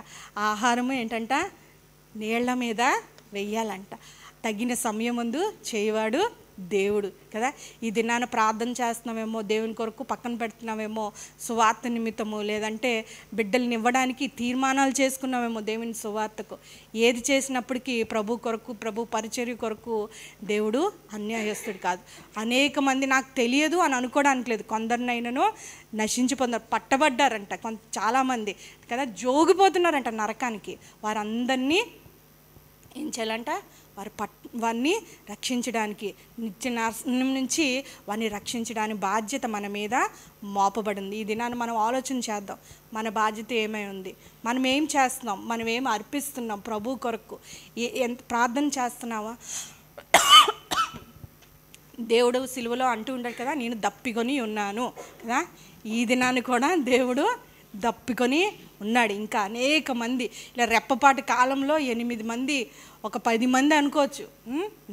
ఆహారము ఏంటంట, నీళ్ల మీద వెయ్యాలంట. తగిన సమయం ముందు చేయవాడు దేవుడు కదా. ఈ దినాన ప్రార్థన చేస్తున్నామేమో, దేవుని కొరకు పక్కన పెడుతున్నామేమో సువార్త నిమిత్తము, లేదంటే బిడ్డల్ని ఇవ్వడానికి తీర్మానాలు చేసుకున్నామేమో దేవుని సువార్తకు. ఏది చేసినప్పటికీ ప్రభు కొరకు, ప్రభు పరిచర్య కొరకు దేవుడు అన్యాయస్తుడు కాదు. అనేక మంది నాకు తెలియదు అని అనుకోవడానికి లేదు, కొందరినైనాను నశించిపోతున్నారు, పట్టబడ్డారంట చాలామంది కదా, జోగిపోతున్నారంట నరకానికి. వారందరినీ ఏం చేయాలంట, వారిని రక్షించడానికి, నిత్య నాశనం నుంచి వారిని రక్షించడానికి బాధ్యత మన మీద మోపబడింది. ఈ దినాన్ని మనం ఆలోచన చేద్దాం, మన బాధ్యత ఏమై ఉంది, మనం ఏం చేస్తున్నాం, మనం ఏం అర్పిస్తున్నాం ప్రభు కొరకు, ఎంత ప్రార్థన చేస్తున్నావా, దేవుడు సిలువలో అంటూ ఉంటాడు కదా, నేను దప్పికొని ఉన్నాను కదా. ఈ దినాన్ని కూడా దేవుడు దప్పికొని ఉన్నాడు. ఇంకా అనేక మంది ఇలా రెప్పపాటి కాలంలో 8 మంది, ఒక 10 మంది అనుకోవచ్చు,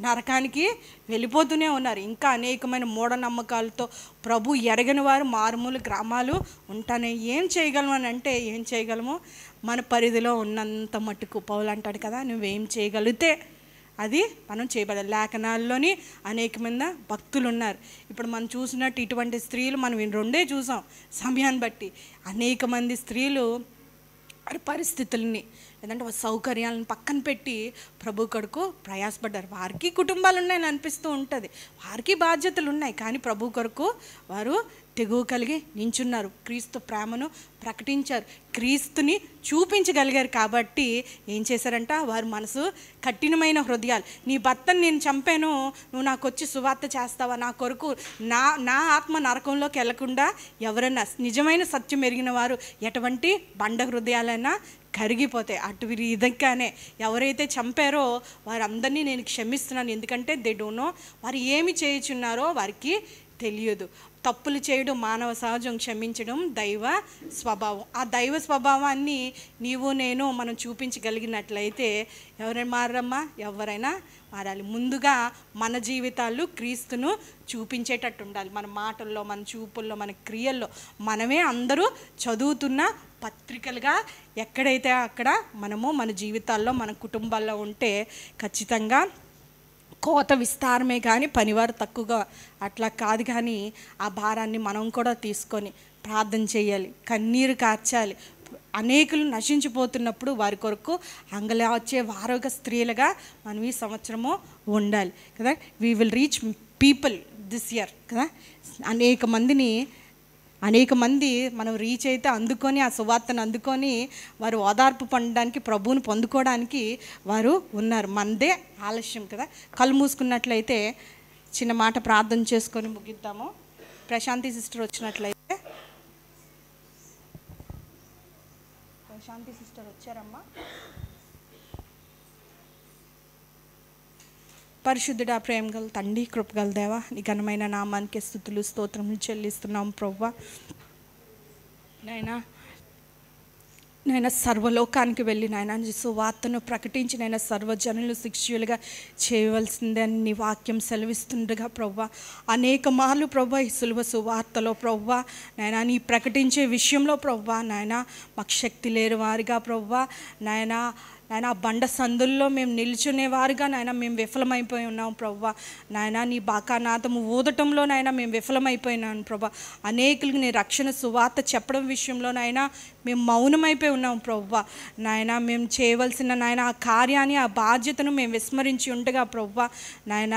నరకానికి వెళ్ళిపోతూనే ఉన్నారు. ఇంకా అనేకమైన మూఢనమ్మకాలతో ప్రభు ఎరగని వారు మారుమూల గ్రామాలు ఉంటానే. ఏం చేయగలము అని అంటే ఏం చేయగలము, మన పరిధిలో ఉన్నంత మట్టుకు. పౌలు అంటాడు కదా, నువ్వేం చేయగలిగితే అది మనం చేయబడాలి. లేఖనాల్లోని అనేకమైన భక్తులు ఉన్నారు. ఇప్పుడు మనం చూసినట్టు ఇటువంటి స్త్రీలు మనం 2 చూసాం సమయాన్ని బట్టి. అనేక మంది స్త్రీలు వారి పరిస్థితుల్ని లేదంటే వారి సౌకర్యాలను పక్కన పెట్టి ప్రభు కొరకు ప్రయాసపడ్డారు. వారికి కుటుంబాలు ఉన్నాయని అనిపిస్తూ ఉంటుంది, వారికి బాధ్యతలు ఉన్నాయి, కానీ ప్రభు కొరకు వారు తెగువ కలిగి నించున్నారు. క్రీస్తు ప్రేమను ప్రకటించారు, క్రీస్తుని చూపించగలిగారు. కాబట్టి ఏం చేశారంట, వారి మనసు కఠినమైన హృదయాలు. నీ భర్తను నేను చంపాను, నువ్వు నాకు వచ్చి సువార్త చేస్తావా, నా కొరకు నా ఆత్మ నరకంలోకి వెళ్లకుండా ఎవరన్నా నిజమైన సత్యం ఎరిగిన వారు ఎటువంటి బండ హృదయాలైనా కరిగిపోతాయి. అటు విధంగానే ఎవరైతే చంపారో వారందరినీ నేను క్షమిస్తున్నాను. ఎందుకంటే దే డోంట్ నో, వారు ఏమి చేయుచున్నారో వారికి తెలియదు. తప్పులు చేయడం మానవ సహజం, క్షమించడం దైవ స్వభావం. ఆ దైవ స్వభావాన్ని నీవు నేను మనం చూపించగలిగినట్లయితే ఎవరైనా మారమ్మా, ఎవరైనా మారాలి. ముందుగా మన జీవితాలు క్రీస్తును చూపించేటట్టు ఉండాలి. మన మాటల్లో, మన చూపుల్లో, మన క్రియల్లో మనమే అందరూ చదువుతున్న పత్రికలుగా ఎక్కడైతే అక్కడ మనము మన జీవితాల్లో, మన కుటుంబాల్లో ఉంటే ఖచ్చితంగా కోత విస్తారమే కానీ పనివారు తక్కువగా అట్లా కాదు. కానీ ఆ భారాన్ని మనం కూడా తీసుకొని ప్రార్థన చేయాలి, కన్నీరు కార్చాలి. అనేకులు నశించిపోతున్నప్పుడు వారి కొరకు అంగలార్చే వారొక స్త్రీలుగా మనం ఈ సంవత్సరము ఉండాలి కదా. We will reach people this year కదా. అనేక మంది మనం రీచ్ అయితే అందుకొని ఆ సువార్తను అందుకొని వారు ఓదార్పు పొందడానికి, ప్రభువుని పొందుకోవడానికి వారు ఉన్నారు. మనదే ఆలస్యం కదా. కళ్ళు మూసుకున్నట్లయితే చిన్న మాట ప్రార్థన చేసుకొని ముగిద్దాము. ప్రశాంతి సిస్టర్ వచ్చినట్లయితే, ప్రశాంతి సిస్టర్ వచ్చారమ్మా. పరిశుద్ధుడా, ప్రేమ గల తండ్రి, కృపగల దేవా, నీ ఘనమైన నామానికి స్తుతులు స్తోత్రములు చెల్లిస్తున్నాం ప్రభువా. నాయన సర్వలోకానికి వెళ్ళి నాయన సువార్తను ప్రకటించి నాయన సర్వజనులు శిష్యులుగా చేయవలసిందని నీ వాక్యం సెలవిస్తుండగా ప్రభువా, అనేక మార్లు ప్రభువా ఈ సులువ సువార్తలో ప్రభువా నాయన నీ ప్రకటించే విషయంలో ప్రభువా నాయన మాకు శక్తి లేని వారిగా ప్రభువా నాయన ఆ బండ సందుల్లో మేము నిల్చునేవారుగా నాయన మేము విఫలమైపోయి ఉన్నాం ప్రభువా. నాయన నీ బాకానాథము ఊదటంలో నాయన మేము విఫలమైపోయినాను ప్రభువా. అనేకులకు నీ రక్షణ సువార్త చెప్పడం విషయంలో నాయన మేము మౌనమైపోయి ఉన్నాం ప్రభువా. నాయన మేము చేయవలసిన నాయన ఆ కార్యాన్ని, ఆ బాధ్యతను మేము విస్మరించి ఉండగా ప్రభువా నాయన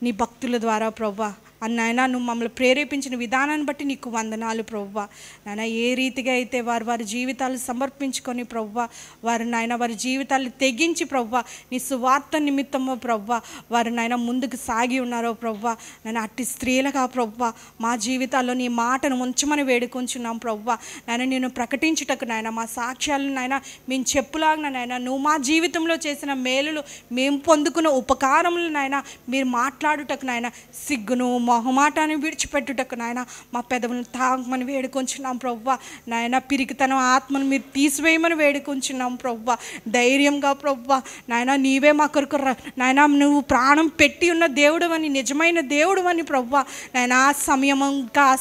నీ భక్తుల ద్వారా ప్రభువా నాయన నువ్వు మమ్మల్ని ప్రేరేపించిన విధానాన్ని బట్టి నీకు వందనాలు ప్రభువా. నాయన ఏ రీతిగా అయితే వారి జీవితాలు సమర్పించుకొని ప్రభువా, వారు నాయన వారి జీవితాలు తెగించి ప్రభువా నీ సువార్త నిమిత్తము ప్రభువా వారు నాయన ముందుకు సాగి ఉన్నారో ప్రభువా. నాయన అట్టి స్త్రీలుగా ప్రభువా మా జీవితాల్లో నీ మాటను ఉంచమని వేడుకొంచున్నాం ప్రభువా. నాయన నేను ప్రకటించుటకు నాయన మా సాక్ష్యాలను నాయన మేము చెప్పులాగిన నాయన నువ్వు మా జీవితంలో చేసిన మేలులు, మేము పొందుకున్న ఉపకారములు నాయన మీరు మాట్లాడుటకు నాయన సిగ్గును మొహమాటాన్ని విడిచిపెట్టుటకు నాయన మా పెదవులను తాగమని వేడుకొంచున్నాం ప్రభువా. నాయన పిరికితనం ఆత్మను మీరు తీసివేయమని వేడుకొంచున్నాం ప్రభువా. ధైర్యంగా ప్రభువా నాయన నీవే మా కొరకు నాయన నువ్వు ప్రాణం పెట్టి ఉన్న దేవుడు అని, నిజమైన దేవుడు అని ప్రభువా నాయన ఆ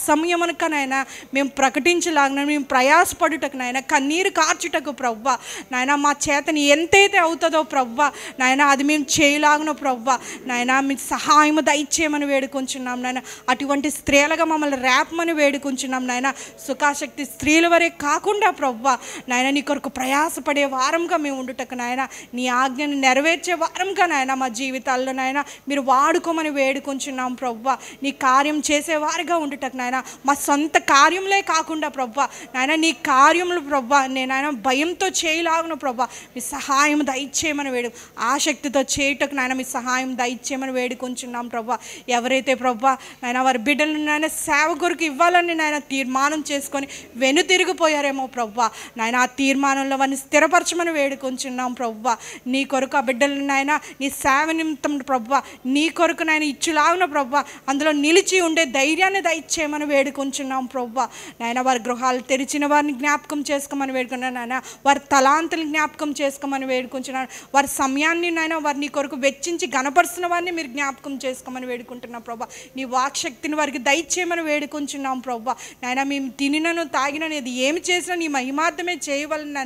సమయమునక నాయన మేము ప్రకటించలాగిన మేము ప్రయాసపడుటకు నాయన కన్నీరు కార్చుటకు ప్రభువా నాయన మా చేతని ఎంతైతే అవుతుందో ప్రభువా నాయన అది మేము చేయలాగిన ప్రభువా నాయన మీకు సహాయము దయచేయమని వేడుకొంచున్నాం నాయన. అటువంటి స్త్రీలుగా మమ్మల్ని రేపమని వేడుకుంటున్నాం నాయన. సుఖాశక్తి స్త్రీల వరే కాకుండా ప్రభువా నాయన నీ కొరకు ప్రయాసపడే వారంగా మేము ఉండుటకు నాయన నీ ఆజ్ఞను నెరవేర్చే వారంగా నాయన మా జీవితాల్లో నాయన మీరు వాడుకోమని వేడుకుంటున్నాం ప్రభువా. నీ కార్యం చేసేవారుగా ఉండుటకు నాయన మా సొంత కార్యంలే కాకుండా ప్రభువా నాయన నీ కార్యం కార్యములు ప్రభా నేను భయంతో చేయలాగున ప్రభా మీ సహాయం దయచేయమని ఆసక్తితో చేయుటకు నాయన మీ సహాయం దయచేయమని వేడుకొంచున్నాం ప్రభా. ఎవరైతే ప్రభా నాయన వారి బిడ్డలను నాయన సేవ కొరకు ఇవ్వాలని నాయన తీర్మానం చేసుకొని వెనుతిరిగిపోయారేమో ప్రభా, నాయన ఆ తీర్మానంలో వారిని స్థిరపరచమని వేడుకొంచున్నాం ప్రభా. నీ కొరకు ఆ బిడ్డలను నాయన నీ సేవ నిమిత్తం ప్రభా నీ కొరకు నాయన ఇచ్చులాగున ప్రభా అందులో నిలిచి ఉండే ధైర్యాన్ని దయచేయమని వేడుకొంచున్నాం ప్రభా. నాయన వారి గృహాలు తెరిచిన వారిని జ్ఞాపకం చేసుకోమని వేడుకున్నాను నాయన, వారి తలాంతులు జ్ఞాపకం చేసుకోమని వేడుకుంటున్నాను, వారి సమయాన్ని నాయన వారిని కొరకు వెచ్చించి గణపరుస్తున్న వారిని మీరు జ్ఞాపకం చేసుకోమని వేడుకుంటున్నాం ప్రభా. నీ వాక్శక్తిని వారికి దయచేయమని వేడుకుంటున్నాం ప్రభా. నాయన మేము తినినను తాగినను ఇది ఏమి చేసినా నీ మహిమార్థమే చేయవలన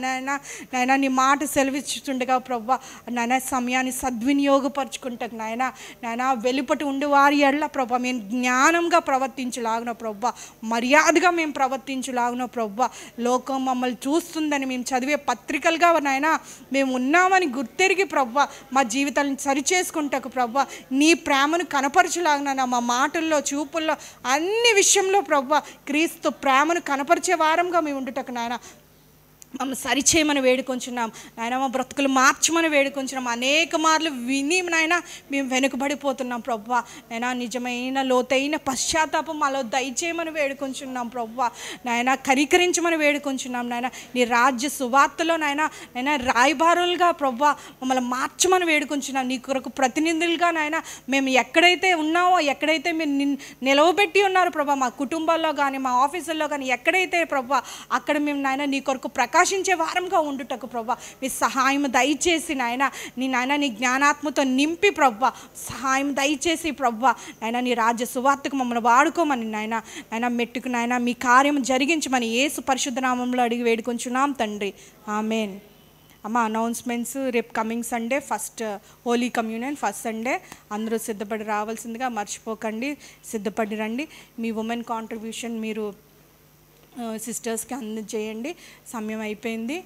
నాయన నీ మాట సెలవిస్తుండగా ప్రభా నాయన సమయాన్ని సద్వినియోగపరచుకుంటాకు నాయన వెలుపటి ఉండి వారి ఎడల ప్రభా మేము జ్ఞానంగా ప్రవర్తించలాగున ప్రభా, మర్యాదగా మేము ప్రవర్తించలాగున ప్రభా. లోకం మమ్మల్ని చూస్తుందని మేము చదివే పత్రికలుగా నాయన మేము ఉన్నామని గుర్తెరిగి ప్రభా మా జీవితాలను సరిచేసుకుంటాకు ప్రభా నీ ప్రేమను కనపరచలాగున మా మాటల్లో చూపుల్లో అన్ని విషయంలో ప్రభా క్రీస్తు ప్రేమను కనపరిచే వారంగా మేము ఉండుటకు నాయన మమ్మల్ని సరిచేయమని వేడుకొంచున్నాం నాయన. మా బ్రతుకులు మార్చమని వేడుకొంచున్నాం. అనేక మార్లు విని నాయన మేము వెనుకబడిపోతున్నాం ప్రభా. నాయన నిజమైన లోతైన పశ్చాత్తాపం మాలో దయచేయమని వేడుకొంచున్నాం ప్రభా. నాయన కరికరించమని వేడుకొంచున్నాం నాయన. నీ రాజ్య సువార్తలో నాయన రాయబారులుగా ప్రభా మమ్మల్ని మార్చమని వేడుకొంచున్నాం. నీ కొరకు ప్రతినిధులుగా నాయన మేము ఎక్కడైతే ఉన్నామో, ఎక్కడైతే మీరు నిలవబెట్టి ఉన్నారు ప్రభా, మా కుటుంబాల్లో కానీ మా ఆఫీసుల్లో కానీ ఎక్కడైతే ప్రభా అక్కడ మేము నాయన నీ కొరకు ప్రకాశించే వారంగా ఉండుటకు ప్రభా మీ సహాయం దయచేసి నాయన నీ జ్ఞానాత్మతో నింపి ప్రభా సహాయం దయచేసి ప్రభా నాయన నీ రాజ్య సువార్తకు మమ్మల్ని వాడుకోమని నాయన మెట్టుకు నాయన మీ కార్యం జరిగించమని యేసు పరిశుద్ధ నామంలో అడిగి వేడుకొంచున్నాం తండ్రి, ఆమెన్. అమ్మ అనౌన్స్మెంట్స్, రేపు coming Sunday first Holi communion first Sunday, అందరూ సిద్ధపడి రావాల్సిందిగా మర్చిపోకండి, సిద్ధపడి రండి. మీ ఉమెన్ కాంట్రిబ్యూషన్ మీరు సిస్టర్స్కి అందజేయండి. సమయం అయిపోయింది,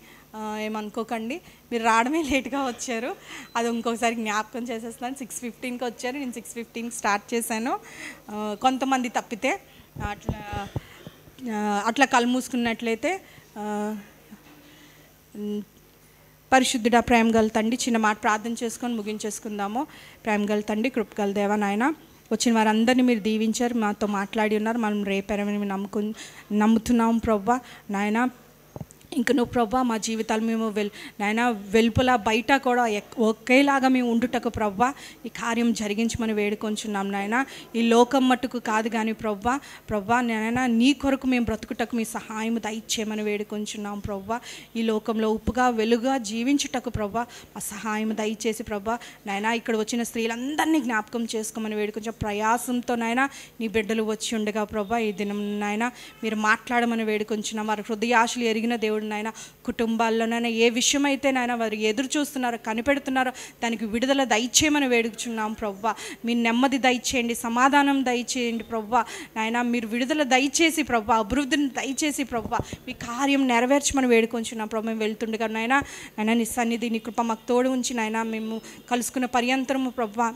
ఏమనుకోకండి. మీరు రావడమే లేట్గా వచ్చారు, అది ఇంకొకసారి జ్ఞాపకం చేసేస్తున్నాను. 6:15కి వచ్చారు, నేను 6:15కి స్టార్ట్ చేశాను. కొంతమంది తప్పితే అట్లా కళ్ళు మూసుకున్నట్లయితే పరిశుద్ధుడా ప్రేమ గల తండ్రి, చిన్న మాట ప్రార్థన చేసుకొని ముగించేసుకుందాము. ప్రేమ గల తండ్రి, కృపగల దేవా నాయన, వచ్చిన వారందరినీ మీరు దీవించారు, మాతో మాట్లాడి ఉన్నారు. మనం రేపెరమని నమ్ముతున్నాం ప్రభా నాయన. ఇంక నువ్వు ప్రభా మా జీవితాలు మేము నాయన వెలుపల బయట కూడా ఒకేలాగా మేము ఉండుటకు ప్రభా ఈ కార్యం జరిగించమని వేడుకొంచున్నాం నాయన. ఈ లోకం మట్టుకు కాదు కానీ ప్రభా నాయన నీ కొరకు మేము బ్రతుకుటకు మీ సహాయం దయచేయమని వేడుకొంచున్నాం ప్రభా. ఈ లోకంలో ఉప్పుగా వెలుగుగా జీవించుటకు ప్రభా మా సహాయం దయచేసి ప్రభా నాయన ఇక్కడ వచ్చిన స్త్రీలందరినీ జ్ఞాపకం చేసుకోమని వేడుకొంచాం. ప్రయాసంతో నాయన నీ బిడ్డలు వచ్చి ఉండగా ప్రభా ఈ దినం నాయన మీరు మాట్లాడమని వేడుకొంచున్నాం. వారి హృదయాశలు ఎరిగిన దేవుడు నాయన, కుటుంబాల్లోనైనా ఏ విషయం అయితే నాయన వారు ఎదురు చూస్తున్నారో కనిపెడుతున్నారో దానికి విడుదల దయచేయమని వేడుకుచున్నాం ప్రభా. మీ నెమ్మది దయచేయండి, సమాధానం దయచేయండి ప్రభా నాయన. మీరు విడుదల దయచేసి ప్రభా, అభివృద్ధిని దయచేసి ప్రభా మీ కార్యం నెరవేర్చమని వేడుకొంచున్నాం ప్రభా. మేము వెళ్తుండగా నాయన నీ సన్నిధి నీ కృప మాకు తోడు ఉంచి నాయన మేము కలుసుకున్న పర్యంతరము ప్రభా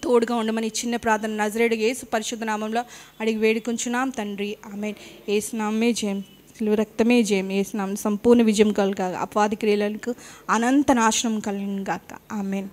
తోడుగా ఉండమని చిన్న ప్రార్థన నజరేయుడు యేసు పరిశుద్ధ నామంలో అడిగి వేడుకొంచున్నాం తండ్రి, ఆమేన్. యేసు నామమే జయం, సిలువ రక్తమే జయం. యేసు నామమున సంపూర్ణ విజయం కలుగాక, అపవాది క్రియలకు అనంత నాశనం కలుగుగాక, ఆమేన్.